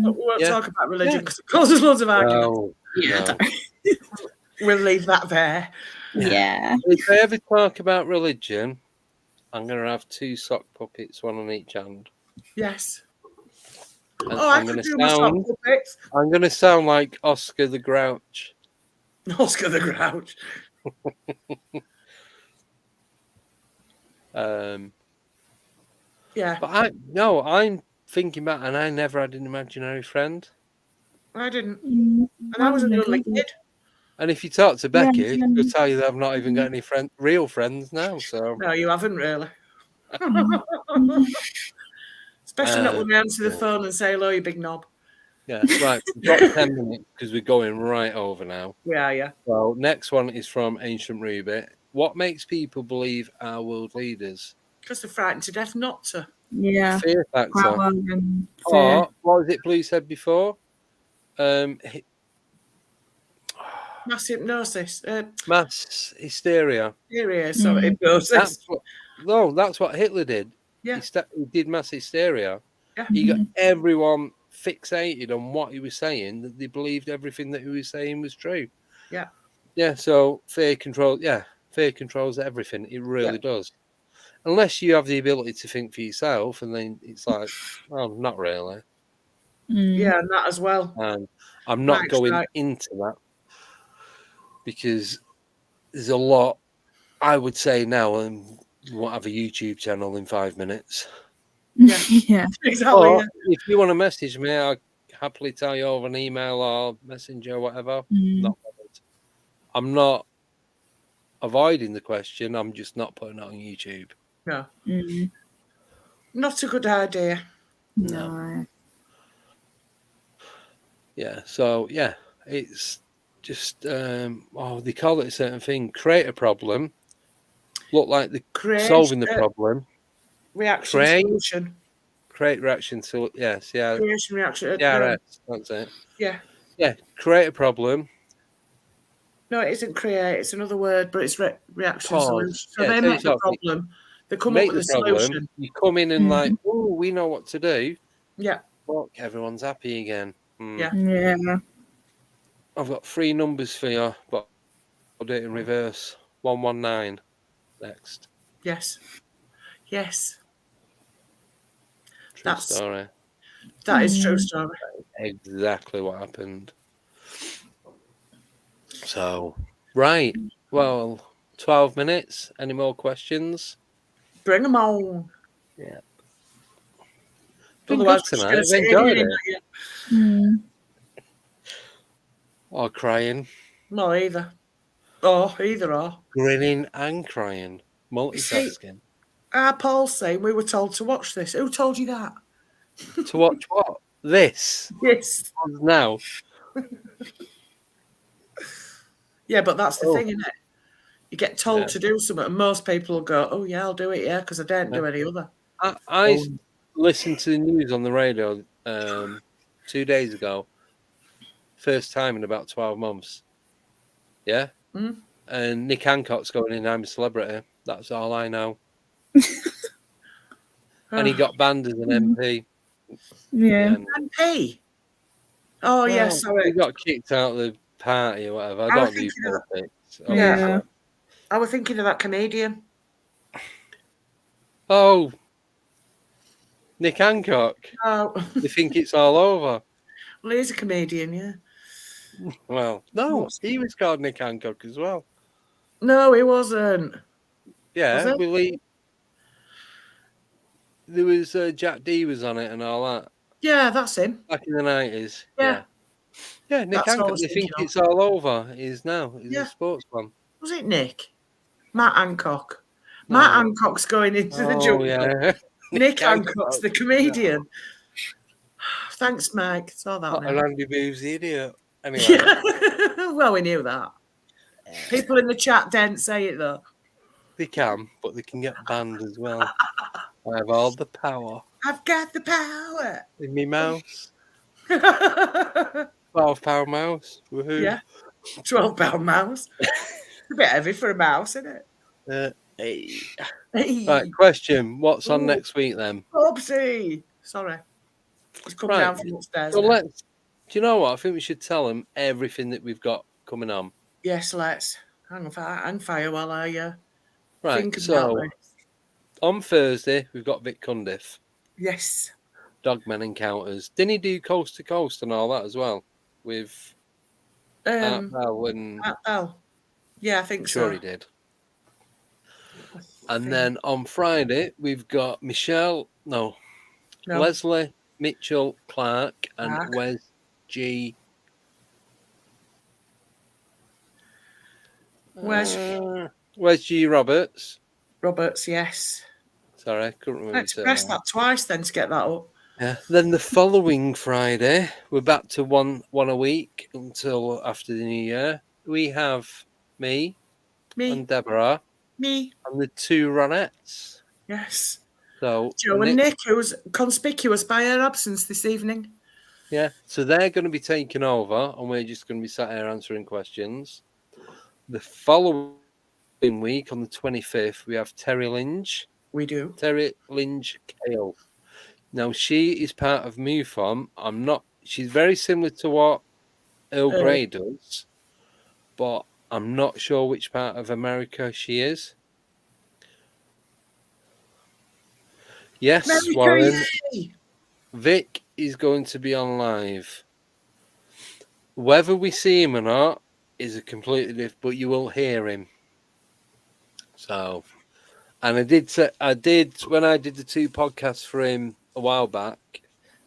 But we won't talk about religion because it causes loads of arguments. No, Yeah. no. We'll leave that there. Yeah. If I ever talk about religion, I'm going to have 2 sock puppets, one on each hand. Yes. And I could do my sock puppets. I'm going to sound like Oscar the Grouch. Oscar the Grouch. Yeah. But I'm thinking back, and I never had an imaginary friend. I didn't. And I was a lovely kid. And if you talk to Becky, she'll tell you that I've not even got any real friends now. So no, you haven't really. Especially not when we answer the phone and say hello, you big knob. Yeah, right. We've got 10 minutes because we're going right over now. Yeah. Well, next one is from Ancient Ruby. What makes people believe our world leaders? Because they're frightened to death not to. Yeah. Fear factor. Or what was it Blue said before? Mass hypnosis. Mass hysteria. Hysteria, so hypnosis. That's what Hitler did. Yeah. He did mass hysteria. Yeah. He got everyone fixated on what he was saying, that they believed everything that he was saying was true. Yeah. Yeah, so fear controls everything. It really does. Unless you have the ability to think for yourself, and then it's like, well, not really. Yeah, and that as well. And I'm not going into that because there's a lot, I would say now, and we won't have a YouTube channel in 5 minutes. Yeah. Exactly. Or if you want to message me, I'll happily tell you over an email or messenger or whatever. Not bothered. I'm not avoiding the question. I'm just not putting it on YouTube. No. Not a good idea. No. Yeah. So yeah, it's just they call it a certain thing. Create a problem. Look like they're solving the problem. Reaction solution. Create reaction. So yes, yeah. Creation reaction. Yeah, that's it. Yeah. Yeah. Create a problem. No, it isn't create. It's another word, but it's reaction solution. So yeah, they make the problem. They come up with a solution. You come in and like, oh, we know what to do. Yeah. Look, everyone's happy again. Yeah. I've got 3 numbers for you, but I'll do it in reverse. 119. Next. Yes. True story. That is true story. Exactly what happened. So, right. Well, 12 minutes. Any more questions? Bring them on. Yeah. Otherwise, tonight. I've enjoyed it. Or crying. No, either. Either or. Grinning and crying. Multitasking. Paul's saying we were told to watch this. Who told you that? To watch what? This? Yes. Now. Yeah, but that's the thing, isn't it? You get told to do something, and most people will go, "Oh yeah, I'll do it, because I don't do any other." I listened to the news on the radio 2 days ago. First time in about 12 months. Yeah? And Nick Hancock's going in, I'm a Celebrity. That's all I know. And he got banned as an MP. Yeah. MP? Oh, yeah, sorry. He got kicked out of the party or whatever. I don't do politics. Yeah. I was thinking of that comedian. Oh, Nick Hancock. Oh. They think it's all over. Well, he's a comedian, yeah. Well, no, he was called Nick Hancock as well. No, he wasn't. Yeah, there was Jack D was on it and all that. Yeah, that's him. Back in the 90s. Yeah. Yeah, Nick Hancock. They think it's all over. He's a sportsman. Was it Nick? Matt Hancock. Matt Hancock's going into the jungle. Yeah. Nick Hancock's the comedian. Thanks, Meg. Saw that. And Andy Booth's the idiot. Anyway. Well, we knew that. People in the chat didn't say it though. They can, but they can get banned as well. I have all the power. I've got the power. In me mouse. 12-pound mouse. Woohoo. Yeah. 12-pound mouse. It's a bit heavy for a mouse, isn't it? Right, question. What's on next week then? Oopsie. Sorry. He's come down from upstairs. So do you know what? I think we should tell him everything that we've got coming on. Yes, let's. Hang fire while I think about this. On Thursday, we've got Vic Cundiff. Yes. Dogman Encounters. Didn't he do Coast to Coast and all that as well? With Art Bell and... Art Bell. Yeah, I think so. Sure he did. And then on Friday, we've got Leslie Mitchell Clark and Wes G. Wes G. Roberts. Roberts, yes. Sorry, I couldn't remember. Let's press that twice then to get that up. Yeah. Then the following Friday, we're back to one a week until after the New Year. We have me. And Deborah. Me. And the two Ronettes. Yes. So Joe and Nick, who was conspicuous by her absence this evening. Yeah. So they're going to be taking over, and we're just going to be sat here answering questions. The following week, on the 25th, we have Terry Lynch. We do. Terry Lynch Kale. Now, she is part of MUFON. She's very similar to what Earl Grey does, but I'm not sure which part of America she is. Yes, Warren. Vic is going to be on live. Whether we see him or not is a completely different, but you will hear him. So, and I did when I did the 2 podcasts for him a while back,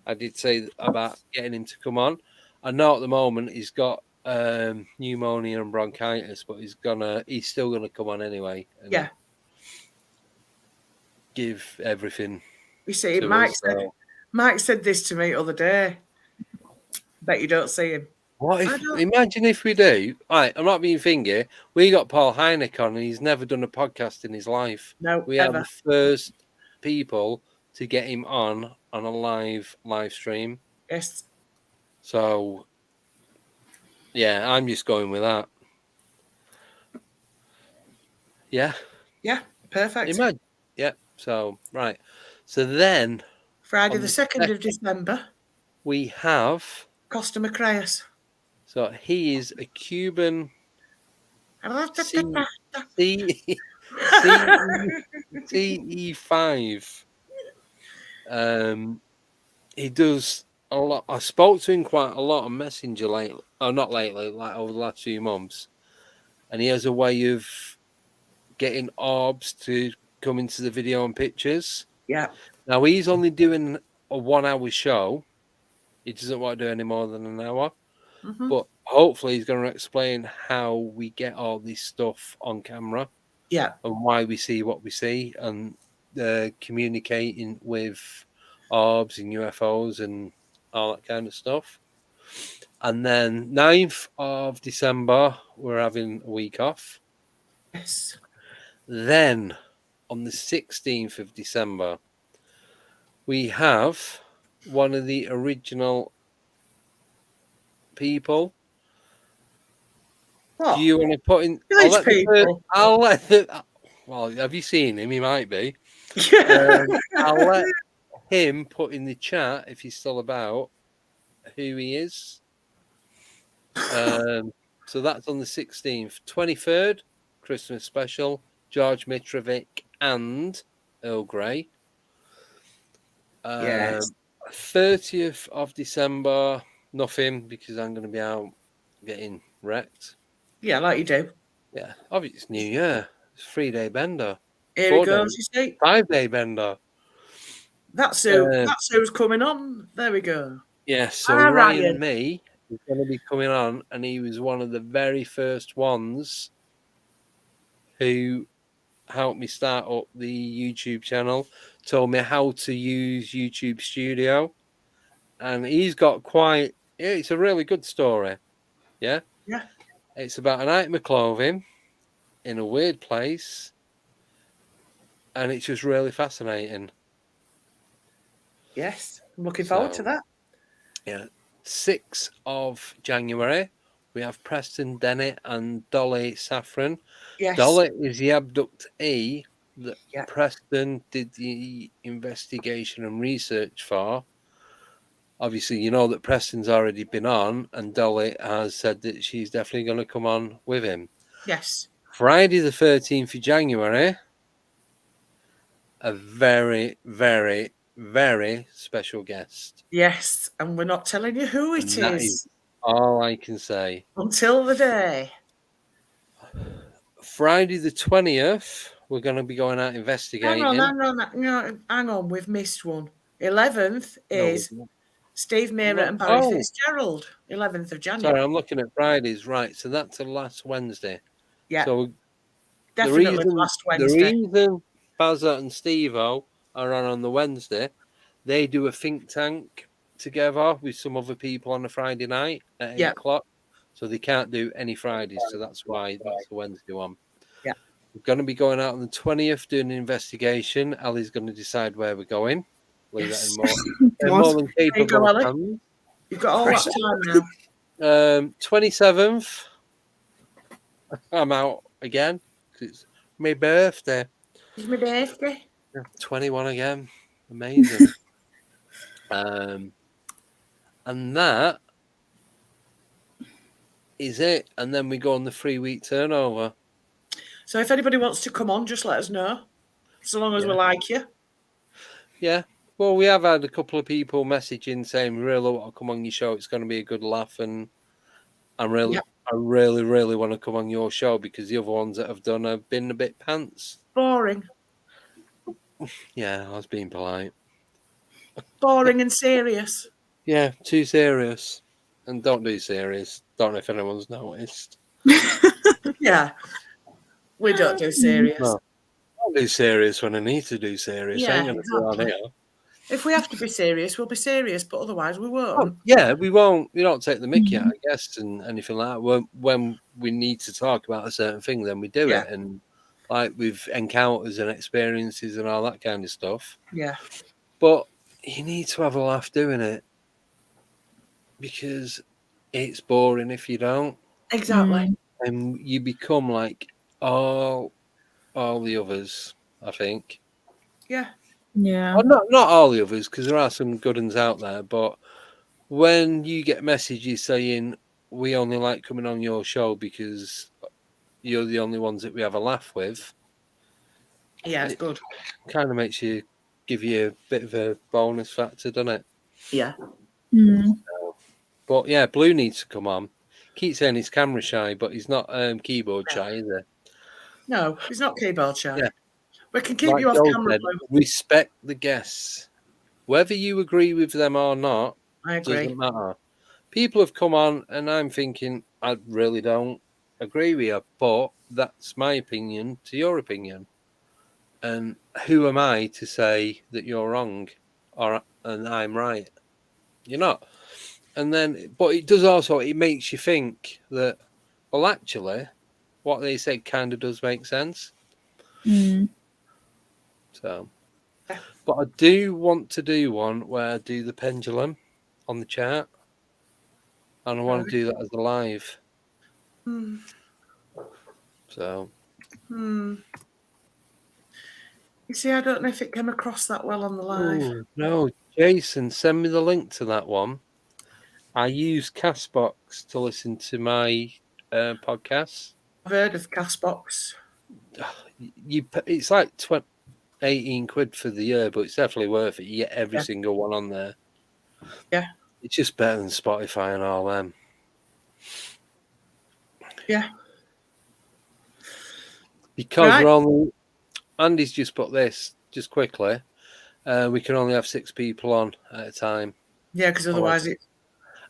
I did say about getting him to come on. I know at the moment he's got pneumonia and bronchitis, but he's still gonna come on anyway. And give everything. You see, Mike said this to me the other day. Bet you don't see him. Imagine if we do. Right, I'm not being finger. We got Paul Hynek on, and he's never done a podcast in his life. No, we are the first people to get him on a live stream. Yes. So, yeah, I'm just going with that. Yeah. Yeah, perfect. Imagine. Yeah. So, right. So then, Friday the 2nd of December, we have Costa Macraeus. So he is a Cuban CE5. He does a lot. I spoke to him quite a lot on Messenger lately. Oh, not lately, like over the last few months. And he has a way of getting orbs to come into the video and pictures. Yeah. Now he's only doing a 1-hour show. He doesn't want to do any more than an hour. Mm-hmm. But hopefully he's going to explain how we get all this stuff on camera. Yeah. And why we see what we see, and communicating with orbs and UFOs and all that kind of stuff. And then 9th of December, we're having a week off. Yes. Then on the 16th of December, we have one of the original people. What? Do you want to put in? I'll let well, have you seen him? He might be. I'll let him put in the chat, if he's still about, who he is. So that's on the 16th. 23rd, Christmas special, George Mitrovic and Earl Grey. 30th of December, nothing, because I'm going to be out getting wrecked. Yeah, like you do. Yeah, obviously it's New Year. It's 3-day bender. Here he goes, you see. 5-day bender. That's who's coming on. There we go. Yeah, so Ryan May is going to be coming on, and he was one of the very first ones who helped me start up the YouTube channel, told me how to use YouTube Studio, and he's got it's a really good story. Yeah? Yeah. It's about an item of clothing in a weird place, and it's just really fascinating. Yes, I'm looking forward to that. Yeah. 6th of January, we have Preston Dennett and Dolly Saffron. Yes. Dolly is the abductee that Preston did the investigation and research for obviously, you know that Preston's already been on, and Dolly has said that she's definitely going to come on with him. Yes. Friday the 13th of January, a very, very, very special guest. Yes, and we're not telling you who it And that is. is all I can say. Until the day. Friday the 20th, we're going to be going out investigating. Hang on, we've missed one. 11th is Steve Mera and Barry Fitzgerald. 11th of January. Sorry, I'm looking at Fridays, right? So that's the last Wednesday. Yeah. So definitely last Wednesday. The reason Bazza and Steve-O are on the Wednesday, they do a think tank together with some other people on a Friday night at 8 o'clock. So they can't do any Fridays. So that's why that's the Wednesday one. Yeah. We're going to be going out on the 20th doing an investigation. Ellie's going to decide where we're going. Leave that in more than capable hands. You've got all that time now. 27th, I'm out again because it's my birthday. It's my birthday. 21 again. Amazing. And that is it. And then we go on the 3-week turnover. So if anybody wants to come on, just let us know. So long as we like you. Yeah. Well, we have had a couple of people messaging saying, really want to come on your show. It's going to be a good laugh. And I really, really want to come on your show because the other ones that I've done have been a bit pants. Boring. Yeah, I was being polite. Boring and serious. Yeah, too serious. And don't do serious. Don't know if anyone's noticed. Yeah. We don't do serious. No. I don't do serious when I need to do serious. Yeah, I ain't gonna do here. If we have to be serious, we'll be serious, but otherwise we won't. Oh, yeah, we won't. We don't take the mickey out, I guess, and anything like that. When we need to talk about a certain thing, then we do it. And like with encounters and experiences and all that kind of stuff. Yeah. But you need to have a laugh doing it because it's boring if you don't. Exactly. And you become like all the others, I think. Yeah. Yeah. Well, not all the others, because there are some good ones out there. But when you get messages saying we only like coming on your show because you're the only ones that we have a laugh with, yeah, it's good. Kind of makes you give you a bit of a bonus factor, doesn't it? Yeah. But yeah, Blue needs to come on. Keep saying he's camera shy, but he's not keyboard shy, is he? No, he's not keyboard shy. Yeah. We can keep you off camera. Respect the guests. Whether you agree with them or not, I agree. Doesn't matter. People have come on and I'm thinking, I really don't agree with you, but that's my opinion to your opinion. And who am I to say that you're wrong and I'm right? You're not. And then, but it does also, it makes you think that, well, actually, what they said kind of does make sense. So, but I do want to do one where I do the pendulum on the chart, and I want to do that as a live. So, you see, I don't know if it came across that well on the live. No, Jason, send me the link to that one. I use Castbox to listen to my podcasts. I've heard of Castbox. It's like 18 quid for the year, but it's definitely worth it. You get every single one on there. Yeah. It's just better than Spotify and all them. Yeah. Because we're only... Andy's just put this, just quickly. We can only have 6 people on at a time. Yeah, because otherwise it...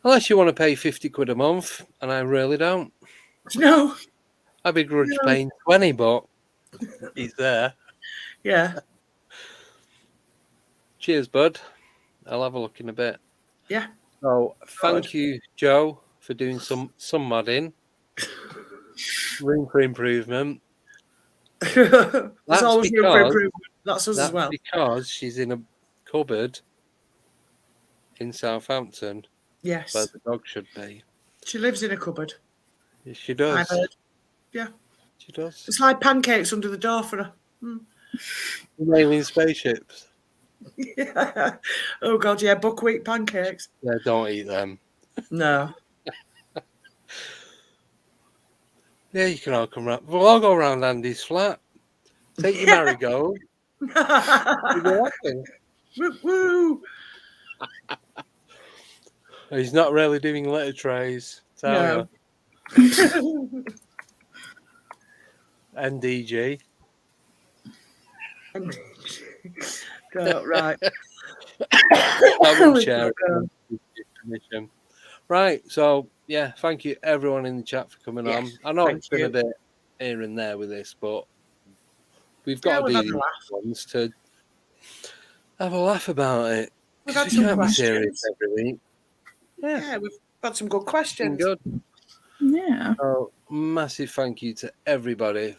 Unless you want to pay 50 quid a month, and I really don't. No. I begrudge paying 20, but he's there. Yeah. Cheers, bud. I'll have a look in a bit. Yeah. So, thank you, Joe, for doing some modding. Room for improvement. There's always room for improvement. That's us as well. Because she's in a cupboard in Southampton. Yes. Where the dog should be. She lives in a cupboard. Yes, she does. I've heard. Yeah. She does. It's like pancakes under the door for her. Mailing spaceships. Yeah. Oh God, yeah, buckwheat pancakes. Yeah, don't eat them. No. Yeah, you can all come round. We'll all go round Andy's flat. Take your marigold. You'll be laughing. Woo woo. He's not really doing letter trays. Tell No. you. NDG. Right. I will share it with permission. Right, so yeah, thank you everyone in the chat for coming on. I know it's been a bit here and there with this, but we've got to do these ones to have a laugh about it. We've had We some can't be questions serious every week. Yeah, we've had some good questions. Good. Yeah. So massive thank you to everybody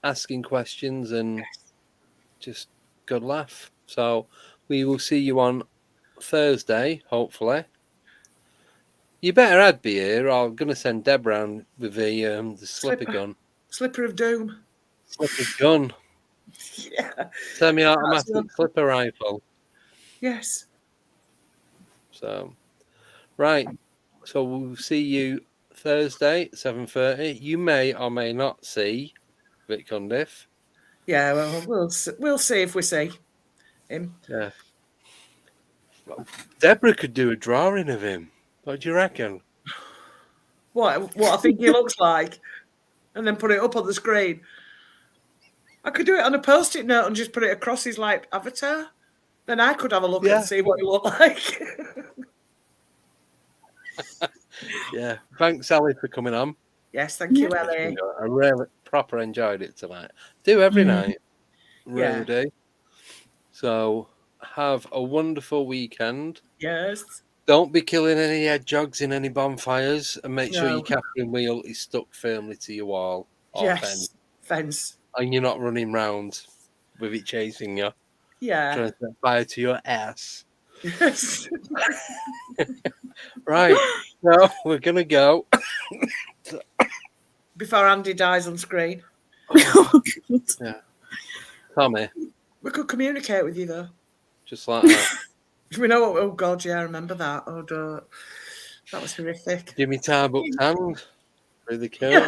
asking questions and just good laugh. So we will see you on Thursday, hopefully. You better add be here, or I'm going to send Deb round with the slipper gun. Slipper of doom. Slipper gun. Yeah. Semi-automatic slipper rifle. Yes. So, right. So we'll see you Thursday, 7:30. You may or may not see Vic Cundiff. Yeah, well, we'll see if we see him. Yeah. Well, Deborah could do a drawing of him. What do you reckon? What I think he looks like, and then put it up on the screen. I could do it on a post-it note and just put it across his avatar. Then I could have a look and see what he looked like. Yeah. Thanks, Ellie, for coming on. Yes, thank you, Ellie. I really proper enjoyed it tonight. Do every night. Really do. So have a wonderful weekend. Yes. Don't be killing any hedgehogs in any bonfires, and make sure your Catherine wheel is stuck firmly to your wall or fence. And you're not running round with it chasing you. Yeah. Trying to set fire to your ass. Yes. Right. So we're going to go. Before Andy dies on screen. Oh, yeah. Tommy. We could communicate with you, though. Just like that. We know what, oh, God, yeah, I remember that. Oh, don't. That was horrific. Jimmy Tarbuck's hand. Really cool.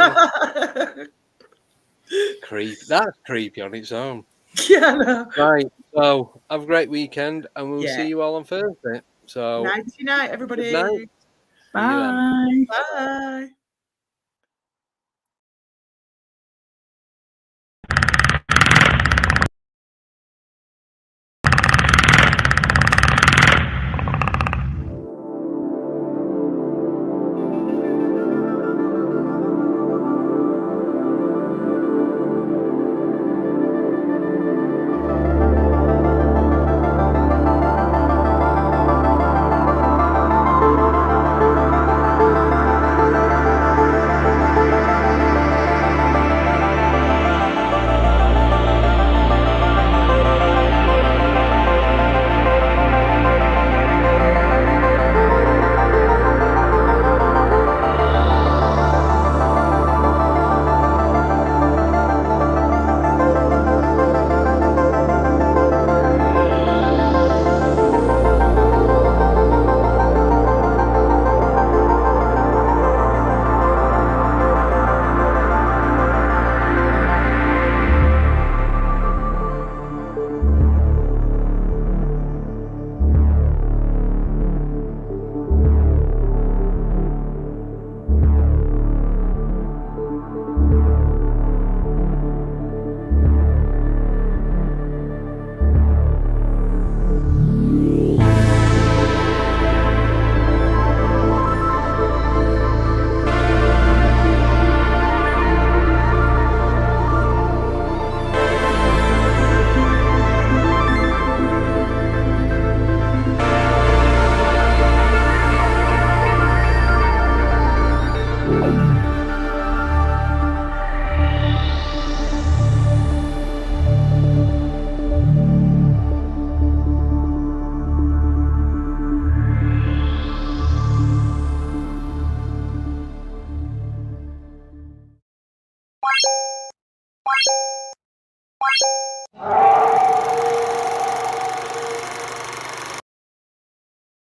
Creepy. That's creepy on its own. Yeah, no. Right. So have a great weekend, and we'll see you all on Thursday. So night, everybody. Good night. Bye. Bye.